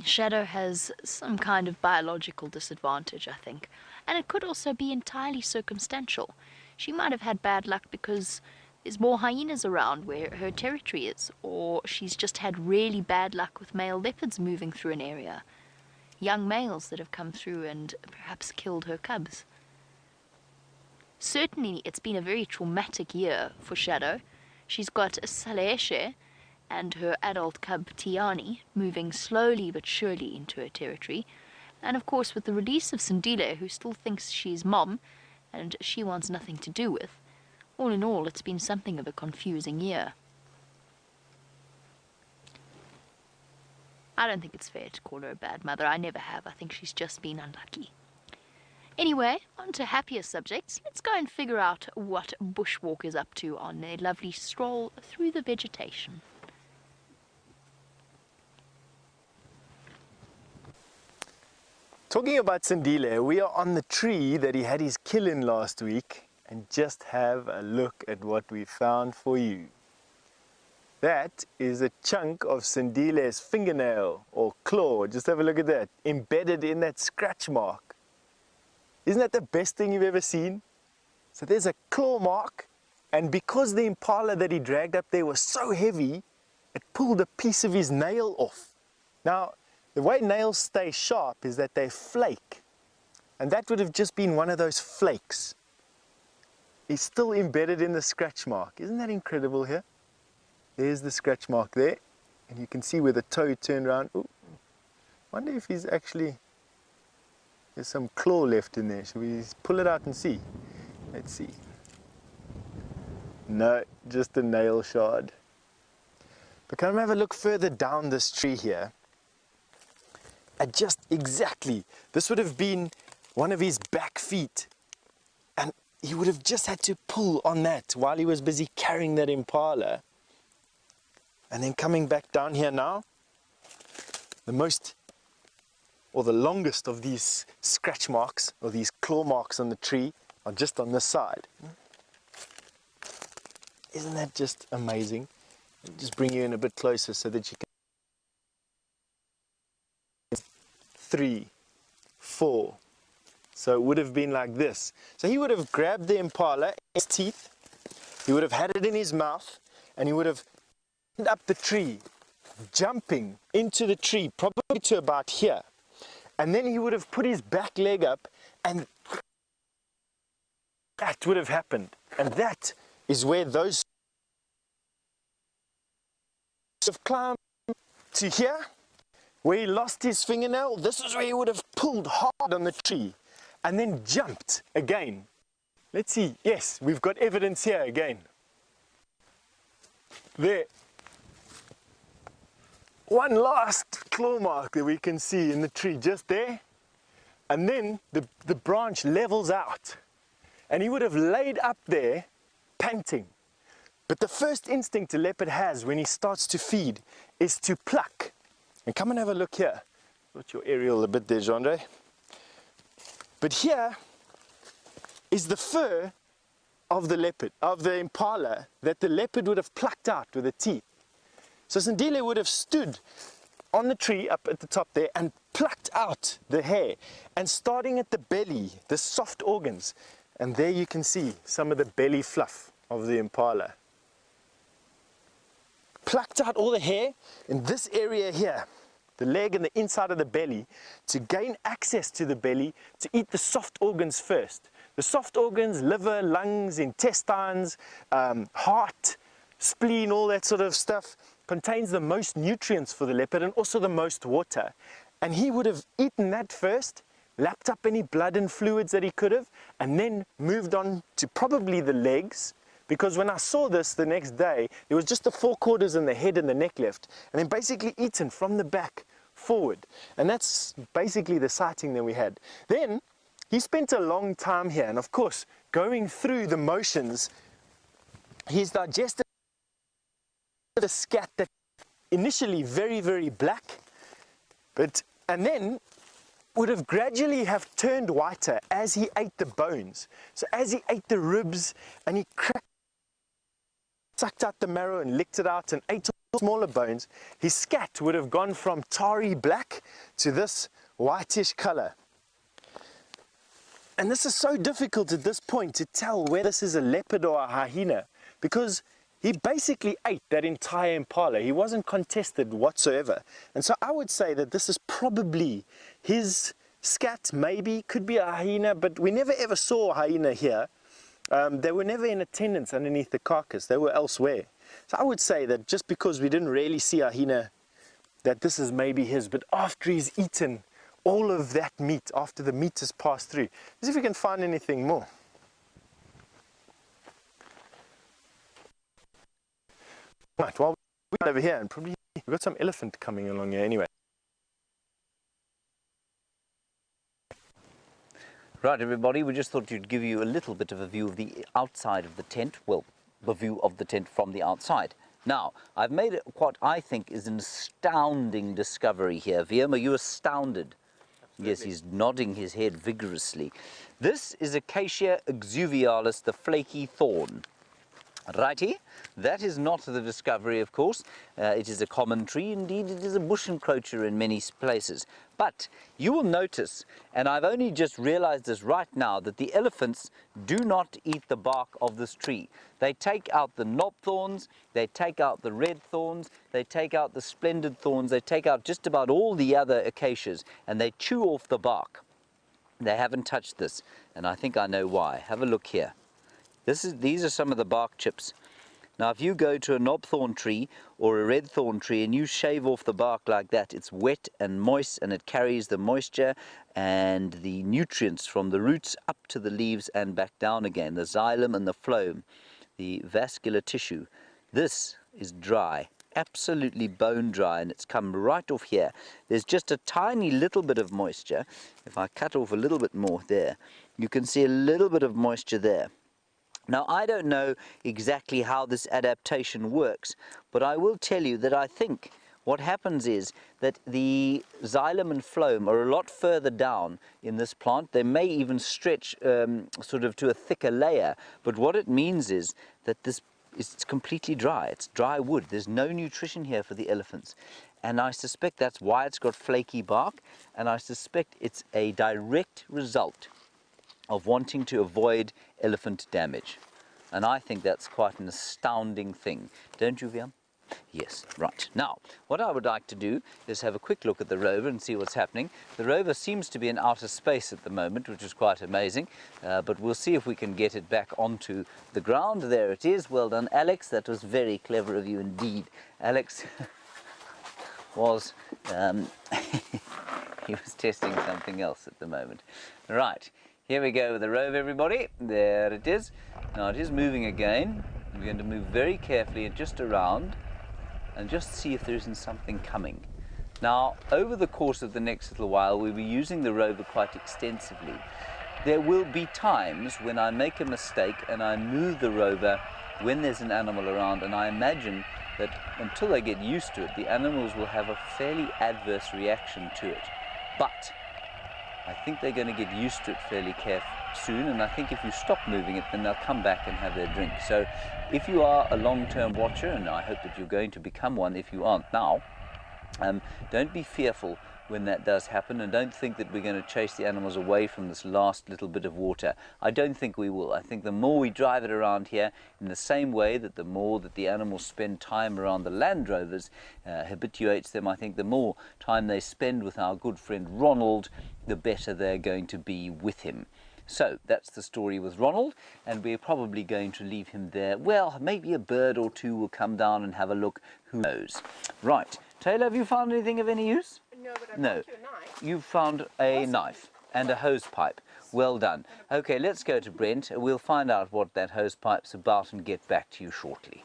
Shadow has some kind of biological disadvantage, I think. And it could also be entirely circumstantial. She might have had bad luck because there's more hyenas around where her territory is, or she's just had really bad luck with male leopards moving through an area. Young males that have come through and perhaps killed her cubs. Certainly, it's been a very traumatic year for Shadow. She's got Saleshe and her adult cub Tiani moving slowly but surely into her territory. And of course, with the release of Sindile, who still thinks she's mom and she wants nothing to do with, all in all, it's been something of a confusing year. I don't think it's fair to call her a bad mother. I never have. I think she's just been unlucky. Anyway, on to happier subjects. Let's go and figure out what Bushwalk is up to on their lovely stroll through the vegetation. Talking about Sindile, we are on the tree that he had his kill in last week, and just have a look at what we found for you. That is a chunk of Sindile's fingernail or claw. Just have a look at that, embedded in that scratch mark. Isn't that the best thing you've ever seen? So there's a claw mark, and because the impala that he dragged up there was so heavy, it pulled a piece of his nail off. Now, the way nails stay sharp is that they flake, and that would have just been one of those flakes. It's still embedded in the scratch mark. Isn't that incredible here? There's the scratch mark there, and you can see where the toe turned around. Ooh, wonder if he's actually, there's some claw left in there. Should we pull it out and see? Let's see. No, just a nail shard. But can I have a look further down this tree here? And just exactly, this would have been one of his back feet, and he would have just had to pull on that while he was busy carrying that impala. And then coming back down here now, the longest of these scratch marks, or these claw marks on the tree, are just on this side. Isn't that just amazing? I'll just bring you in a bit closer so that you can 3, 4. So it would have been like this. So he would have grabbed the impala in his teeth, he would have had it in his mouth, and he would have up the tree, jumping into the tree, probably to about here. And then he would have put his back leg up, and that would have happened. And that is where those have climbed to here, where he lost his fingernail. This is where he would have pulled hard on the tree and then jumped again. Let's see. Yes, we've got evidence here again. There. One last claw mark that we can see in the tree just there. And then the branch levels out. And he would have laid up there, panting. But the first instinct a leopard has when he starts to feed is to pluck. And come and have a look here. Got your aerial a bit there, Jandre. But here is the fur of the leopard, of the impala, that the leopard would have plucked out with the teeth. So Sindile would have stood on the tree up at the top there and plucked out the hair, and starting at the belly, the soft organs, and there you can see some of the belly fluff of the impala. Plucked out all the hair in this area here, the leg and the inside of the belly, to gain access to the belly to eat the soft organs first. The soft organs, liver, lungs, intestines, heart, spleen, all that sort of stuff, contains the most nutrients for the leopard and also the most water. And he would have eaten that first, lapped up any blood and fluids that he could have, and then moved on to probably the legs, because when I saw this the next day, there was just the forequarters and the head and the neck left, and then basically eaten from the back forward. And that's basically the sighting that we had. Then he spent a long time here, and of course, going through the motions, he's digested the scat that initially very, very black, and then would have gradually have turned whiter as he ate the bones. So as he ate the ribs and he sucked out the marrow and licked it out and ate smaller bones, his scat would have gone from tarry black to this whitish color. And this is so difficult at this point to tell whether this is a leopard or a hyena, because he basically ate that entire impala. He wasn't contested whatsoever. And so I would say that this is probably his scat, maybe, could be a hyena, but we never ever saw a hyena here. They were never in attendance underneath the carcass. They were elsewhere. So I would say that just because we didn't really see a hyena, that this is maybe his. But after he's eaten all of that meat, after the meat has passed through, let's see if we can find anything more. Right, well, we're over here, and probably we've got some elephant coming along here anyway. Right, everybody, we just thought you'd give you a little bit of a view of the outside of the tent. Well, the view of the tent from the outside. Now, I've made what I think is an astounding discovery here. VM, are you astounded? Absolutely. Yes, he's nodding his head vigorously. This is Acacia exuvialis, the flaky thorn. Righty, that is not the discovery, of course. It is a common tree. Indeed, it is a bush encroacher in many places. But you will notice, and I've only just realized this right now, that the elephants do not eat the bark of this tree. They take out the knob thorns, they take out the red thorns, they take out the splendid thorns, they take out just about all the other acacias, and they chew off the bark. They haven't touched this, and I think I know why. Have a look here. These are some of the bark chips. Now, if you go to a knobthorn tree or a red thorn tree and you shave off the bark like that, it's wet and moist, and it carries the moisture and the nutrients from the roots up to the leaves and back down again, the xylem and the phloem, the vascular tissue. This is dry, absolutely bone dry, and it's come right off here. There's just a tiny little bit of moisture. If I cut off a little bit more there, you can see a little bit of moisture there. Now, I don't know exactly how this adaptation works, but I will tell you that I think what happens is that the xylem and phloem are a lot further down in this plant. They may even stretch sort of to a thicker layer, but what it means is that it's completely dry. It's dry wood. There's no nutrition here for the elephants. And I suspect that's why it's got flaky bark, and I suspect it's a direct result of wanting to avoid elephant damage. And I think that's quite an astounding thing. Don't you, Viam? Yes, right. Now, what I would like to do is have a quick look at the rover and see what's happening. The rover seems to be in outer space at the moment, which is quite amazing, but we'll see if we can get it back onto the ground. There it is. Well done, Alex. That was very clever of you indeed. Alex was, he was testing something else at the moment. Right. Here we go with the rover, everybody. There it is. Now it is moving again. We're going to move very carefully and just around and just see if there isn't something coming. Now, over the course of the next little while, we'll be using the rover quite extensively. There will be times when I make a mistake and I move the rover when there's an animal around, and I imagine that until they get used to it, the animals will have a fairly adverse reaction to it. But I think they're going to get used to it fairly soon, and I think if you stop moving it, then they'll come back and have their drink. So if you are a long-term watcher, and I hope that you're going to become one if you aren't now, don't be fearful when that does happen, and don't think that we're going to chase the animals away from this last little bit of water. I don't think we will. I think the more we drive it around here, in the same way that the more that the animals spend time around the Land Rovers, habituates them, I think the more time they spend with our good friend Ronald, the better they're going to be with him. So that's the story with Ronald, and we're probably going to leave him there. Well, maybe a bird or two will come down and have a look. Who knows? Right. Taylor, have you found anything of any use? No, but I found No. you a knife. You've found a knife and a hose pipe. Well done. Okay, let's go to Brent. We'll find out what that hose pipe's about and get back to you shortly.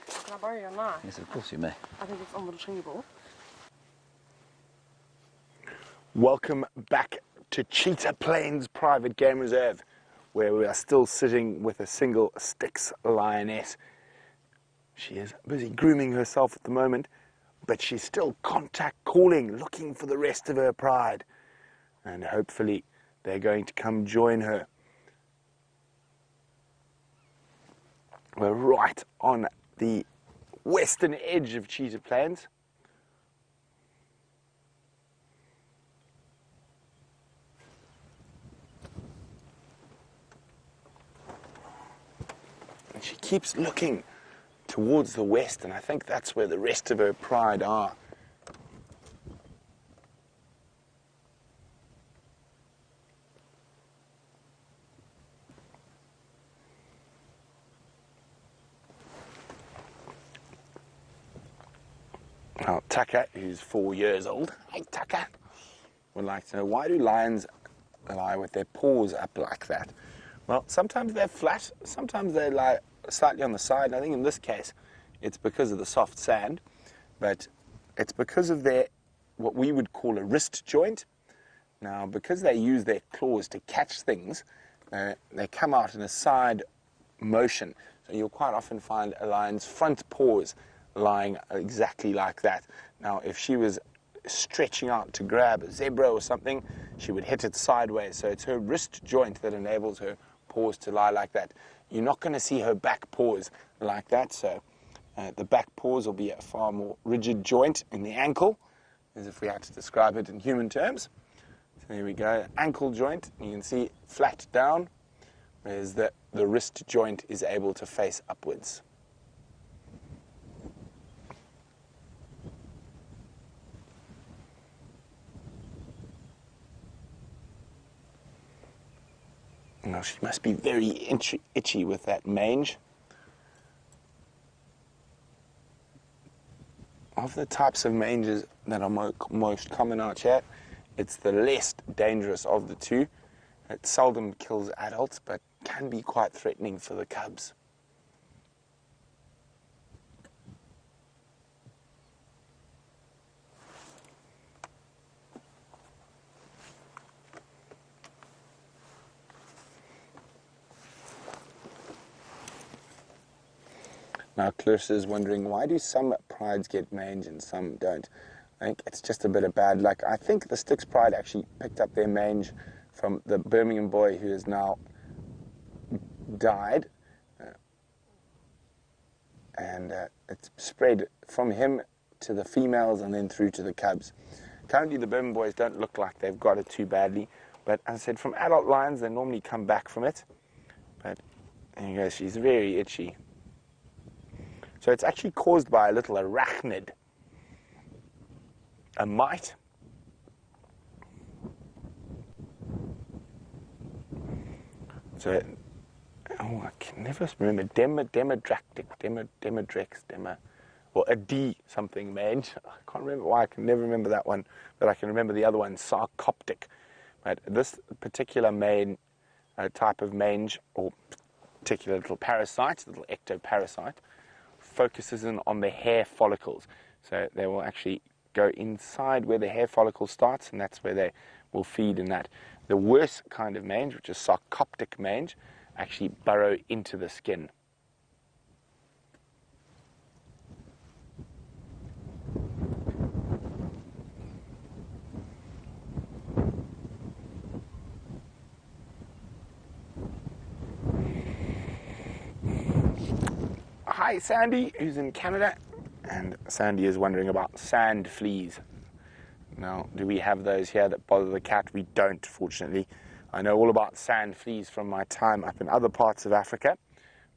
Can I borrow your knife? Yes, of course you may. I think it's on the table. Welcome back to Cheetah Plains Private Game Reserve, where we are still sitting with a single Styx lioness. She is busy grooming herself at the moment, but she's still contact calling, looking for the rest of her pride. And hopefully they're going to come join her. We're right on the western edge of Cheetah Plains. And she keeps looking towards the west, and I think that's where the rest of her pride are. Now, Tucker, who's 4 years old, hey Tucker, would like to know, why do lions lie with their paws up like that? Well, sometimes they're flat, sometimes they lie slightly on the side, and I think in this case it's because of the soft sand, but it's because of their, what we would call a wrist joint. Now, because they use their claws to catch things, they come out in a side motion, so you'll quite often find a lion's front paws lying exactly like that. Now, if she was stretching out to grab a zebra or something, she would hit it sideways, so it's her wrist joint that enables her paws to lie like that. You're not going to see her back paws like that, so the back paws will be a far more rigid joint in the ankle, as if we had to describe it in human terms. So there we go, ankle joint, you can see flat down, whereas the wrist joint is able to face upwards. Now, she must be very itchy with that mange. Of the types of manges that are most common out here, it's the less dangerous of the two. It seldom kills adults, but can be quite threatening for the cubs. Now, Clarissa is wondering, why do some prides get mange and some don't? I think it's just a bit of bad luck. I think the Styx pride actually picked up their mange from the Birmingham boy who has now died. And it's spread from him to the females and then through to the cubs. Currently, the Birmingham boys don't look like they've got it too badly. But as I said, from adult lions, they normally come back from it. But there you go, she's very itchy. So it's actually caused by a little arachnid, a mite. So, I can never remember, or a D something mange. I can't remember why, I can never remember that one, but I can remember the other one, sarcoptic. But this particular type of mange, or particular little parasite, little ectoparasite, focuses in on the hair follicles. So they will actually go inside where the hair follicle starts, and that's where they will feed in that. The worst kind of mange, which is sarcoptic mange, actually burrow into the skin. Hi, Sandy, who's in Canada, and Sandy is wondering about sand fleas. Now, do we have those here that bother the cat? We don't, fortunately. I know all about sand fleas from my time up in other parts of Africa,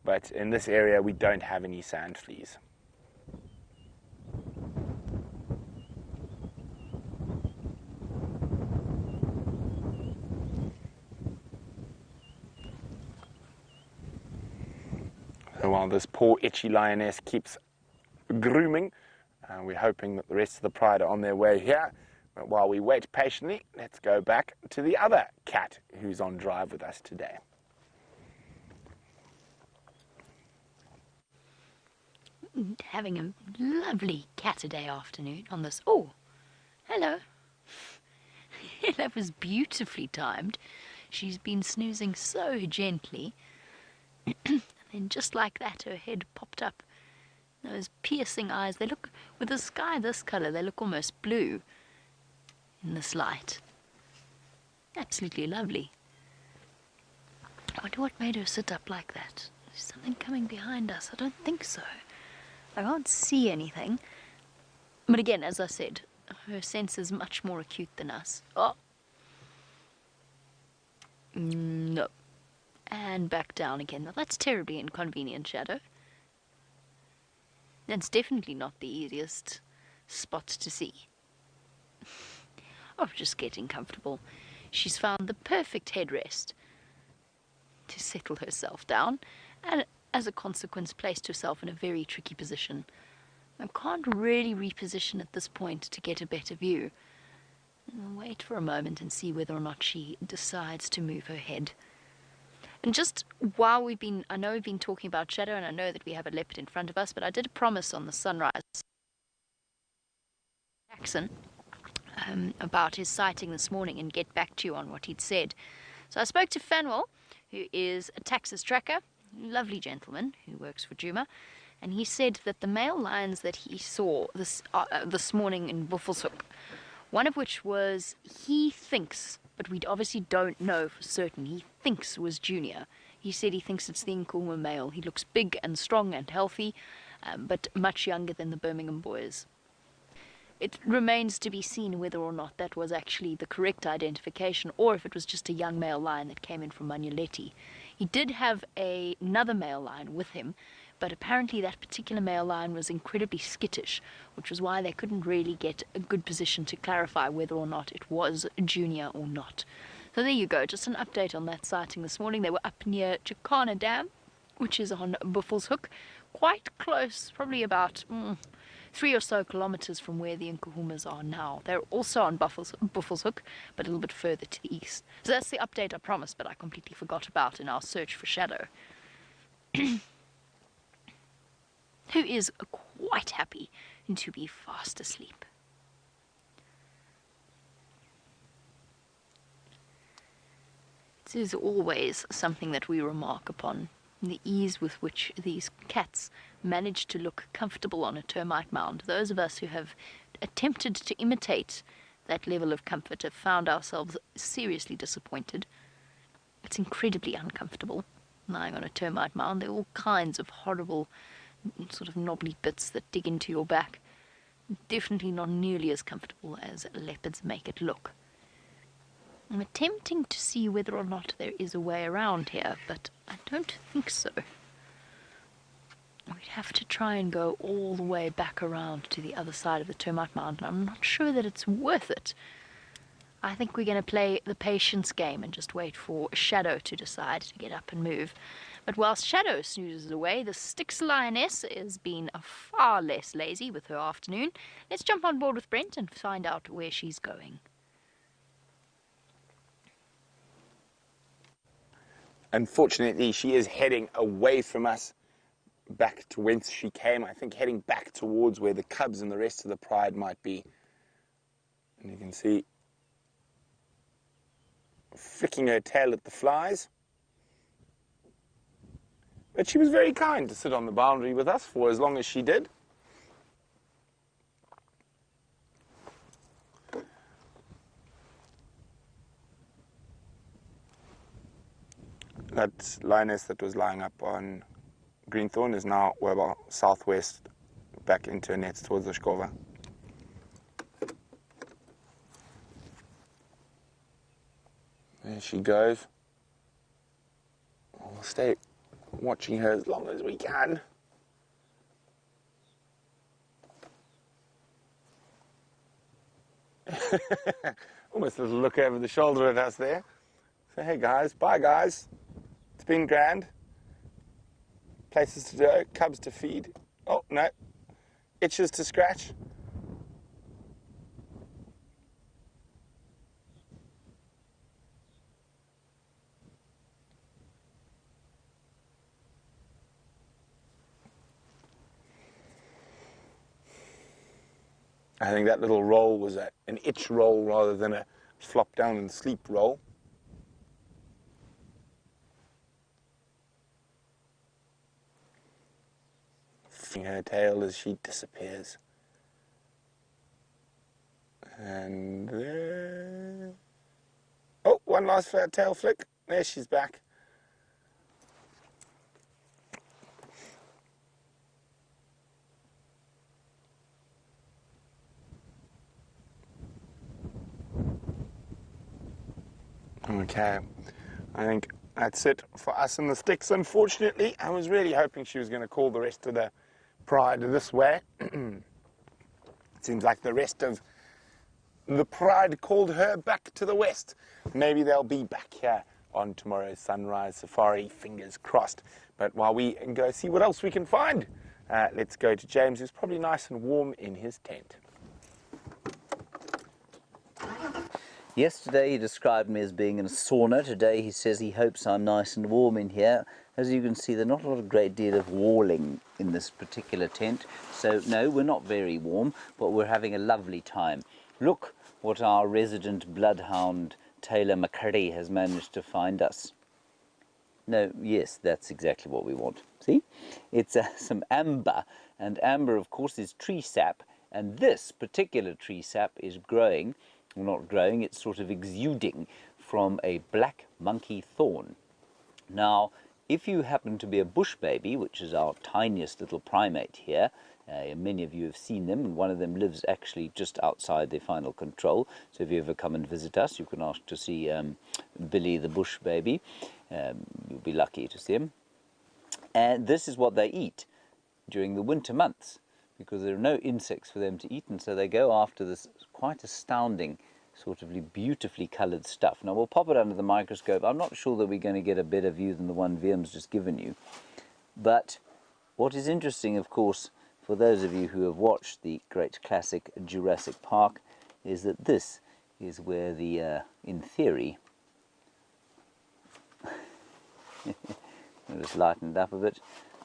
but in this area we don't have any sand fleas. So while this poor itchy lioness keeps grooming, we're hoping that the rest of the pride are on their way here. But while we wait patiently, let's go back to the other cat who's on drive with us today. Having a lovely cat-a-day afternoon on this. Oh, hello. That was beautifully timed. She's been snoozing so gently. And then just like that, her head popped up. Those piercing eyes, they look, with the sky this colour, they look almost blue in this light. Absolutely lovely. I wonder what made her sit up like that. There's something coming behind us. I don't think so. I can't see anything. But again, as I said, her sense is much more acute than us. Oh! No. And back down again. Now that's terribly inconvenient, Shadow. That's definitely not the easiest spot to see. Oh, just getting comfortable. She's found the perfect headrest to settle herself down, and as a consequence placed herself in a very tricky position. I can't really reposition at this point to get a better view. I'll wait for a moment and see whether or not she decides to move her head. And just while I know we've been talking about Shadow, and I know that we have a leopard in front of us, but I did promise on the sunrise Jackson about his sighting this morning and get back to you on what he'd said. So I spoke to Fanwell, who is a taxis tracker, lovely gentleman who works for Djuma, and he said that the male lions that he saw this morning in Buffelshoek, one of which was, he thinks, but we obviously don't know for certain, he thinks was Junior. He said he thinks it's the Nkuhuma male. He looks big and strong and healthy, but much younger than the Birmingham boys. It remains to be seen whether or not that was actually the correct identification, or if it was just a young male lion that came in from Manuletti. He did have another male lion with him, but apparently that particular male lion was incredibly skittish, which was why they couldn't really get a good position to clarify whether or not it was Junior or not. So there you go, just an update on that sighting this morning. They were up near Chikana Dam, which is on Buffelshoek, quite close, probably about 3 or so kilometers from where the Nkuhumas are now. They're also on Buffelshoek, but a little bit further to the east. So that's the update I promised, but I completely forgot about in our search for Shadow. Who is quite happy to be fast asleep. This is always something that we remark upon, the ease with which these cats manage to look comfortable on a termite mound. Those of us who have attempted to imitate that level of comfort have found ourselves seriously disappointed. It's incredibly uncomfortable lying on a termite mound. There are all kinds of horrible sort of knobbly bits that dig into your back. Definitely not nearly as comfortable as leopards make it look. I'm attempting to see whether or not there is a way around here, but I don't think so. We'd have to try and go all the way back around to the other side of the termite mound, and I'm not sure that it's worth it. I think we're going to play the patience game and just wait for Shadow to decide to get up and move. But whilst Shadow snoozes away, the Styx Lioness has been far less lazy with her afternoon. Let's jump on board with Brent and find out where she's going. Unfortunately, she is heading away from us, back to whence she came. I think heading back towards where the cubs and the rest of the pride might be. And you can see flicking her tail at the flies. But she was very kind to sit on the boundary with us for as long as she did. That lioness that was lying up on Greenthorn is now about southwest, back into her nets towards the Shkova. There she goes. We'll stay watching her as long as we can. Almost a little look over the shoulder at us there. So hey guys, bye guys. It's been grand. Places to go, cubs to feed. Oh no, itches to scratch. I think that little roll was an itch roll rather than a flop down and sleep roll. Her tail as she disappears. And there... Oh, one last tail flick. There she's back. Okay, I think that's it for us in the Styx, unfortunately. I was really hoping she was going to call the rest of the pride this way. It seems like the rest of the pride called her back to the west. Maybe they'll be back here on tomorrow's sunrise safari, fingers crossed. But while we go see what else we can find, let's go to James, who's probably nice and warm in his tent. Yesterday he described me as being in a sauna. Today he says he hopes I'm nice and warm in here. As you can see, there's not a great deal of walling in this particular tent. So no, we're not very warm, but we're having a lovely time. Look what our resident bloodhound Taylor McCurdy has managed to find us. No, yes, that's exactly what we want. See? It's some amber, and amber, of course, is tree sap, and this particular tree sap is growing, well, not growing, it's sort of exuding from a black monkey thorn. Now, if you happen to be a bush baby, which is our tiniest little primate here, many of you have seen them, and one of them lives actually just outside their final control. So if you ever come and visit us, you can ask to see Billy the bush baby. You'll be lucky to see him. And this is what they eat during the winter months, because there are no insects for them to eat, and so they go after this quite astounding, sort of beautifully coloured stuff. Now we'll pop it under the microscope. I'm not sure that we're going to get a better view than the one Viam's just given you. But what is interesting, of course, for those of you who have watched the great classic Jurassic Park, is that this is where the, in theory, I'll just lighten it up a bit.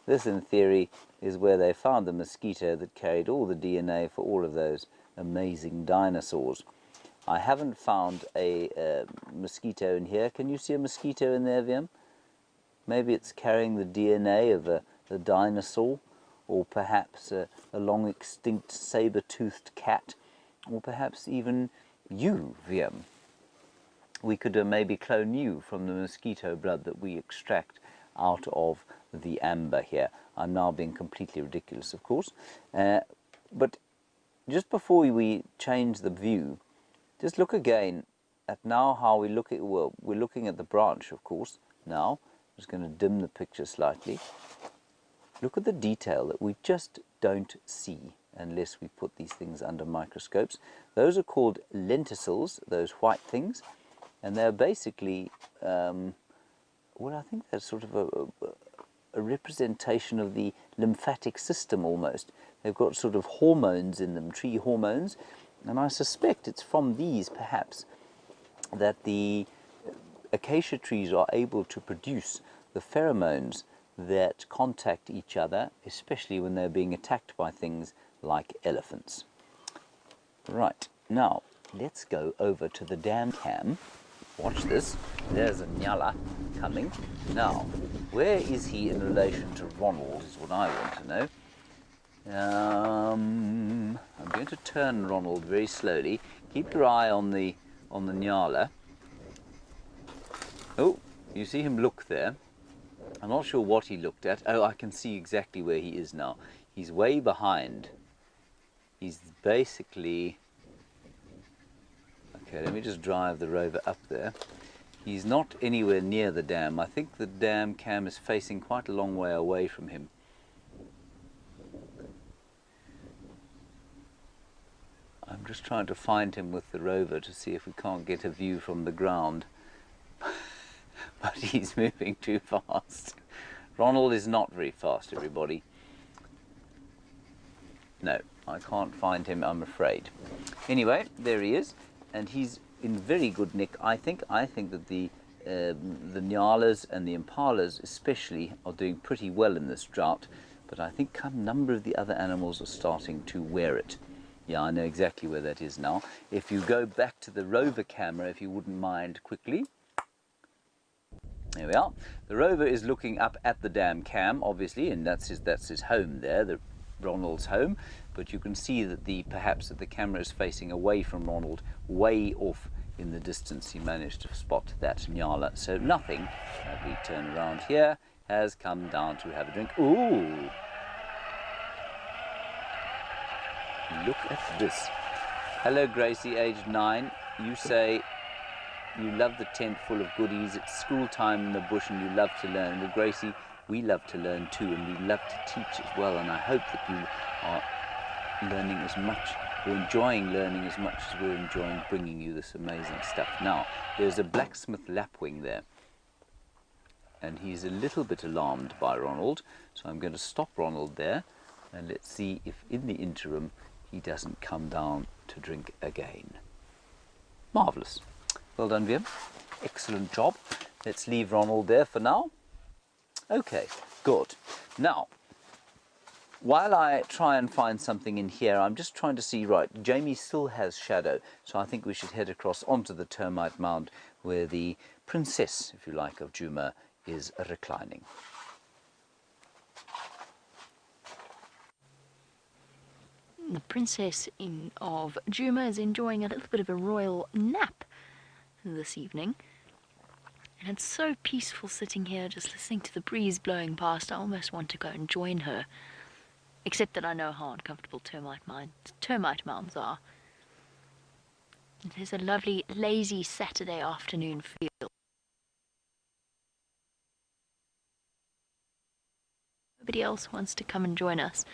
This, in theory, is where they found the mosquito that carried all the DNA for all of those amazing dinosaurs. I haven't found a mosquito in here. Can you see a mosquito in there, Viam? Maybe it's carrying the DNA of a dinosaur, or perhaps a long extinct saber-toothed cat, or perhaps even you, Viam. We could maybe clone you from the mosquito blood that we extract out of the amber here. I'm now being completely ridiculous, of course. But just before we change the view, just look again at now how we look at, well, we're looking at the branch, of course, now. I'm just going to dim the picture slightly. Look at the detail that we just don't see unless we put these things under microscopes. Those are called lenticels, those white things, and they're basically, well, I think they're sort of a representation of the lymphatic system almost. They've got sort of hormones in them, tree hormones, and I suspect it's from these, perhaps, that the acacia trees are able to produce the pheromones that contact each other, especially when they're being attacked by things like elephants. Right, now let's go over to the dam cam. Watch this. There's a nyala coming. Now, where is he in relation to Ronald is what I want to know. I'm going to turn Ronald very slowly. Keep your eye on the nyala. Oh, you see him look there. I'm not sure what he looked at. Oh, I can see exactly where he is now. He's way behind. He's basically... Okay, let me just drive the rover up there. He's not anywhere near the dam. I think the dam cam is facing quite a long way away from him. I'm just trying to find him with the rover to see if we can't get a view from the ground. But he's moving too fast. Ronald is not very fast, everybody. No, I can't find him, I'm afraid. Anyway, there he is, and he's in very good nick. I think that the nyalas and the impalas especially are doing pretty well in this drought, but I think a number of the other animals are starting to wear it. Yeah, I know exactly where that is now. If you go back to the rover camera, if you wouldn't mind quickly. There we are. The rover is looking up at the dam cam, obviously, and that's his home there, Ronald's home. But you can see that perhaps the camera is facing away from Ronald, way off in the distance. He managed to spot that Nyala. So nothing, if we turn around here, has come down to have a drink. Ooh! Look at this. Hello, Gracie, aged 9. You say you love the tent full of goodies. It's school time in the bush and you love to learn. Well, Gracie, we love to learn too, and we love to teach as well. And I hope that you are learning as much, or enjoying learning as much as we're enjoying bringing you this amazing stuff. Now, there's a blacksmith lapwing there, and he's a little bit alarmed by Ronald. So I'm going to stop Ronald there, and let's see if in the interim he doesn't come down to drink again. Marvellous. Well done, Vim. Excellent job. Let's leave Ronald there for now. Okay, good. Now, while I try and find something in here, I'm just trying to see, right, Jamie still has shadow, so I think we should head across onto the termite mound where the princess, if you like, of Djuma is reclining. The princess of Djuma is enjoying a little bit of a royal nap this evening. And it's so peaceful sitting here just listening to the breeze blowing past. I almost want to go and join her. Except that I know how uncomfortable termite mounds are. It is a lovely, lazy Saturday afternoon feel. Nobody else wants to come and join us.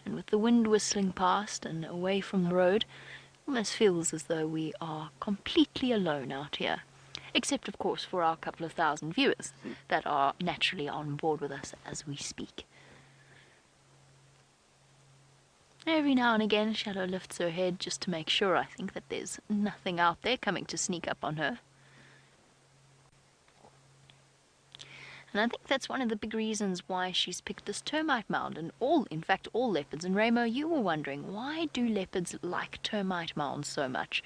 And with the wind whistling past and away from the road, it almost feels as though we are completely alone out here. Except, of course, for our couple of thousand viewers that are naturally on board with us as we speak. Every now and again, Shadow lifts her head just to make sure, I think, that there's nothing out there coming to sneak up on her. And I think that's one of the big reasons why she's picked this termite mound. And in fact, all leopards. And Ramo, you were wondering, why do leopards like termite mounds so much?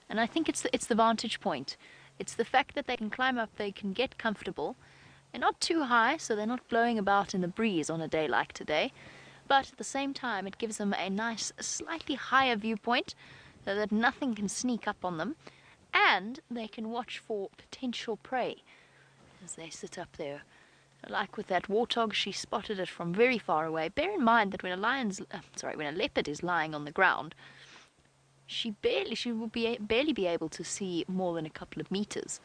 And I think it's the vantage point. It's the fact that they can climb up, they can get comfortable. They're not too high, so they're not blowing about in the breeze on a day like today. But at the same time, it gives them a nice, slightly higher viewpoint so that nothing can sneak up on them. And they can watch for potential prey as they sit up there. Like with that warthog, she spotted it from very far away. Bear in mind that when a leopard is lying on the ground, she will barely be able to see more than a couple of meters.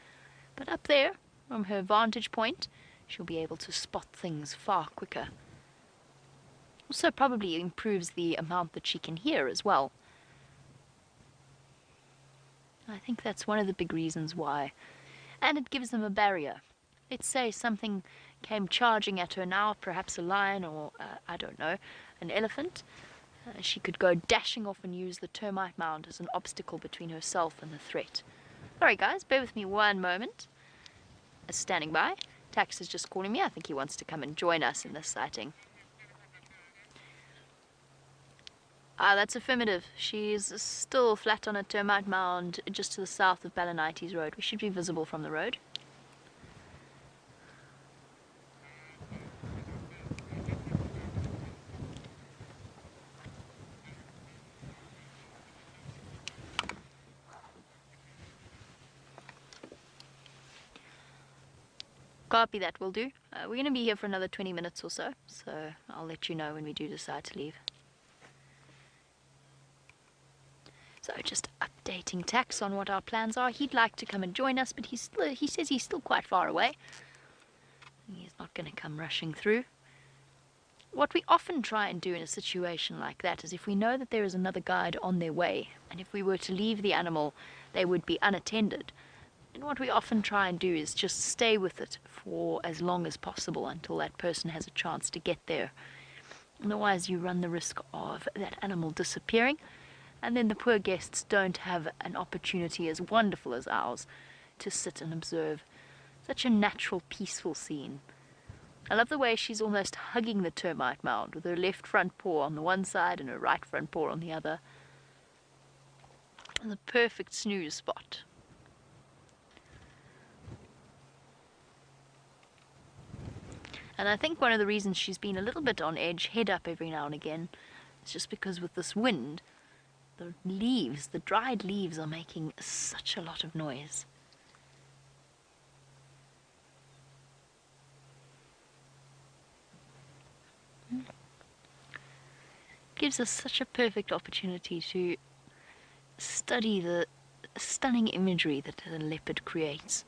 But up there, from her vantage point, she'll be able to spot things far quicker. Also probably improves the amount that she can hear as well. I think that's one of the big reasons why. And it gives them a barrier. Let's say something came charging at her now, perhaps a lion or, I don't know, an elephant. She could go dashing off and use the termite mound as an obstacle between herself and the threat. Sorry guys, bear with me one moment. Standing by. Tax is just calling me. I think he wants to come and join us in this sighting. That's affirmative. She's still flat on a termite mound just to the south of Balanites Road. We should be visible from the road. Copy that, will do. We're going to be here for another 20 minutes or so, so I'll let you know when we do decide to leave. So just updating Tax on what our plans are. He'd like to come and join us, but he says he's still quite far away. He's not going to come rushing through. What we often try and do in a situation like that is if we know that there is another guide on their way, and if we were to leave the animal, they would be unattended. And what we often try and do is just stay with it for as long as possible until that person has a chance to get there. Otherwise, you run the risk of that animal disappearing, and then the poor guests don't have an opportunity as wonderful as ours to sit and observe such a natural, peaceful scene. I love the way she's almost hugging the termite mound with her left front paw on the one side and her right front paw on the other. The perfect snooze spot. And I think one of the reasons she's been a little bit on edge, head up every now and again, is just because with this wind, the leaves, the dried leaves, are making such a lot of noise. Gives us such a perfect opportunity to study the stunning imagery that the leopard creates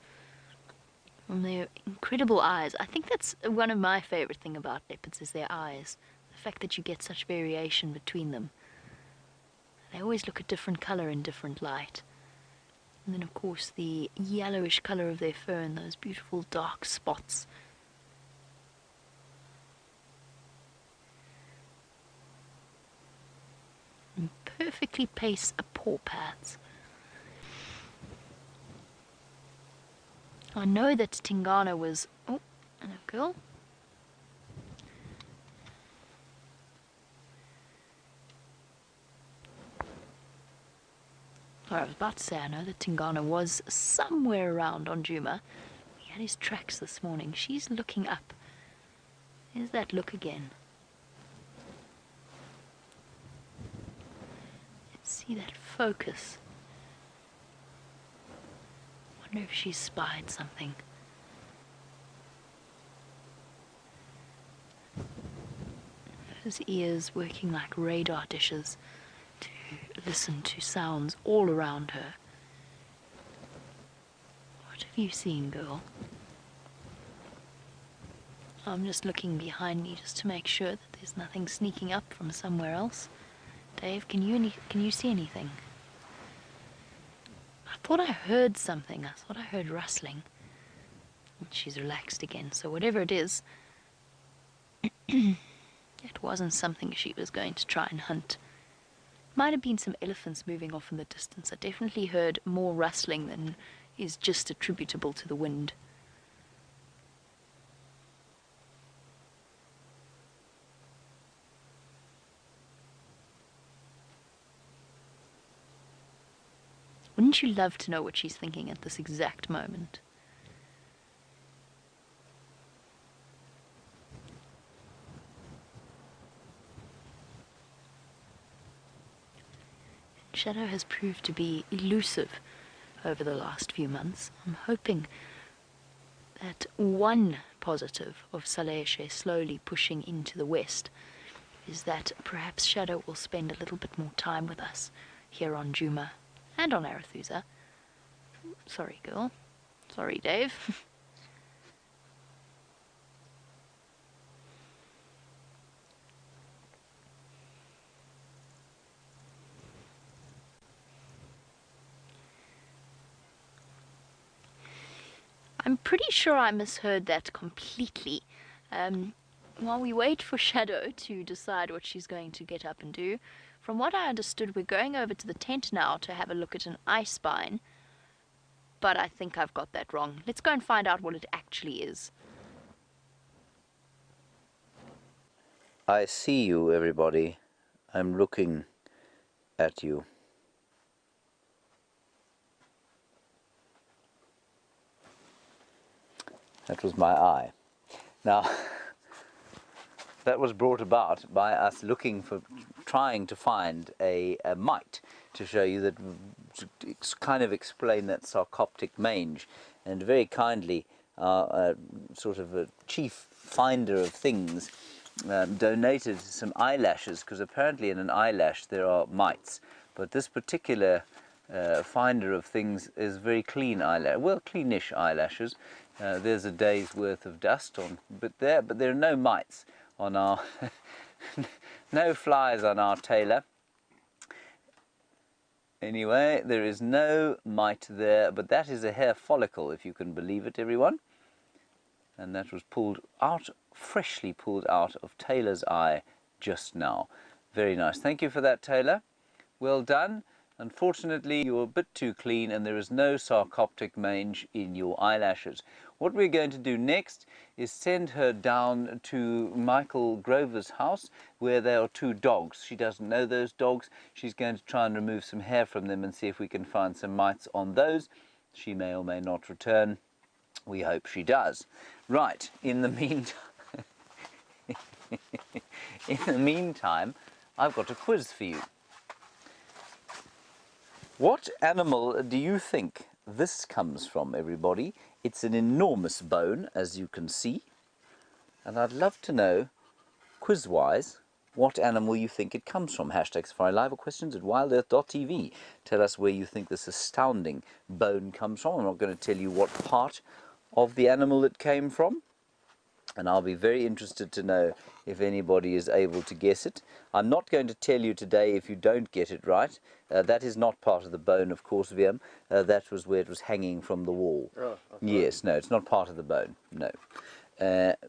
from their incredible eyes. I think that's one of my favorite things about leopards, is their eyes. The fact that you get such variation between them. They always look a different color in different light. And then of course the yellowish color of their fur and those beautiful dark spots. And perfectly pace paw pads. I know that Tingana was... Oh, hello girl. Sorry, I was about to say, I know that Tingana was somewhere around on Juma. He had his tracks this morning. She's looking up. There's that look again. Let's see that focus. Wonder if she spied something. Those ears working like radar dishes to listen to sounds all around her. What have you seen, girl? I'm just looking behind me just to make sure that there's nothing sneaking up from somewhere else. Dave, can you see anything? I thought I heard something. I thought I heard rustling. And she's relaxed again, so whatever it is, it wasn't something she was going to try and hunt. Might have been some elephants moving off in the distance. I definitely heard more rustling than is just attributable to the wind. Wouldn't you love to know what she's thinking at this exact moment? Shadow has proved to be elusive over the last few months. I'm hoping that one positive of Saleshe slowly pushing into the west is that perhaps Shadow will spend a little bit more time with us here on Juma and on Arathusa. Sorry, girl. Sorry, Dave. I'm pretty sure I misheard that completely. While we wait for Shadow to decide what she's going to get up and do, from what I understood, we're going over to the tent now to have a look at an ice spine. But I think I've got that wrong. Let's go and find out what it actually is. I see you, everybody. I'm looking at you. That was my eye. Now, that was brought about by us trying to find a mite to show you that, to kind of explain that sarcoptic mange. And very kindly, sort of a chief finder of things donated some eyelashes, because apparently in an eyelash there are mites. But this particular finder of things is very clean eyelash, well, cleanish eyelashes. There's a day's worth of dust on, but there are no mites on our, no flies on our tailor. Anyway, there is no mite there, but that is a hair follicle, if you can believe it, everyone. And that was pulled out, freshly pulled out of Taylor's eye just now. Very nice. Thank you for that, Taylor. Well done. Unfortunately, you're a bit too clean and there is no sarcoptic mange in your eyelashes. What we're going to do next is send her down to Michael Grover's house where there are 2 dogs. She doesn't know those dogs. She's going to try and remove some hair from them and see if we can find some mites on those. She may or may not return. We hope she does. Right, in the meantime, I've got a quiz for you. What animal do you think this comes from, everybody? It's an enormous bone, as you can see. And I'd love to know, quiz-wise, what animal you think it comes from. Hashtag SafariLive or questions at wildearth.tv. Tell us where you think this astounding bone comes from. I'm not going to tell you what part of the animal it came from. And I'll be very interested to know if anybody is able to guess it. I'm not going to tell you today if you don't get it right. That is not part of the bone, of course, Viam. That was where it was hanging from the wall. Oh, yes, no, it's not part of the bone, no.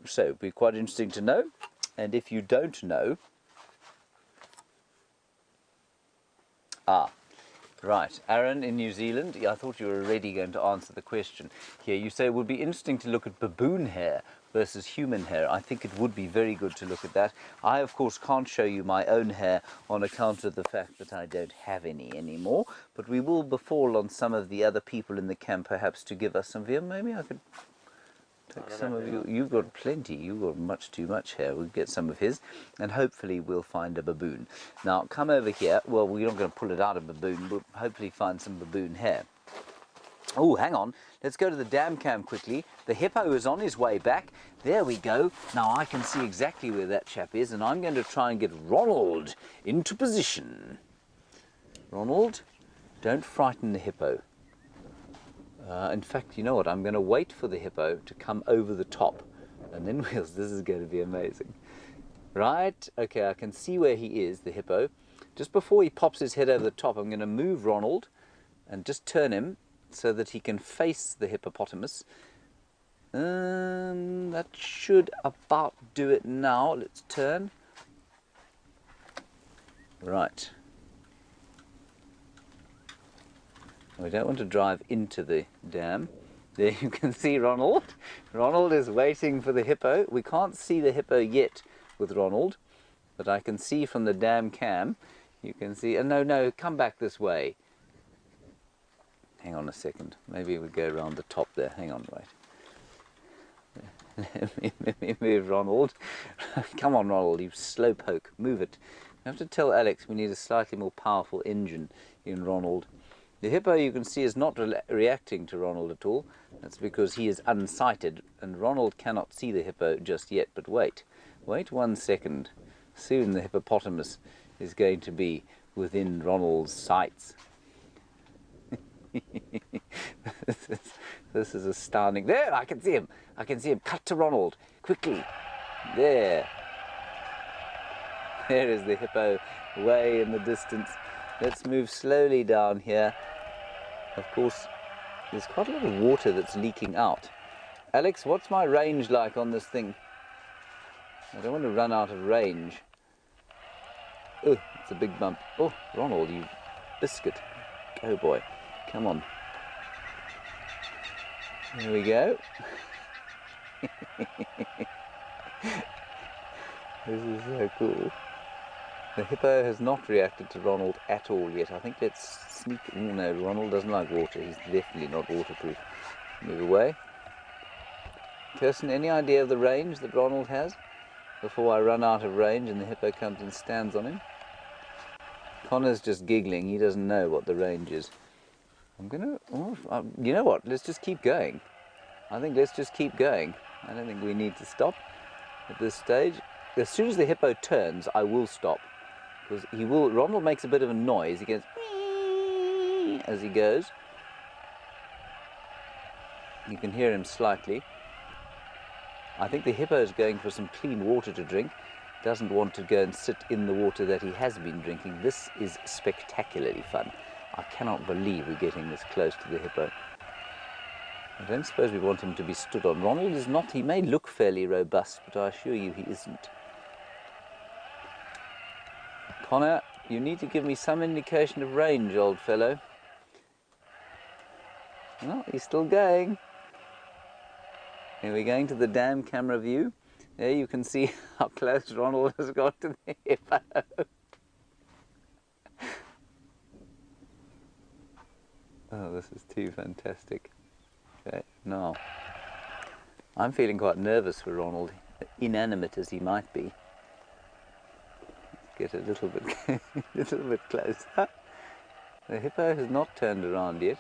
So it'll be quite interesting to know. And if you don't know... Right, Aaron in New Zealand, I thought you were already going to answer the question. Here, you say it would be interesting to look at baboon hair versus human hair. I think it would be very good to look at that. I, of course, can't show you my own hair on account of the fact that I don't have any anymore, but we will befall on some of the other people in the camp, perhaps, to give us some hair. Maybe I could take some of you. You've got plenty. You've got much too much hair. We'll get some of his, and hopefully we'll find a baboon. Now, come over here. Well, we're not going to pull it out of baboon. We'll hopefully find some baboon hair. Oh, hang on. Let's go to the dam cam quickly. The hippo is on his way back. There we go. Now I can see exactly where that chap is, and I'm going to try and get Ronald into position. Ronald, don't frighten the hippo. In fact, you know what? I'm going to wait for the hippo to come over the top, and then this is going to be amazing. Right? Okay, I can see where he is, the hippo. Just before he pops his head over the top, I'm going to move Ronald and just turn him so that he can face the hippopotamus. That should about do it now. Let's turn. Right. We don't want to drive into the dam. There you can see Ronald. Ronald is waiting for the hippo. We can't see the hippo yet with Ronald, but I can see from the dam cam, you can see, no, come back this way. Hang on a second. Maybe we go around the top there. Hang on, wait. Let me move Ronald. Come on, Ronald, you slowpoke. Move it. I have to tell Alex we need a slightly more powerful engine in Ronald. The hippo, you can see, is not reacting to Ronald at all. That's because he is unsighted, and Ronald cannot see the hippo just yet. But wait 1 second. Soon the hippopotamus is going to be within Ronald's sights. This is astounding. There, I can see him. I can see him. Cut to Ronald. Quickly. There. There is the hippo way in the distance. Let's move slowly down here. Of course, there's quite a lot of water that's leaking out. Alex, what's my range like on this thing? I don't want to run out of range. Oh, it's a big bump. Oh, Ronald, you biscuit. Go, boy. Come on. There we go. This is so cool. The hippo has not reacted to Ronald at all yet. I think let's sneak... Oh, no, Ronald doesn't like water. He's definitely not waterproof. Move away. Kirsten, any idea of the range that Ronald has? Before I run out of range and the hippo comes and stands on him. Connor's just giggling. He doesn't know what the range is. I'm gonna... Oh, you know what? Let's just keep going. I think let's just keep going. I don't think we need to stop at this stage. As soon as the hippo turns, I will stop. Because he will... Ronald makes a bit of a noise. He goes... as he goes. You can hear him slightly. I think the hippo is going for some clean water to drink. Doesn't want to go and sit in the water that he has been drinking. This is spectacularly fun. I cannot believe we're getting this close to the hippo. I don't suppose we want him to be stood on. Ronald is not. He may look fairly robust, but I assure you he isn't. Connor, You need to give me some indication of range, old fellow. Well, he's still going. Here we're going to the dam camera view. There you can see how close Ronald has got to the hippo. Oh, this is too fantastic. Okay, now, I'm feeling quite nervous for Ronald, inanimate as he might be. Let's get a little bit closer. The hippo has not turned around yet.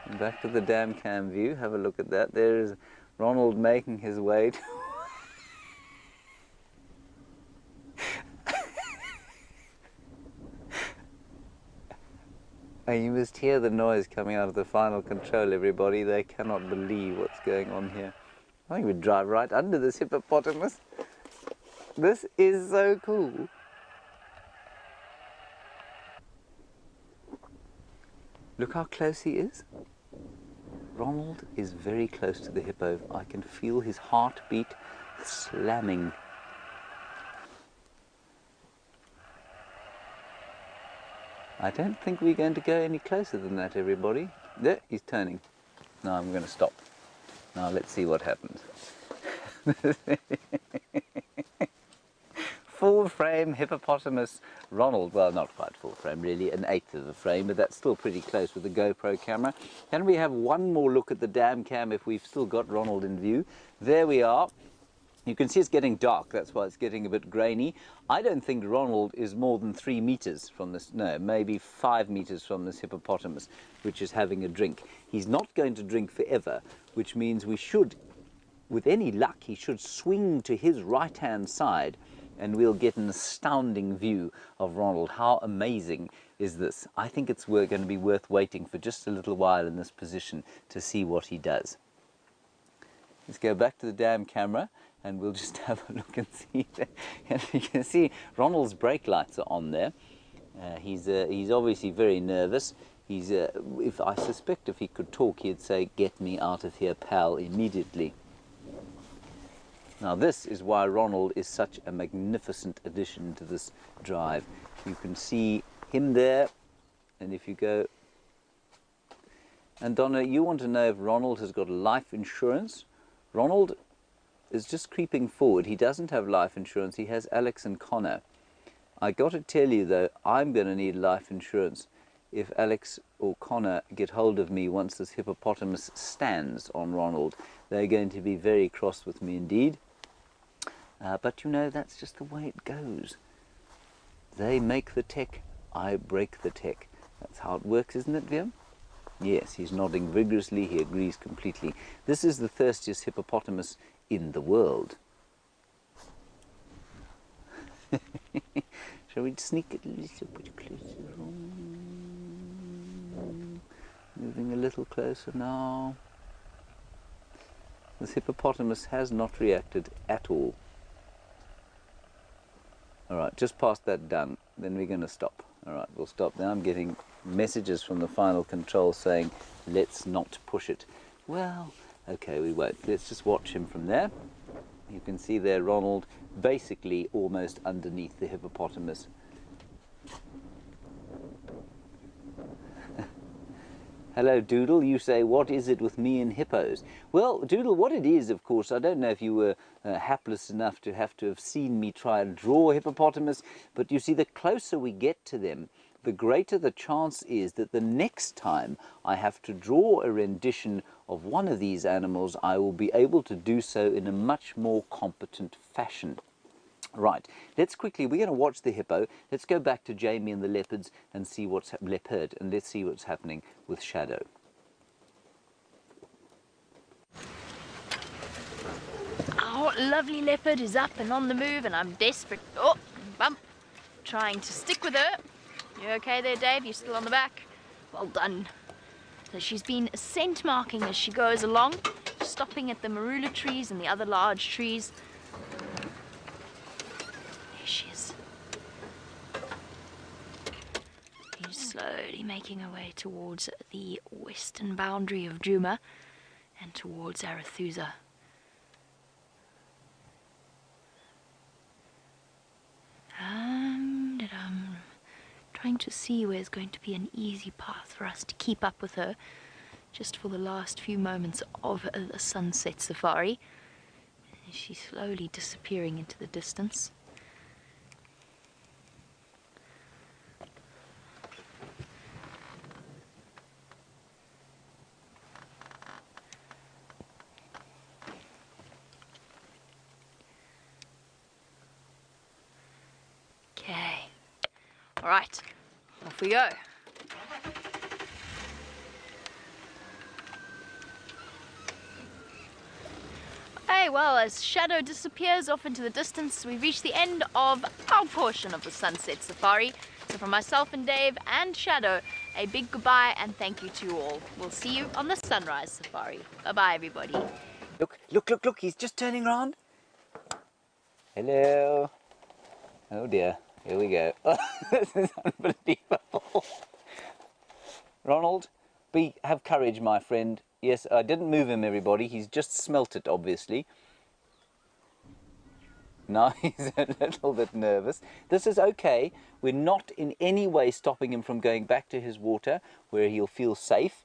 And back to the dam cam view, have a look at that. There is Ronald making his way to and you must hear the noise coming out of the final control, everybody. They cannot believe what's going on here. I think we'd drive right under this hippopotamus. This is so cool. Look how close he is. Ronald is very close to the hippo. I can feel his heartbeat slamming. I don't think we're going to go any closer than that, everybody. There, he's turning. Now I'm going to stop. Now let's see what happens. Full frame hippopotamus Ronald. Well, not quite full frame really, an eighth of a frame, but that's still pretty close with the GoPro camera. Can we have one more look at the dam cam if we've still got Ronald in view? There we are. You can see it's getting dark, that's why it's getting a bit grainy. I don't think Ronald is more than 3 meters from this, no, maybe 5 meters from this hippopotamus, which is having a drink. He's not going to drink forever, which means we should, with any luck, he should swing to his right-hand side and we'll get an astounding view of Ronald. How amazing is this? I think it's going to be worth waiting for just a little while in this position to see what he does. Let's go back to the dam camera and we'll just have a look and see. And you can see Ronald's brake lights are on there. He's obviously very nervous. I suspect if he could talk, he'd say, "Get me out of here, pal," immediately. Now this is why Ronald is such a magnificent addition to this drive. You can see him there, and if you go... And Donna, you want to know if Ronald has got life insurance? Ronald is just creeping forward. He doesn't have life insurance. He has Alex and Connor. I got to tell you though, I'm going to need life insurance if Alex or Connor get hold of me once this hippopotamus stands on Ronald. They're going to be very cross with me indeed. But you know, that's just the way it goes. They make the tech, I break the tech. That's how it works, isn't it, Viam? Yes, he's nodding vigorously. He agrees completely. This is the thirstiest hippopotamus in the world. Shall we sneak it a little bit closer? Moving a little closer now. This hippopotamus has not reacted at all. Alright, just past that done, then we're going to stop. Alright, we'll stop now. I'm getting messages from the final control saying, let's not push it. Well, okay, we won't. Let's just watch him from there. You can see there Ronald basically almost underneath the hippopotamus. Hello Doodle, you say, what is it with me and hippos? Well, Doodle, what it is, of course, I don't know if you were hapless enough to have seen me try and draw a hippopotamus, but you see, the closer we get to them, the greater the chance is that the next time I have to draw a rendition of one of these animals, I will be able to do so in a much more competent fashion. Right, let's quickly, we're going to watch the hippo. Let's go back to Jamie and the leopards and see what's leopard, and let's see what's happening with Shadow. Our lovely leopard is up and on the move, and I'm desperate. Oh, bump. Trying to stick with her. You okay there, Dave? You still on the back? Well done. So she's been scent marking as she goes along, stopping at the marula trees and the other large trees. There she is. She's slowly making her way towards the western boundary of Djuma and towards Arethusa. trying to see where's going to be an easy path for us to keep up with her just for the last few moments of a sunset safari. She's slowly disappearing into the distance. Okay. All right, off we go. Okay, well, as Shadow disappears off into the distance, we've reached the end of our portion of the sunset safari. So from myself and Dave and Shadow, a big goodbye and thank you to you all. We'll see you on the sunrise safari. Bye-bye, everybody. Look, look, look, look, he's just turning around. Hello. Oh dear, here we go. This is unbelievable. Ronald, have courage, my friend. Yes, I didn't move him, everybody. He's just smelt it, obviously. Now he's a little bit nervous. This is okay. We're not in any way stopping him from going back to his water where he'll feel safe.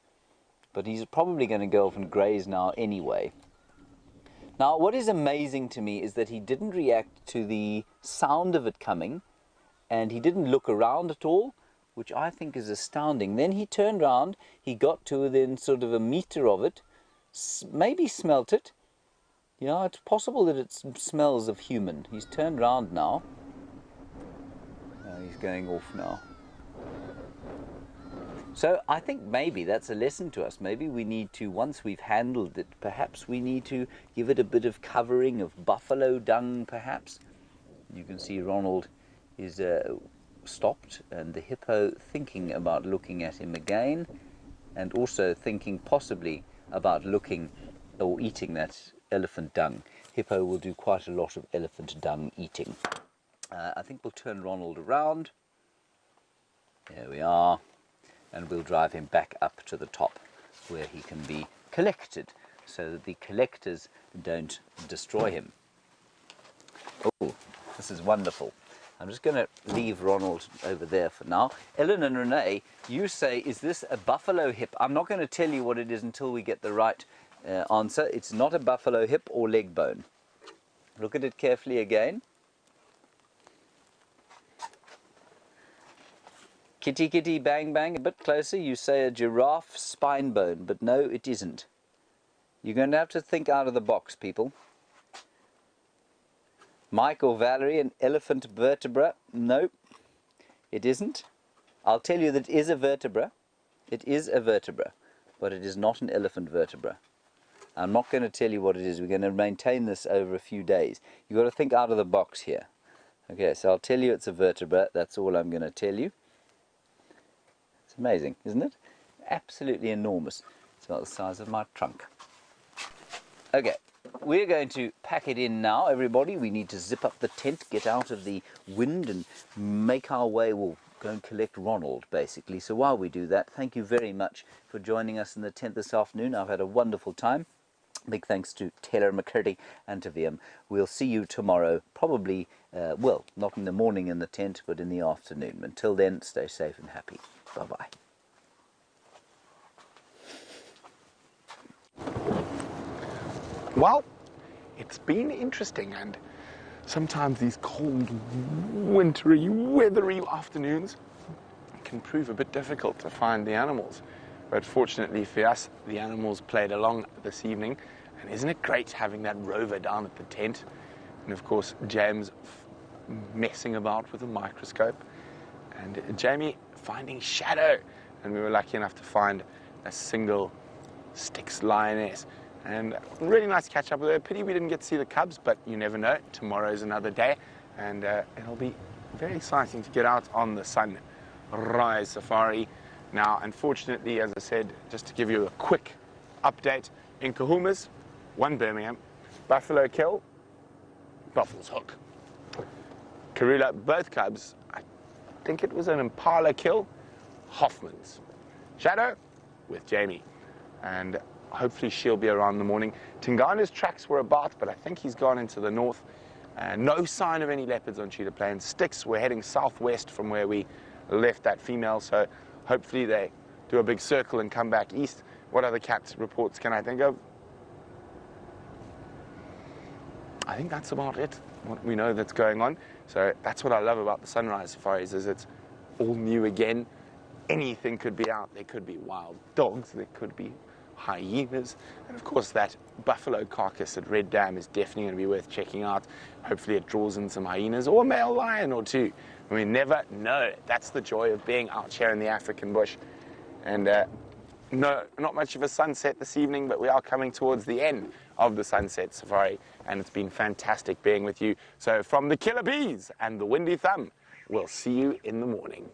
But he's probably going to go off and graze now anyway. Now, what is amazing to me is that he didn't react to the sound of it coming. And he didn't look around at all, which I think is astounding. Then he turned around, he got to within sort of a meter of it, maybe smelt it. You know, it's possible that it smells of human. He's turned around now. He's going off now. So I think maybe that's a lesson to us. Maybe we need to, once we've handled it, perhaps we need to give it a bit of covering of buffalo dung, perhaps. You can see Ronald is stopped, and the hippo thinking about looking at him again, and also thinking possibly about looking or eating that elephant dung. Hippo will do quite a lot of elephant dung eating. I think we'll turn Ronald around. There we are. And we'll drive him back up to the top where he can be collected so that the collectors don't destroy him. Oh, this is wonderful. I'm just going to leave Ronald over there for now. Ellen and Renee, you say, is this a buffalo hip? I'm not going to tell you what it is until we get the right answer. It's not a buffalo hip or leg bone. Look at it carefully again. Kitty, kitty, bang, bang. A bit closer, you say a giraffe spine bone, but no, it isn't. You're going to have to think out of the box, people. Mike or Valerie, an elephant vertebra? No, it isn't. I'll tell you that it is a vertebra. It is a vertebra, but it is not an elephant vertebra. I'm not going to tell you what it is. We're going to maintain this over a few days. You've got to think out of the box here. Okay, so I'll tell you it's a vertebra. That's all I'm going to tell you. It's amazing, isn't it? Absolutely enormous. It's about the size of my trunk. Okay. We're going to pack it in now, everybody. We need to zip up the tent, get out of the wind and make our way. We'll go and collect Ronald, basically. So while we do that, thank you very much for joining us in the tent this afternoon. I've had a wonderful time. Big thanks to Taylor McCurdy and to VM. We'll see you tomorrow, probably, well, not in the morning in the tent, but in the afternoon. Until then, stay safe and happy. Bye-bye. Well, it's been interesting, and sometimes these cold, wintry, weathery afternoons can prove a bit difficult to find the animals. But fortunately for us, the animals played along this evening, and isn't it great having that rover down at the tent? And of course, James messing about with a microscope, and Jamie finding Shadow, and we were lucky enough to find a single Styx lioness. And really nice to catch up with her. Pity we didn't get to see the cubs, but you never know. Tomorrow's another day, and it'll be very exciting to get out on the sunrise safari. Now, unfortunately, as I said, just to give you a quick update, in Kahumas, 1 Birmingham, Buffalo Kill, Buffalo's Hook. Karula, both cubs, I think it was an Impala kill, Hoffman's. Shadow with Jamie, and hopefully she'll be around in the morning. Tingana's tracks were about, but I think he's gone into the north. No sign of any leopards on Cheetah Plains. Styx, we're heading southwest from where we left that female, so hopefully they do a big circle and come back east. What other cat reports can I think of? I think that's about it, what we know that's going on. So that's what I love about the sunrise safaris, is it's all new again. Anything could be out. There could be wild dogs, there could be hyenas, and of course that buffalo carcass at Red Dam is definitely going to be worth checking out. Hopefully it draws in some hyenas or a male lion or two. We never know. That's the joy of being out here in the African bush. And no, not much of a sunset this evening, but we are coming towards the end of the sunset safari, and it's been fantastic being with you. So from the Killer Bees and the Windy Thumb, we'll see you in the morning.